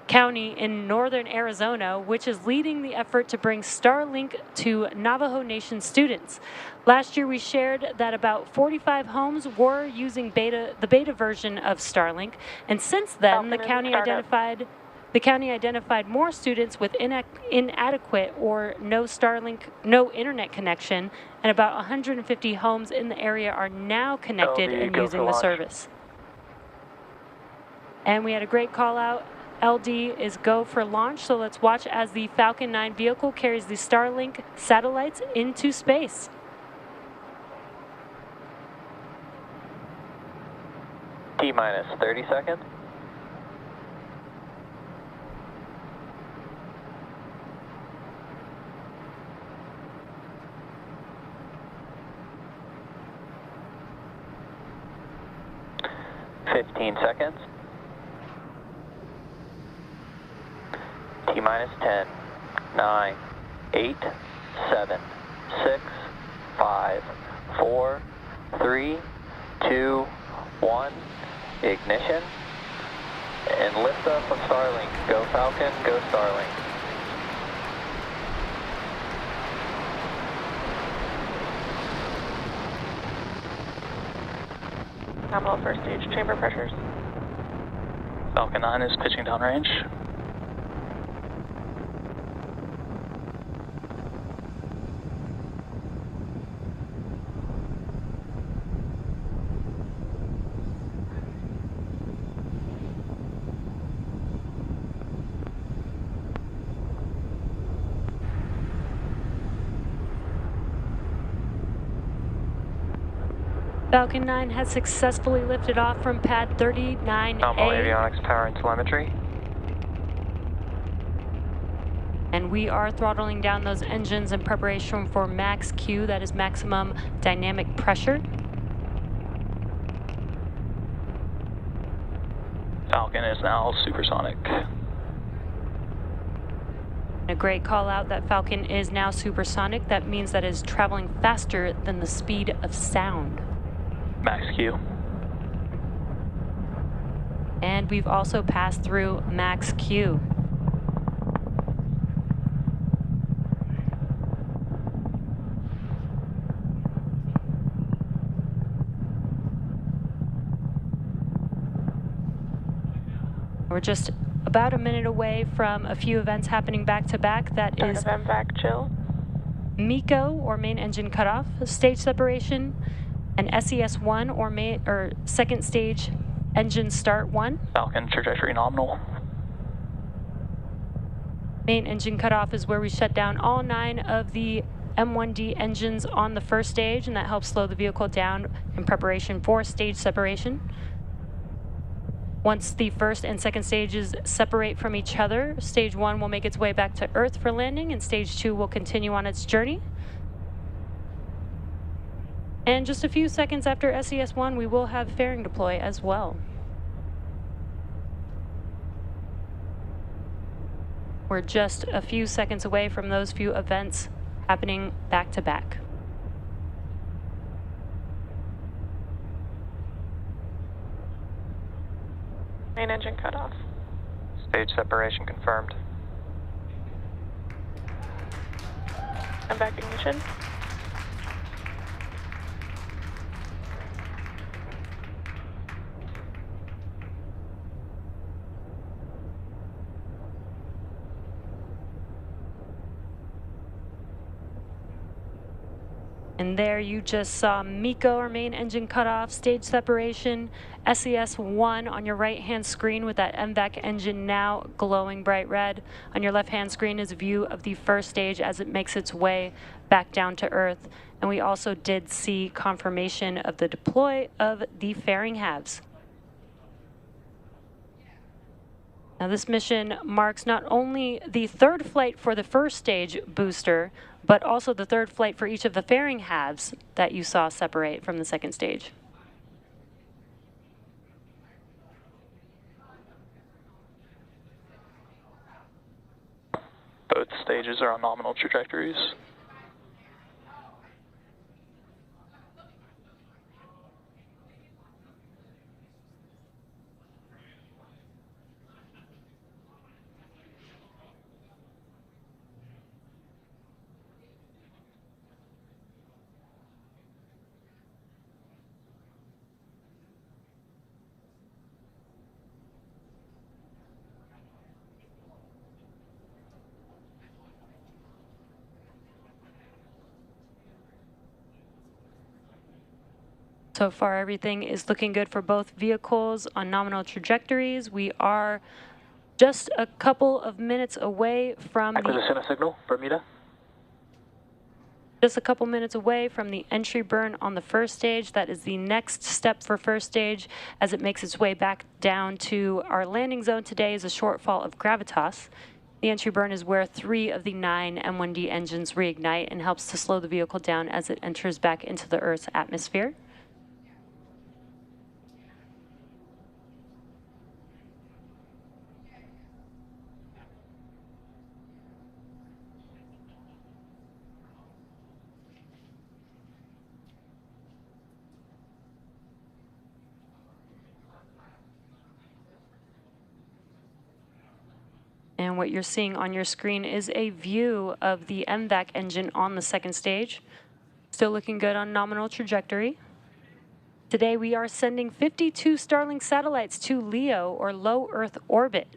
S7: County in northern Arizona, which is leading the effort to bring Starlink to Navajo Nation students. Last year, we shared that about 45 homes were using the beta version of Starlink, and since then, the county identified more students with inadequate or no internet connection, and about 150 homes in the area are now connected and using the service. And we had a great call out. LD is go for launch, so let's watch as the Falcon 9 vehicle carries the Starlink satellites into space.
S3: T-minus 30 seconds. Seconds. T-minus 10, 9, 8, 7, 6, 5, 4, 3, 2, 1. Ignition. And liftoff of Starlink. Go Falcon, go Starlink.
S19: Nominal first stage chamber pressures.
S2: Falcon 9 is pitching downrange.
S7: Falcon 9 has successfully lifted off from pad 39A.
S2: Nominal avionics, power and telemetry.
S7: And we are throttling down those engines in preparation for max Q, that is maximum dynamic pressure.
S2: Falcon is now supersonic.
S7: A great call out that Falcon is now supersonic. That means that it is traveling faster than the speed of sound.
S2: Max Q.
S7: And we've also passed through max Q. We're just about a minute away from a few events happening back to back. That is
S19: back chill.
S7: MECO, or main engine cutoff, stage separation, and SES1, or second stage engine start 1.
S2: Falcon trajectory nominal.
S7: Main engine cutoff is where we shut down all 9 of the M1D engines on the first stage, and that helps slow the vehicle down in preparation for stage separation. Once the first and second stages separate from each other, stage 1 will make its way back to Earth for landing, and stage 2 will continue on its journey. And just a few seconds after SES1, we will have fairing deploy as well. We're just a few seconds away from those few events happening back to back.
S19: Main engine cutoff.
S2: Stage separation confirmed.
S19: And back ignition.
S7: And there you just saw MECO, or main engine cutoff, stage separation, SES1 on your right-hand screen with that MVAC engine now glowing bright red. On your left-hand screen is a view of the first stage as it makes its way back down to Earth. And we also did see confirmation of the deploy of the fairing halves. Now this mission marks not only the third flight for the first stage booster, but also the third flight for each of the fairing halves that you saw separate from the second stage.
S2: Both stages are on nominal trajectories.
S7: So far, everything is looking good for both vehicles on nominal trajectories. We are just a couple of minutes away from
S2: Acquisition of signal, Bermuda.
S7: Just a couple minutes away from the entry burn on the first stage. That is the next step for first stage as it makes its way back down to our landing zone. Today is a shortfall of gravitas. The entry burn is where 3 of the 9 M1D engines reignite and helps to slow the vehicle down as it enters back into the Earth's atmosphere. And what you're seeing on your screen is a view of the MVAC engine on the second stage. Still looking good on nominal trajectory. Today we are sending 52 Starlink satellites to LEO, or low Earth orbit.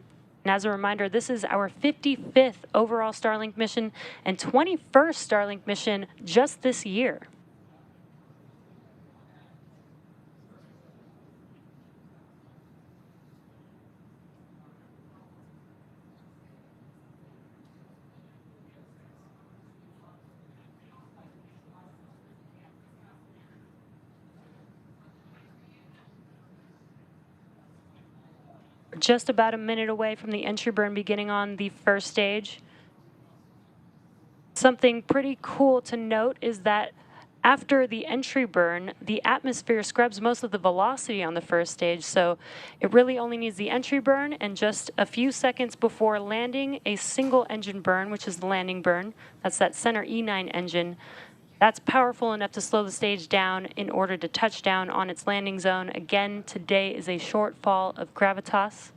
S7: And as a reminder, this is our 55th overall Starlink mission and 21st Starlink mission just this year. Just about a minute away from the entry burn beginning on the first stage. Something pretty cool to note is that after the entry burn, the atmosphere scrubs most of the velocity on the first stage, so it really only needs the entry burn, and just a few seconds before landing, a single engine burn, which is the landing burn. That's that center E9 engine. That's powerful enough to slow the stage down in order to touch down on its landing zone. Again, today is a shortfall of gravitas.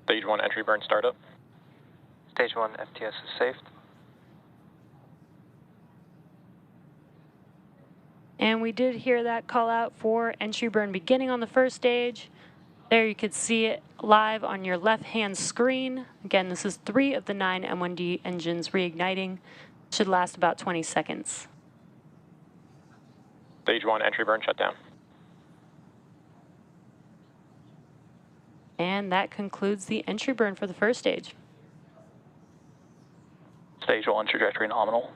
S5: Stage 1 entry burn startup.
S2: Stage 1 FTS is safe.
S7: And we did hear that call out for entry burn beginning on the first stage. There you could see it live on your left-hand screen. Again, this is 3 of the 9 M1D engines reigniting. Should last about 20 seconds.
S5: Stage 1 entry burn shutdown.
S7: And that concludes the entry burn for the first stage.
S2: Stage 1 trajectory nominal.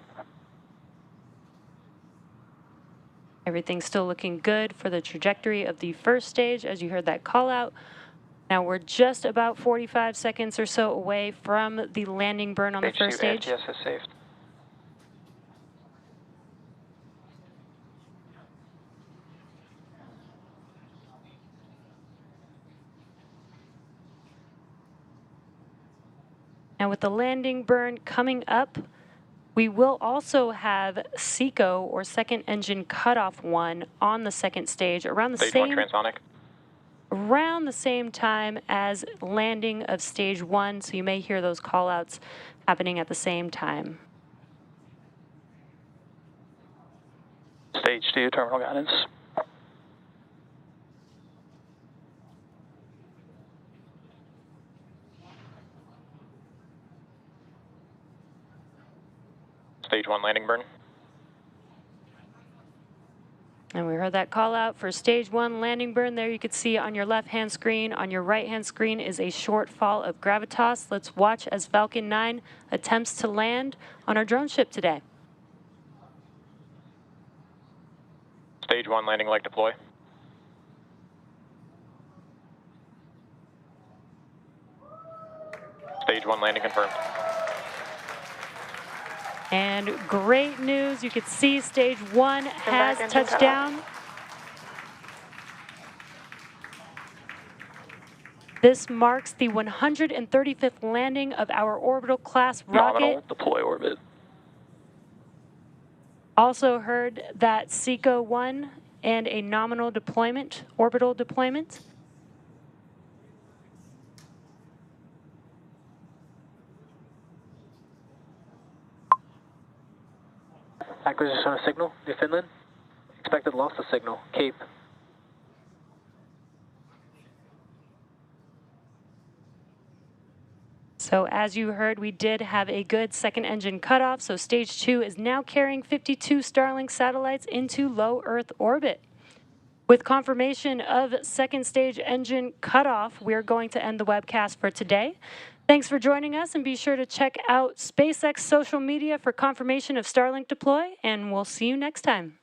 S7: Everything's still looking good for the trajectory of the first stage, as you heard that call out. Now we're just about 45 seconds or so away from the landing burn on the first stage.
S2: Stage 2 FTS is safe.
S7: Now with the landing burn coming up, we will also have SECO, or second engine cutoff 1, on the second stage around the
S5: Stage
S7: same
S5: 1 transonic.
S7: around the same time as landing of stage 1, so you may hear those call outs happening at the same time.
S2: Stage 2 terminal guidance.
S5: Stage 1 landing burn.
S7: And we heard that call out for stage 1 landing burn. There you could see on your left-hand screen. On your right-hand screen is a shortfall of gravitas. Let's watch as Falcon 9 attempts to land on our drone ship today.
S5: Stage 1 landing leg deploy. Stage 1 landing confirmed.
S7: And great news, you could see stage 1 has touched down. This marks the 135th landing of our orbital class rocket.
S2: Nominal deploy orbit.
S7: Also heard that SECO 1 and a nominal deployment, orbital deployment.
S2: Acquisition of signal, New Finland. Expected loss of signal, Cape.
S7: So as you heard, we did have a good second engine cutoff. So stage 2 is now carrying 52 Starlink satellites into low Earth orbit. With confirmation of second stage engine cutoff, we're going to end the webcast for today. Thanks for joining us, and be sure to check out SpaceX social media for confirmation of Starlink deploy, and we'll see you next time.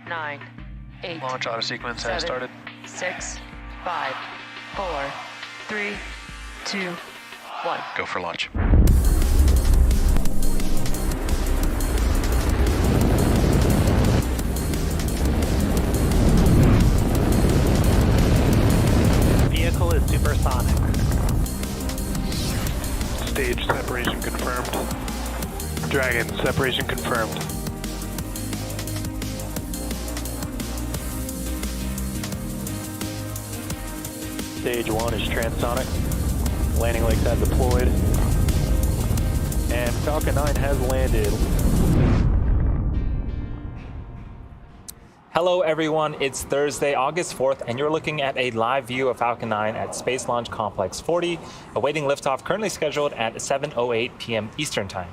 S9: 9, 8.
S20: Launch auto sequence has
S9: 7,
S20: started.
S9: 6, 5, 4, 3, 2, 1.
S20: Go for launch.
S1: Vehicle is supersonic.
S20: Stage separation confirmed. Dragon, separation confirmed.
S1: Stage 1 is transonic. Landing legs have deployed. And Falcon 9 has landed.
S11: Hello everyone, it's Thursday, August 4th, and you're looking at a live view of Falcon 9 at Space Launch Complex 40, awaiting liftoff currently scheduled at 7:08 p.m. Eastern Time.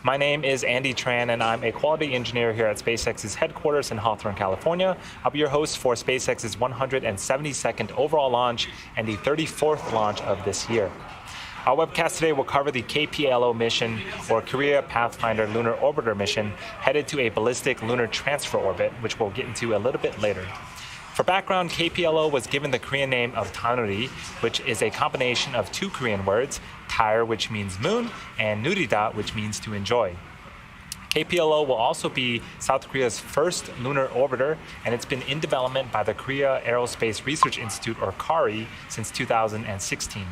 S11: My name is Andy Tran, and I'm a quality engineer here at SpaceX's headquarters in Hawthorne, California. I'll be your host for SpaceX's 172nd overall launch and the 34th launch of this year. Our webcast today will cover the KPLO mission, or Korea Pathfinder Lunar Orbiter mission, headed to a ballistic lunar transfer orbit, which we'll get into a little bit later. For background, KPLO was given the Korean name of Tanuri, which is a combination of two Korean words, Tair, which means moon, and Nurida, which means to enjoy. KPLO will also be South Korea's first lunar orbiter, and it's been in development by the Korea Aerospace Research Institute, or KARI, since 2016.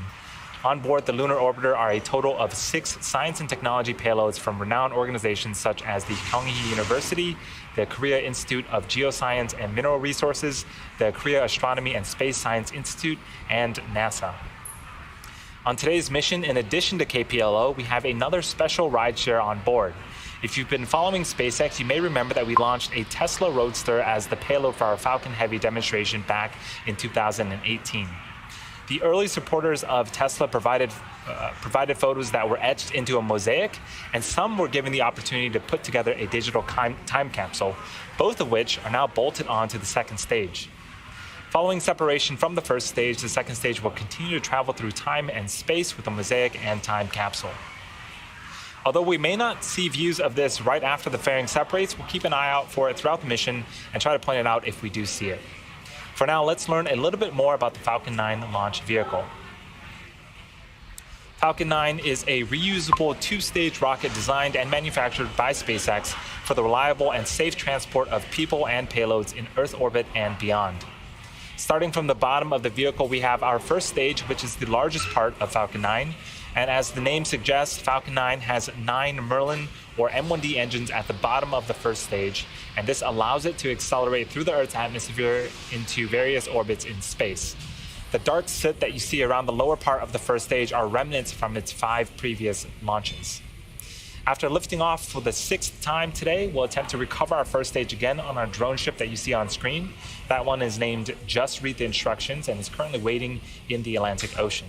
S11: On board the lunar orbiter are a total of 6 science and technology payloads from renowned organizations such as the Kyunghee University, the Korea Institute of Geoscience and Mineral Resources, the Korea Astronomy and Space Science Institute, and NASA. On today's mission, in addition to KPLO, we have another special rideshare on board. If you've been following SpaceX, you may remember that we launched a Tesla Roadster as the payload for our Falcon Heavy demonstration back in 2018. The early supporters of Tesla provided photos that were etched into a mosaic, and some were given the opportunity to put together a digital time capsule, both of which are now bolted onto the second stage. Following separation from the first stage, the second stage will continue to travel through time and space with the mosaic and time capsule. Although we may not see views of this right after the fairing separates, we'll keep an eye out for it throughout the mission and try to point it out if we do see it. For now, let's learn a little bit more about the Falcon 9 launch vehicle. Falcon 9 is a reusable 2-stage rocket designed and manufactured by SpaceX for the reliable and safe transport of people and payloads in Earth orbit and beyond. Starting from the bottom of the vehicle, we have our first stage, which is the largest part of Falcon 9. And as the name suggests, Falcon 9 has 9 Merlin or M1D engines at the bottom of the first stage, and this allows it to accelerate through the Earth's atmosphere into various orbits in space. The dark soot that you see around the lower part of the first stage are remnants from its 5 previous launches. After lifting off for the 6th time today, we'll attempt to recover our first stage again on our drone ship that you see on screen. That one is named Just Read the Instructions and is currently waiting in the Atlantic Ocean.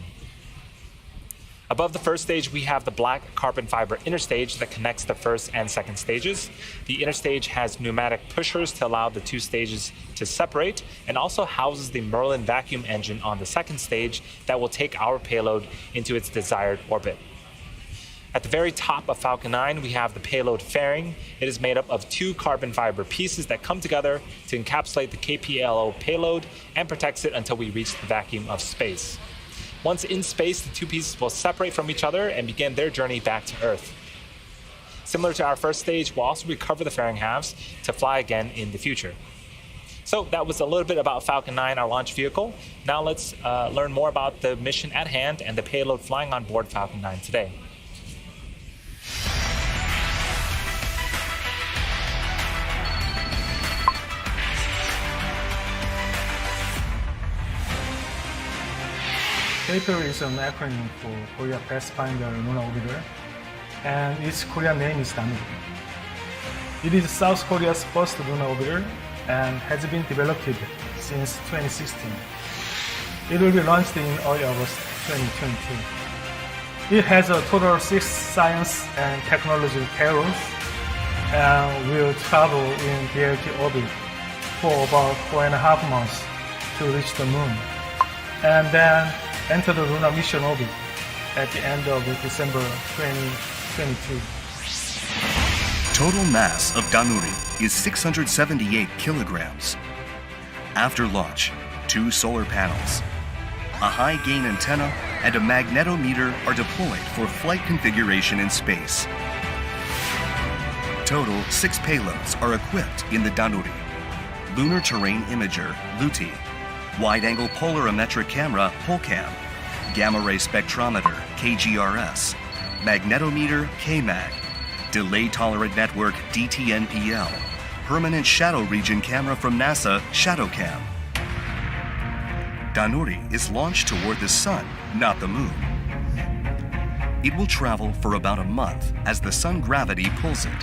S11: Above the first stage, we have the black carbon fiber interstage that connects the first and second stages. The interstage has pneumatic pushers to allow the 2 stages to separate, and also houses the Merlin vacuum engine on the second stage that will take our payload into its desired orbit. At the very top of Falcon 9, we have the payload fairing. It is made up of 2 carbon fiber pieces that come together to encapsulate the KPLO payload and protects it until we reach the vacuum of space. Once in space, the 2 pieces will separate from each other and begin their journey back to Earth. Similar to our first stage, we'll also recover the fairing halves to fly again in the future. So that was a little bit about Falcon 9, our launch vehicle. Now let's learn more about the mission at hand and the payload flying on board Falcon 9 today.
S23: KPLO is an acronym for Korea Pathfinder Lunar Orbiter, and its Korean name is Vandenberg. It is South Korea's first lunar orbiter and has been developed since 2016. It will be launched in early August 2022. It has a total of 6 science and technology payloads and will travel in DLT orbit for about 4.5 months to reach the moon, and then enter the lunar mission orbit at the end of December 2022.
S10: total mass of Danuri is 678 kilograms. After launch, 2 solar panels, a high-gain antenna, and a magnetometer are deployed for flight configuration in space. Total 6 payloads are equipped in the Danuri: Lunar Terrain Imager, LUTI, Wide-Angle Polarimetric Camera, POLCAM, Gamma Ray Spectrometer, KGRS, Magnetometer, KMAG, Delay Tolerant Network, DTNPL, Permanent Shadow Region Camera from NASA, ShadowCam. Danuri is launched toward the Sun, not the Moon. It will travel for about a month as the Sun gravity pulls it.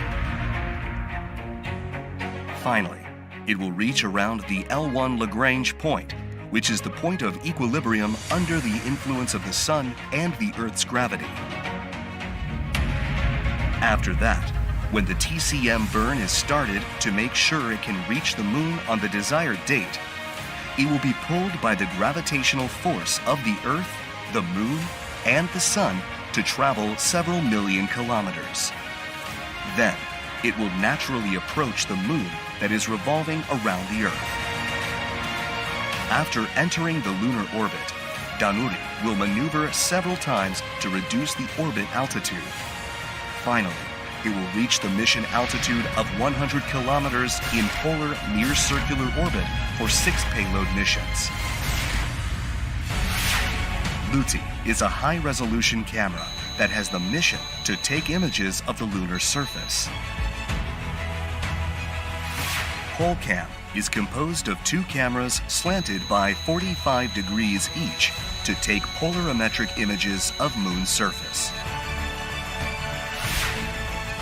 S10: Finally, it will reach around the L1 Lagrange point, which is the point of equilibrium under the influence of the Sun and the Earth's gravity. After that, when the TCM burn is started to make sure it can reach the Moon on the desired date, it will be pulled by the gravitational force of the Earth, the Moon, and the Sun to travel several million kilometers. Then, it will naturally approach the Moon that is revolving around the Earth. After entering the lunar orbit, Danuri will maneuver several times to reduce the orbit altitude. Finally, it will reach the mission altitude of 100 kilometers in polar near-circular orbit for 6 payload missions. LUTI is a high-resolution camera that has the mission to take images of the lunar surface. POLCAM is composed of 2 cameras slanted by 45 degrees each to take polarimetric images of Moon's surface.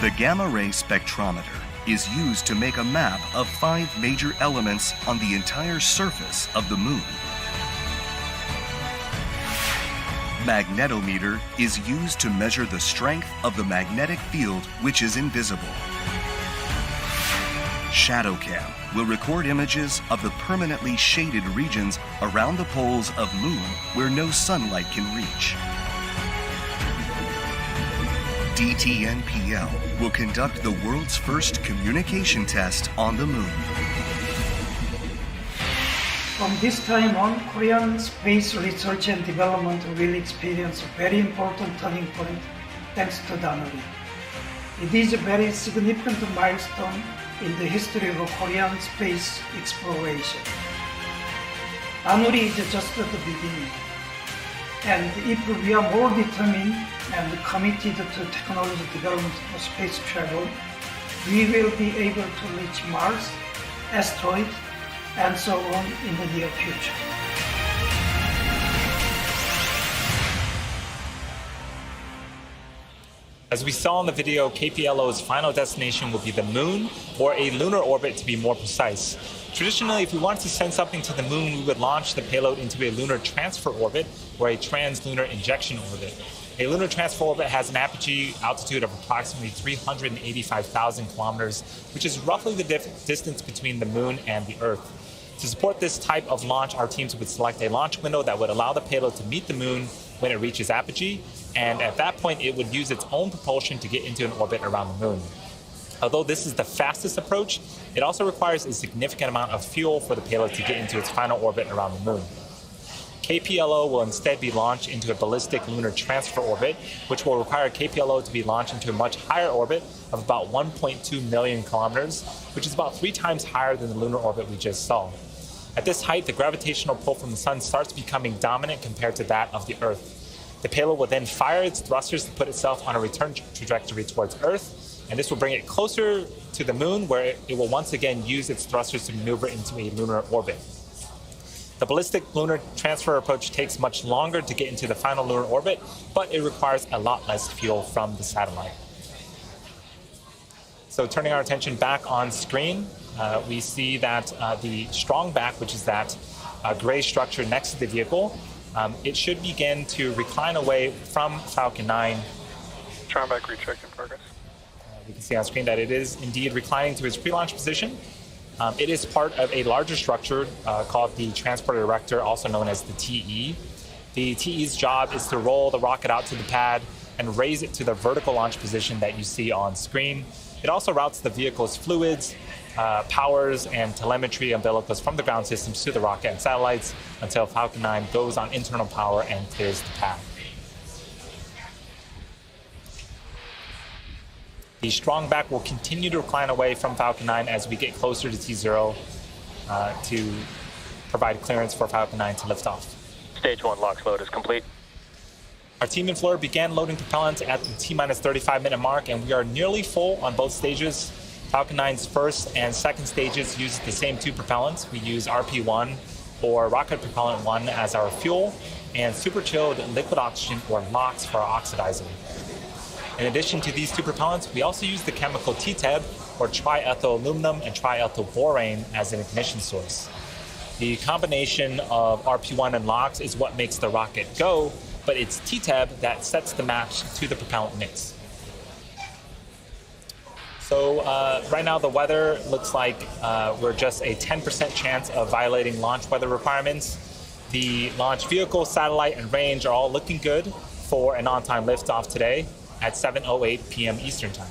S10: The Gamma Ray Spectrometer is used to make a map of 5 major elements on the entire surface of the Moon. Magnetometer is used to measure the strength of the magnetic field, which is invisible. ShadowCam will record images of the permanently shaded regions around the poles of Moon where no sunlight can reach. DTNPL will conduct the world's first communication test on the Moon.
S12: From this time on, Korean space research and development will experience a very important turning point thanks to Danuri. It is a very significant milestone in the history of Korean space exploration. Danuri is just at the beginning. And if we are more determined and committed to technology development for space travel, we will be able to reach Mars, asteroids, and so on in the near future.
S11: As we saw in the video, KPLO's final destination will be the Moon, or a lunar orbit to be more precise. Traditionally, if we wanted to send something to the Moon, we would launch the payload into a lunar transfer orbit or a trans-lunar injection orbit. A lunar transfer orbit has an apogee altitude of approximately 385,000 kilometers, which is roughly the distance between the Moon and the Earth. To support this type of launch, our teams would select a launch window that would allow the payload to meet the Moon when it reaches apogee, and at that point it would use its own propulsion to get into an orbit around the Moon. Although this is the fastest approach, it also requires a significant amount of fuel for the payload to get into its final orbit around the Moon. KPLO will instead be launched into a ballistic lunar transfer orbit, which will require KPLO to be launched into a much higher orbit of about 1.2 million kilometers, which is about 3 times higher than the lunar orbit we just saw. At this height, the gravitational pull from the Sun starts becoming dominant compared to that of the Earth. The payload will then fire its thrusters to put itself on a return trajectory towards Earth, and this will bring it closer to the Moon, where it will once again use its thrusters to maneuver into a lunar orbit. The ballistic lunar transfer approach takes much longer to get into the final lunar orbit, but it requires a lot less fuel from the satellite. So turning our attention back on screen, we see that the strong back, which is that gray structure next to the vehicle, it should begin to recline away from Falcon 9.
S6: Strong back recheck in progress.
S11: We can see on screen that it is indeed reclining to its pre-launch position. It is part of a larger structure called the Transporter Erector, also known as the TE. The TE's job is to roll the rocket out to the pad and raise it to the vertical launch position that you see on screen. It also routes the vehicle's fluids, powers, and telemetry umbilicals from the ground systems to the rocket and satellites until Falcon 9 goes on internal power and clears the pad. The strong back will continue to recline away from Falcon 9 as we get closer to T0 to provide clearance for Falcon 9 to lift off.
S5: Stage 1 LOX load is complete.
S11: Our team in Florida began loading propellant at the T-minus 35-minute mark, and we are nearly full on both stages. Falcon 9's first and second stages use the same two propellants. We use RP1 or rocket propellant 1 as our fuel, and super chilled liquid oxygen or LOX for our oxidizer. In addition to these two propellants, we also use the chemical TTEB or triethyl aluminum and triethyl borane as an ignition source. The combination of RP1 and LOX is what makes the rocket go, but it's TTEB that sets the match to the propellant mix. So right now the weather looks like we're just a 10% chance of violating launch weather requirements. The launch vehicle, satellite, and range are all looking good for an on-time liftoff today at 7:08 p.m. Eastern Time.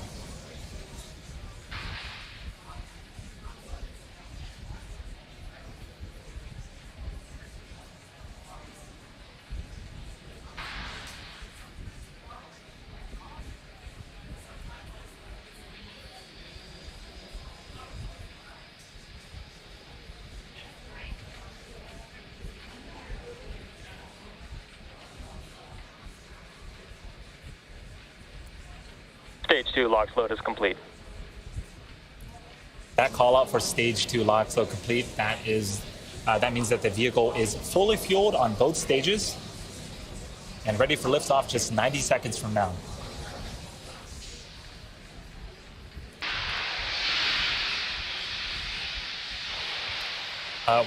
S5: Stage 2 LOX load is complete.
S11: That call out for stage 2 LOX load complete, that means that the vehicle is fully fueled on both stages and ready for liftoff just 90 seconds from now.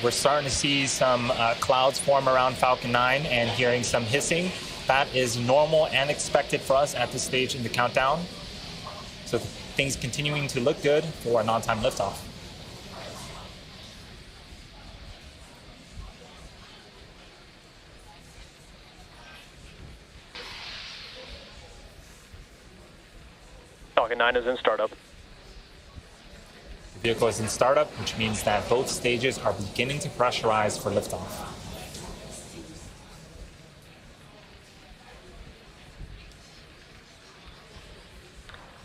S11: We're starting to see some clouds form around Falcon 9 and hearing some hissing. That is normal and expected for us at this stage in the countdown. So things continuing to look good for an on-time liftoff.
S5: Falcon 9 is in startup.
S11: The vehicle is in startup, which means that both stages are beginning to pressurize for liftoff.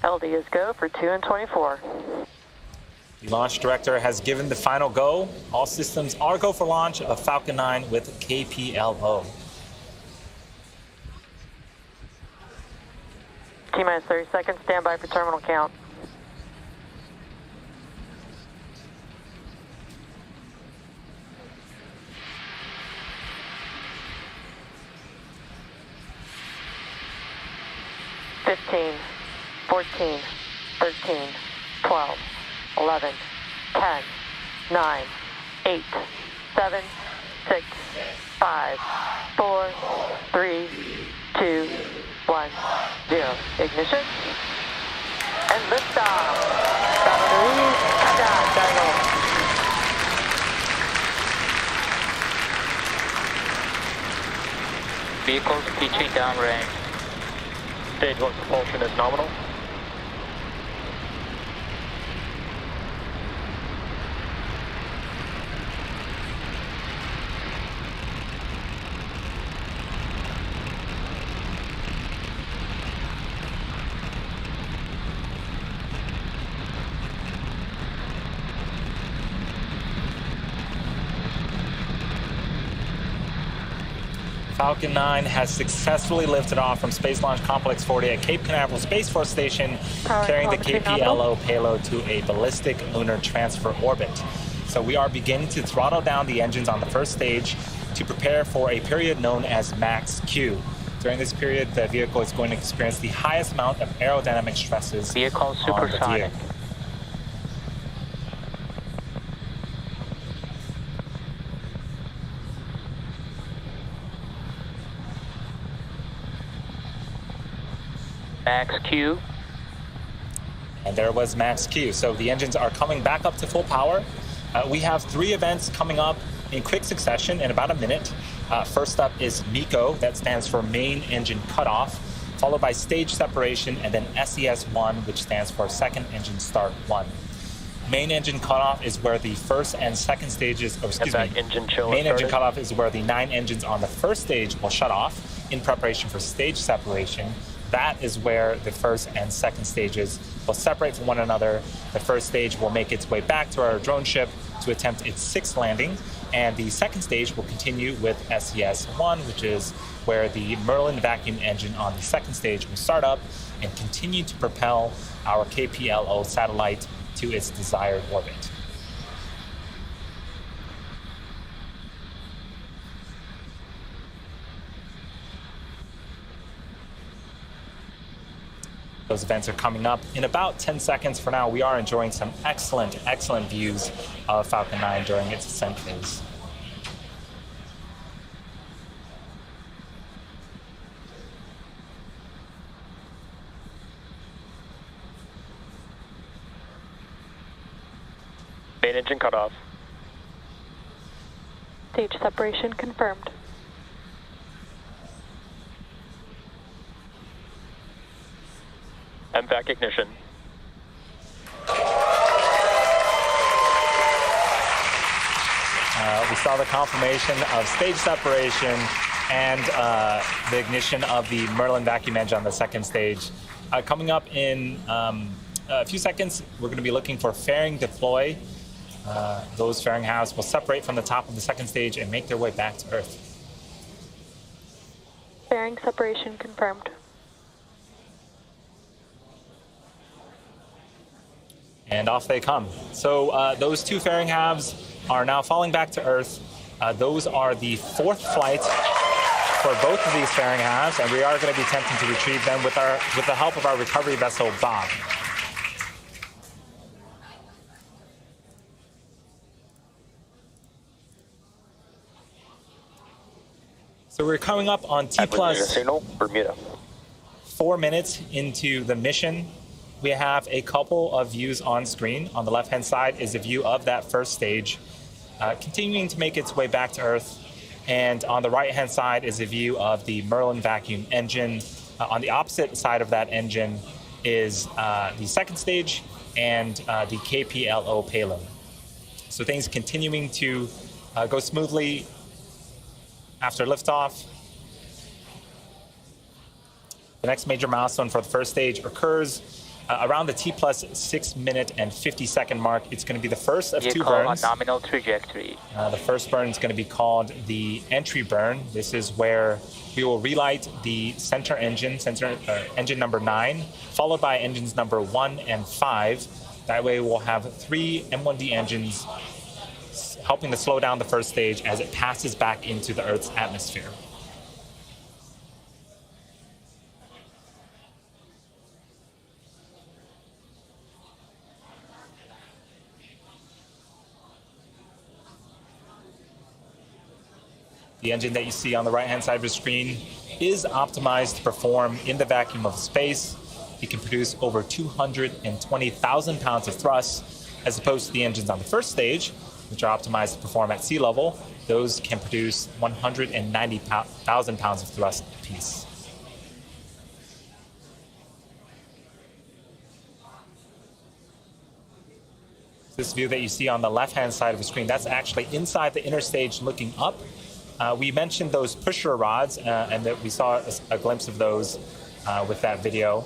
S19: LD is go for 2 and 24.
S11: The launch director has given the final go. All systems are go for launch of Falcon 9 with KPLO.
S19: T-minus 30 seconds, stand by for terminal count. Fifteen. 14, 13, 12, 11, 10, 9, 8, 7, 6, 5, 4, 3, 2, 1, 0. Ignition. And liftoff. Countdown.
S5: Vehicles pitching downrange. Stage 1 propulsion is nominal.
S11: Falcon 9 has successfully lifted off from Space Launch Complex 40 at Cape Canaveral Space Force Station, carrying the KPLO payload to a ballistic lunar transfer orbit. So we are beginning to throttle down the engines on the first stage to prepare for a period known as max Q. During this period, the vehicle is going to experience the highest amount of aerodynamic stresses
S5: Vehicle supersonic. Max Q.
S11: And there was max Q. So the engines are coming back up to full power. We have 3 events coming up in quick succession in about a minute. First up is MECO, that stands for Main Engine Cutoff. followed by stage separation, and then SES-1, which stands for second engine start 1. Main engine cutoff is where the first and second stages, main engine cutoff is where the 9 engines on the first stage will shut off in preparation for stage separation. That is where the first and second stages will separate from one another. The first stage will make its way back to our drone ship to attempt its 6th landing, and the second stage will continue with SES-1, which is where the Merlin vacuum engine on the second stage will start up and continue to propel our KPLO satellite to its desired orbit. Those events are coming up in about 10 seconds. For now, we are enjoying some excellent views of Falcon 9 during its ascent phase.
S2: Main engine cutoff.
S19: Stage separation confirmed.
S2: MVAC ignition.
S11: We saw the confirmation of stage separation and the ignition of the Merlin vacuum engine on the second stage. Coming up in a few seconds, we're going to be looking for fairing deploy. Those fairing halves will separate from the top of the second stage and make their way back to Earth.
S19: Fairing separation confirmed.
S11: And off they come. So those 2 fairing halves are now falling back to Earth. Those are the 4th flight for both of these fairing halves, and we are going to be attempting to retrieve them with the help of our recovery vessel, Bob. So we're coming up on T plus
S2: signal, Bermuda.
S11: 4 minutes into the mission. We have a couple of views on screen. On the left-hand side is a view of that first stage, continuing to make its way back to Earth. And on the right-hand side is a view of the Merlin vacuum engine. On the opposite side of that engine is the second stage and the KPLO payload. So things continuing to go smoothly after liftoff. The next major milestone for the first stage occurs around the T plus 6 minute and 50 second mark. It's going to be the first of 2 burns.
S5: On nominal trajectory.
S11: The first burn is going to be called the entry burn. This is where we will relight the center engine, engine number 9, followed by engines number 1 and 5. That way we'll have 3 M1D engines helping to slow down the first stage as it passes back into the Earth's atmosphere. The engine that you see on the right-hand side of the screen is optimized to perform in the vacuum of space. It can produce over 220,000 pounds of thrust, as opposed to the engines on the first stage, which are optimized to perform at sea level. Those can produce 190,000 pounds of thrust apiece. This view that you see on the left-hand side of the screen, that's actually inside the inner stage looking up. We mentioned those pusher rods, and that we saw a glimpse of those with that video.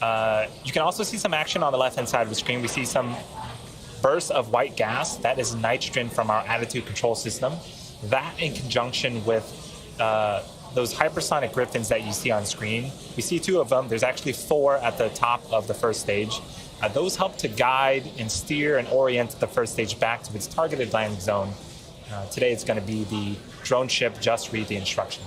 S11: You can also see some action on the left-hand side of the screen. We see some bursts of white gas. That is nitrogen from our attitude control system. That, in conjunction with those hypersonic griffins that you see on screen, we see 2 of them. There's actually 4 at the top of the first stage. Those help to guide and steer and orient the first stage back to its targeted landing zone. Today it's going to be the drone ship Just Read the Instruction.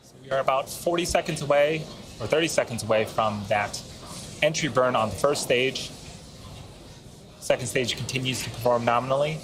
S11: So we are about 40 seconds away, or 30 seconds away from that entry burn on the first stage. Second stage continues to perform nominally.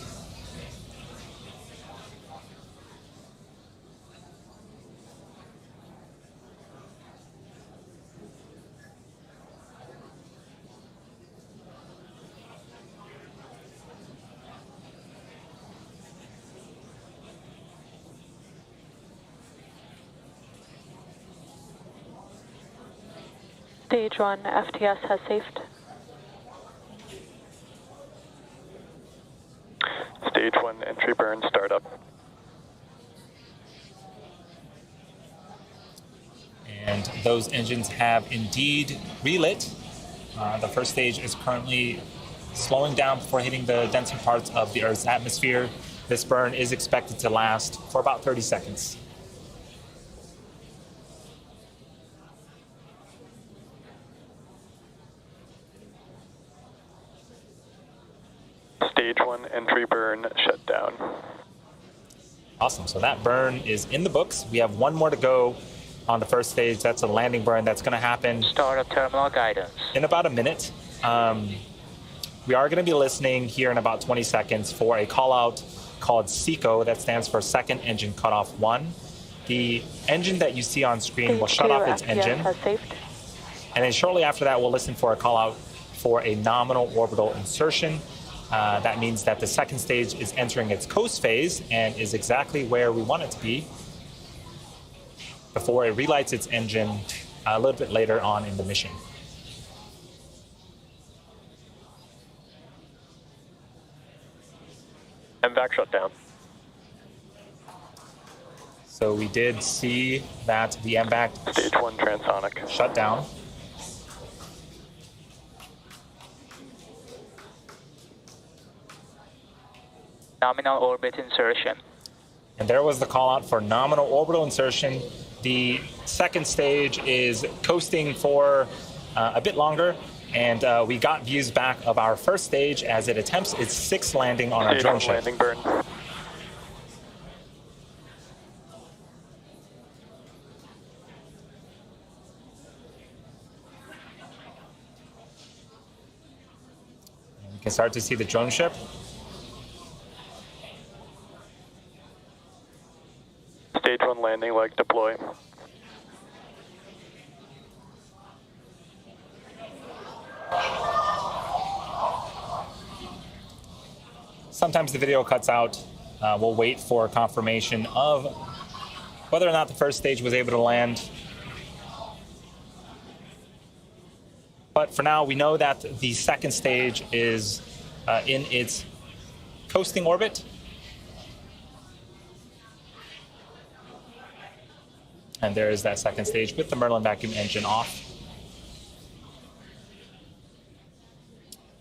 S19: Stage 1 FTS has safed.
S6: Stage 1 entry burn startup.
S11: And those engines have indeed relit. The first stage is currently slowing down before hitting the denser parts of the Earth's atmosphere. This burn is expected to last for about 30 seconds.
S6: Stage 1 entry burn shut down.
S11: Awesome, so that burn is in the books. We have one more to go on the first stage. That's a landing burn that's going to happen.
S5: Startup terminal guidance.
S11: In about a minute. We are going to be listening here in about 20 seconds for a call out called SECO, that stands for Second Engine Cutoff 1. The engine that you see on screen will shut off its engine. And then shortly after that, we'll listen for a call out for a nominal orbital insertion. That means that the second stage is entering its coast phase and is exactly where we want it to be before it relights its engine a little bit later on in the mission.
S6: MVAC shutdown.
S11: So we did see that the MVAC
S6: Stage 1 transonic
S11: shut down.
S5: Nominal orbit insertion.
S11: And there was the call out for nominal orbital insertion. The second stage is coasting for a bit longer, and we got views back of our first stage as it attempts its sixth landing on our drone ship.
S6: Landing burn.
S11: You can start to see the drone ship.
S6: Stage 1 landing leg deploy.
S11: Sometimes the video cuts out. We'll wait for confirmation of whether or not the first stage was able to land. But for now, we know that the second stage is in its coasting orbit. And there is that second stage with the Merlin vacuum engine off.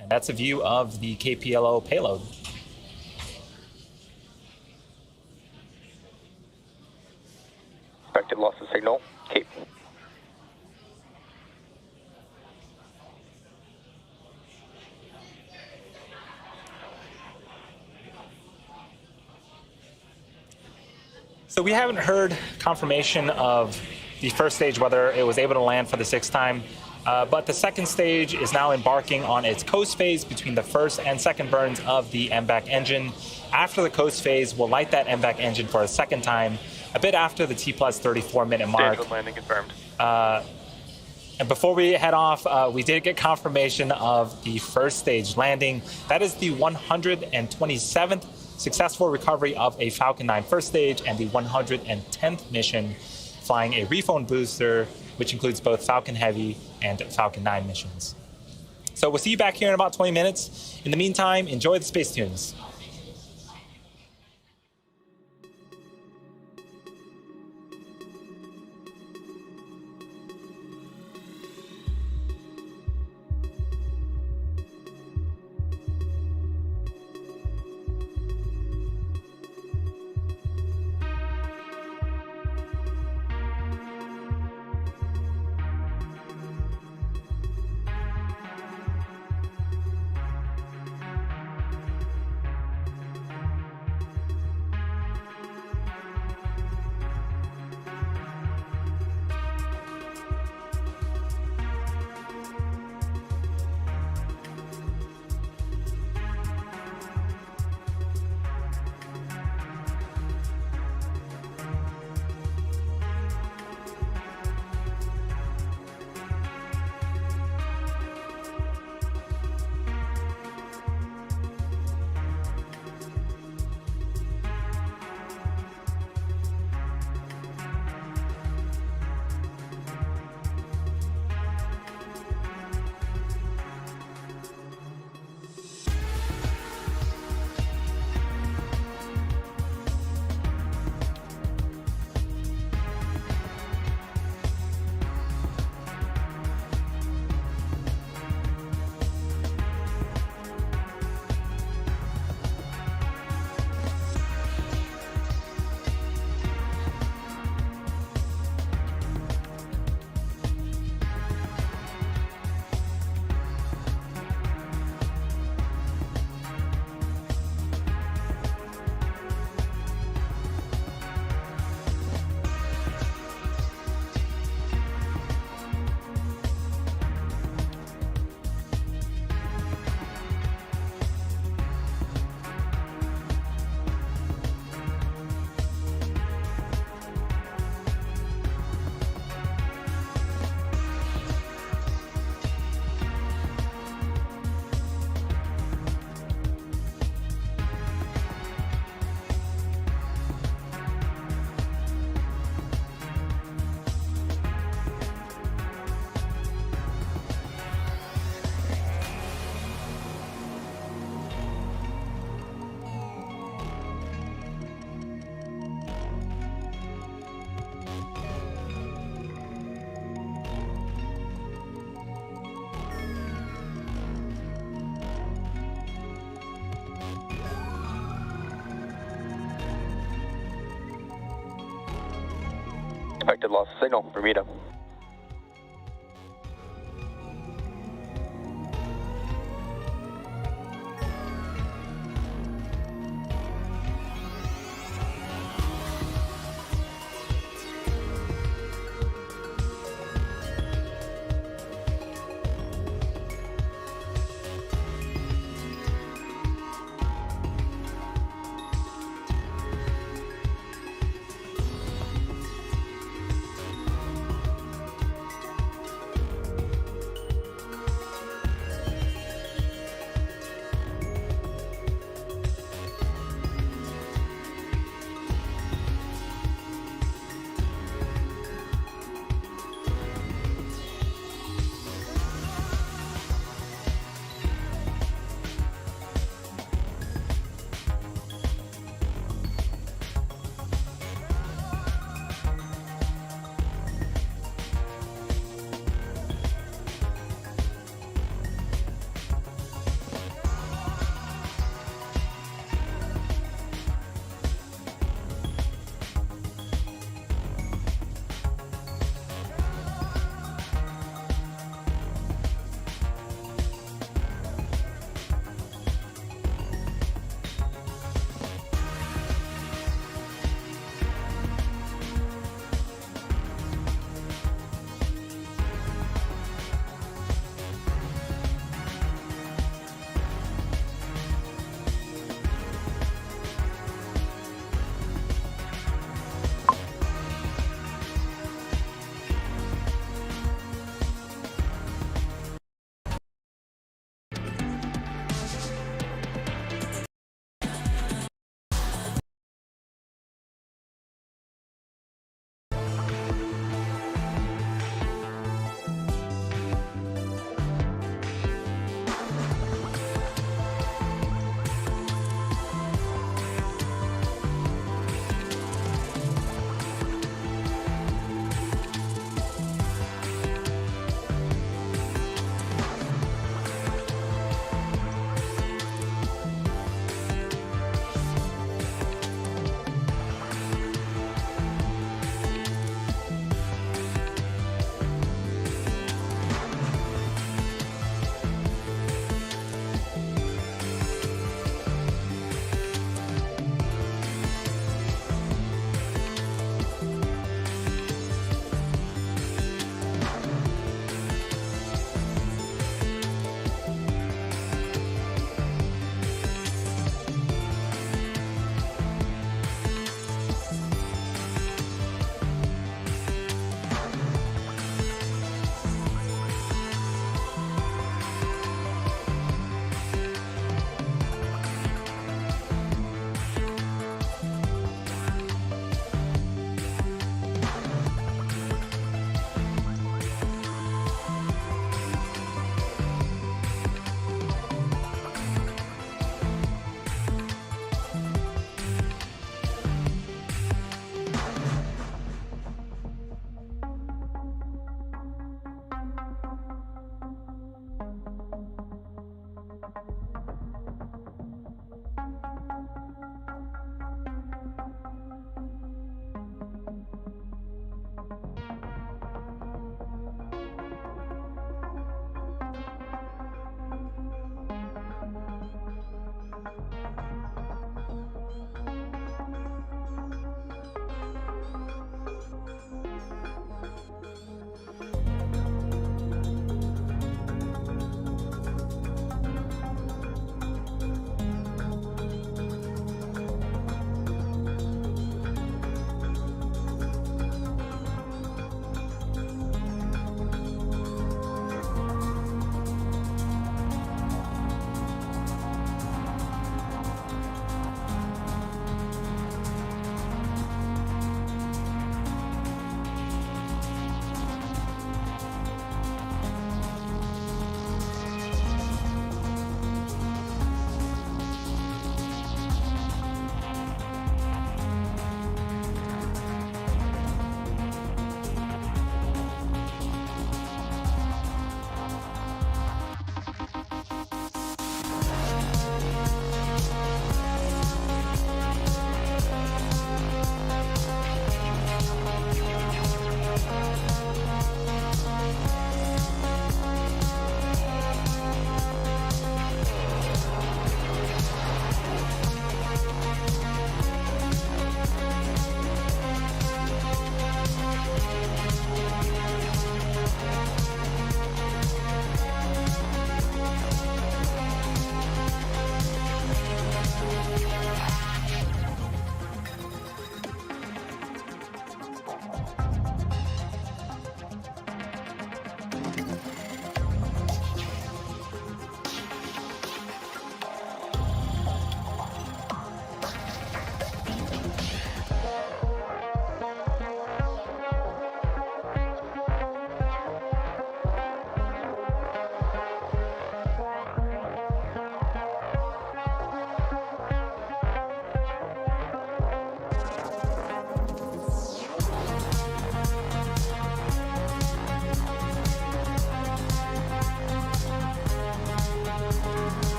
S11: And that's a view of the KPLO payload.
S6: Expected loss of signal. Cape.
S11: So we haven't heard confirmation of the first stage, whether it was able to land for the sixth time, but the second stage is now embarking on its coast phase between the first and second burns of the MVAC engine. After the coast phase, we'll light that MVAC engine for a second time, a bit after the T plus 34-minute mark.
S6: Stage 1 landing confirmed.
S11: And before we head off, we did get confirmation of the first stage landing. That is the 127th successful recovery of a Falcon 9 first stage and the 110th mission flying a rephone booster, which includes both Falcon Heavy and Falcon 9 missions. So we'll see you back here in about 20 minutes. In the meantime, enjoy the Space Tunes.
S6: Expected loss of signal, Bermuda.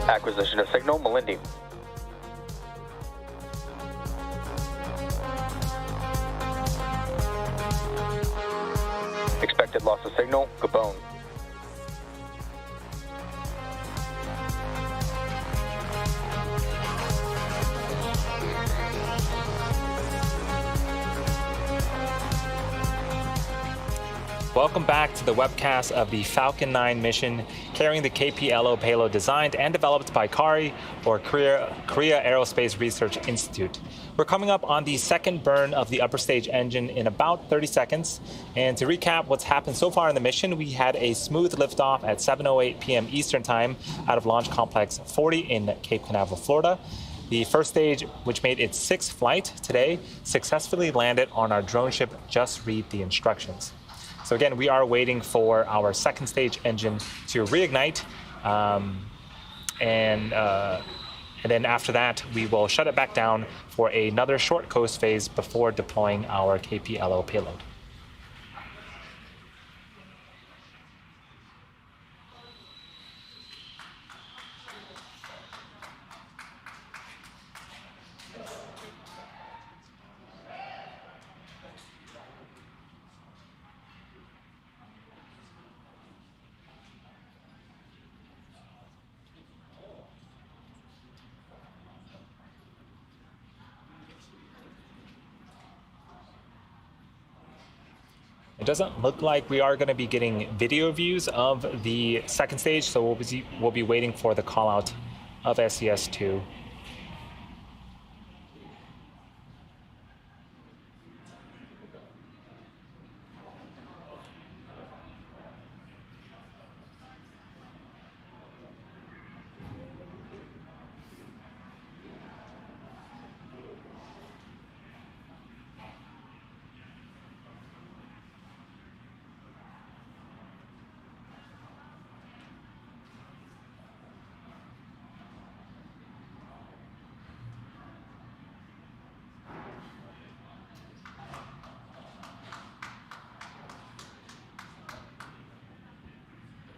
S6: Acquisition of signal, Malindi. Expected loss of signal, Gabon.
S11: Welcome back to the webcast of the Falcon 9 mission carrying the KPLO payload designed and developed by KARI, or Korea Aerospace Research Institute. We're coming up on the second burn of the upper stage engine in about 30 seconds. And to recap what's happened so far in the mission, we had a smooth liftoff at 7:08 p.m. Eastern Time out of Launch Complex 40 in Cape Canaveral, Florida. The first stage, which made its sixth flight today, successfully landed on our drone ship Just Read the Instructions. So again, we are waiting for our second stage engine to reignite, and then after that, we will shut it back down for another short coast phase before deploying our KPLO payload. It doesn't look like we are going to be getting video views of the second stage, so we'll be waiting for the call out of SES-2.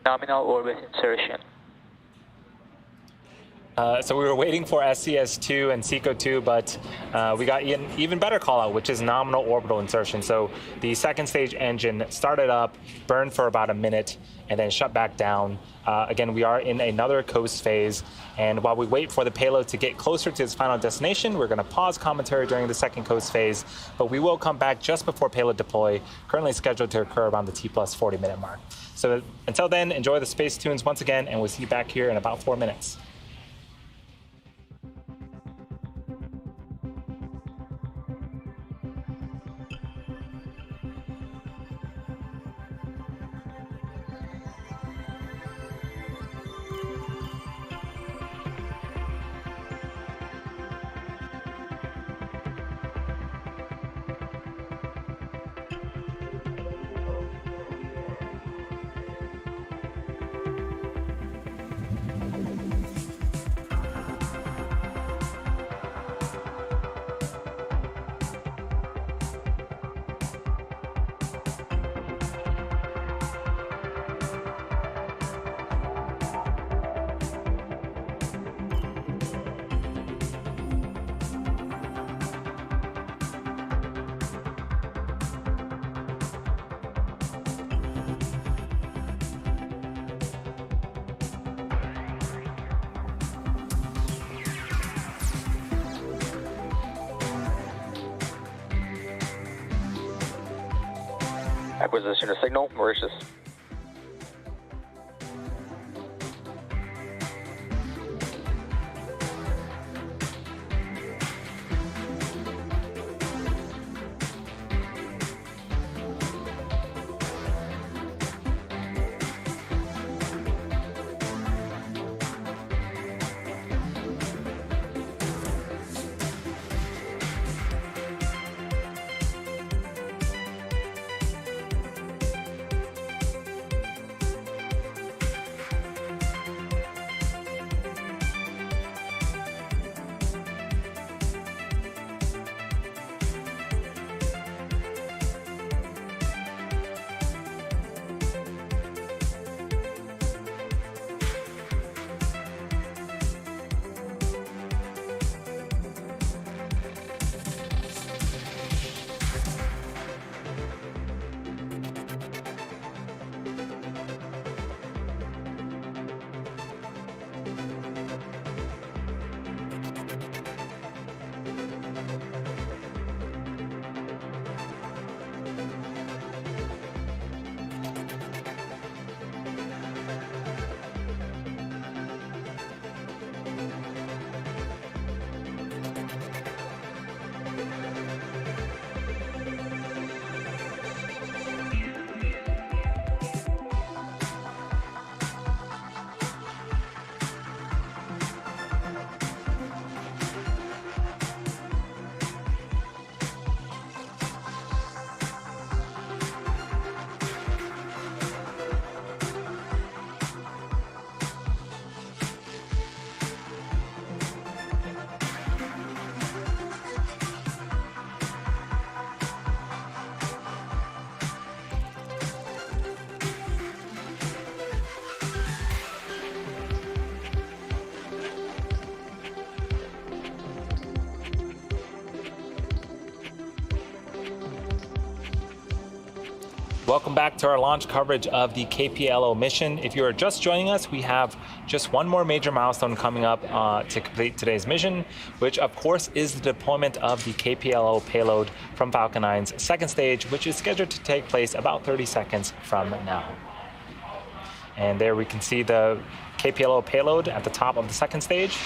S5: Nominal orbit insertion.
S11: So we were waiting for SES-2 and SECO-2, but we got an even better call out, which is nominal orbital insertion. So the second stage engine started up, burned for about a minute, and then shut back down. Again, we are in another coast phase, and while we wait for the payload to get closer to its final destination, we're going to pause commentary during the second coast phase, but we will come back just before payload deploy, currently scheduled to occur around the T plus 40 minute mark. So until then, enjoy the space tunes once again, and we'll see you back here in about 4 minutes.
S6: Acquisition of signal, Mauritius.
S11: Welcome back to our launch coverage of the KPLO mission. If you are just joining us, we have just one more major milestone coming up to complete today's mission, which of course is the deployment of the KPLO payload from Falcon 9's second stage, which is scheduled to take place about 30 seconds from now. And there we can see the KPLO payload at the top of the second stage.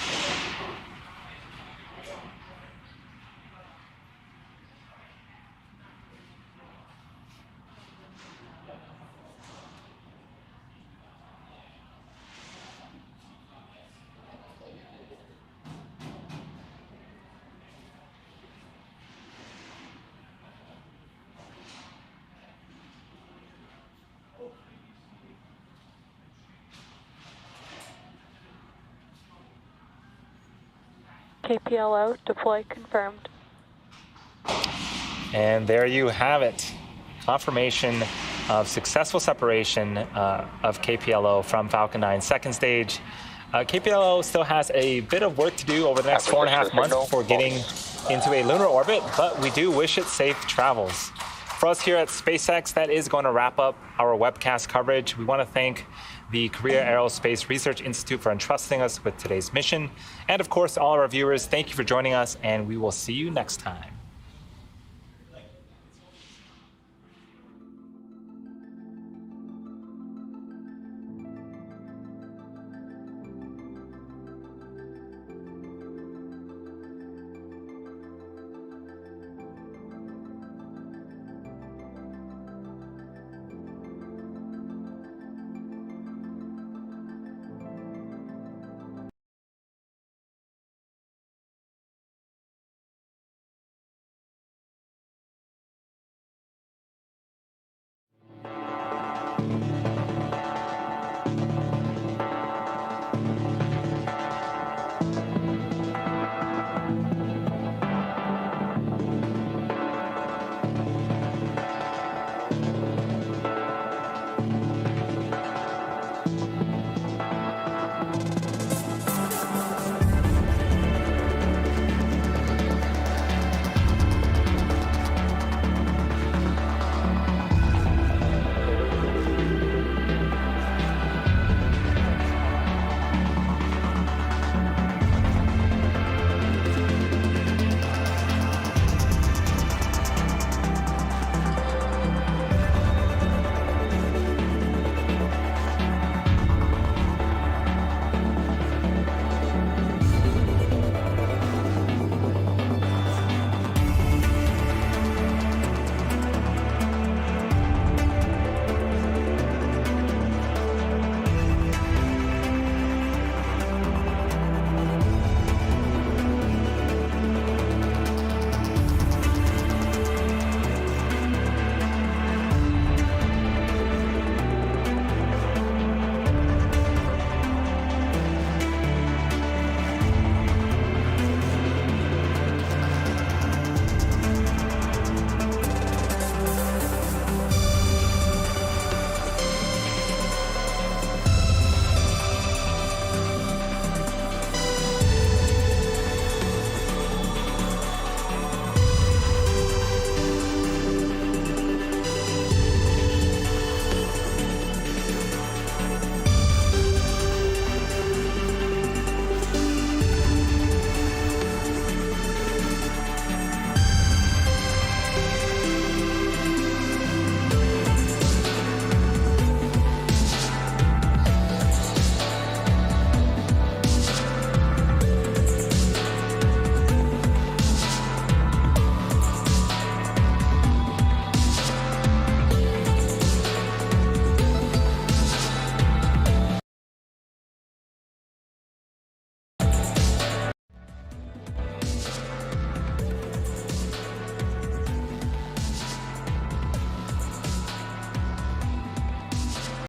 S19: KPLO, deploy confirmed.
S11: And there you have it. Confirmation of successful separation of KPLO from Falcon 9's second stage. KPLO still has a bit of work to do over the next 4.5 months before getting into a lunar orbit, but we do wish it safe travels. For us here at SpaceX, that is going to wrap up our webcast coverage. We want to thank the Korea Aerospace Research Institute for entrusting us with today's mission. And of course, all our viewers, thank you for joining us, and we will see you next time.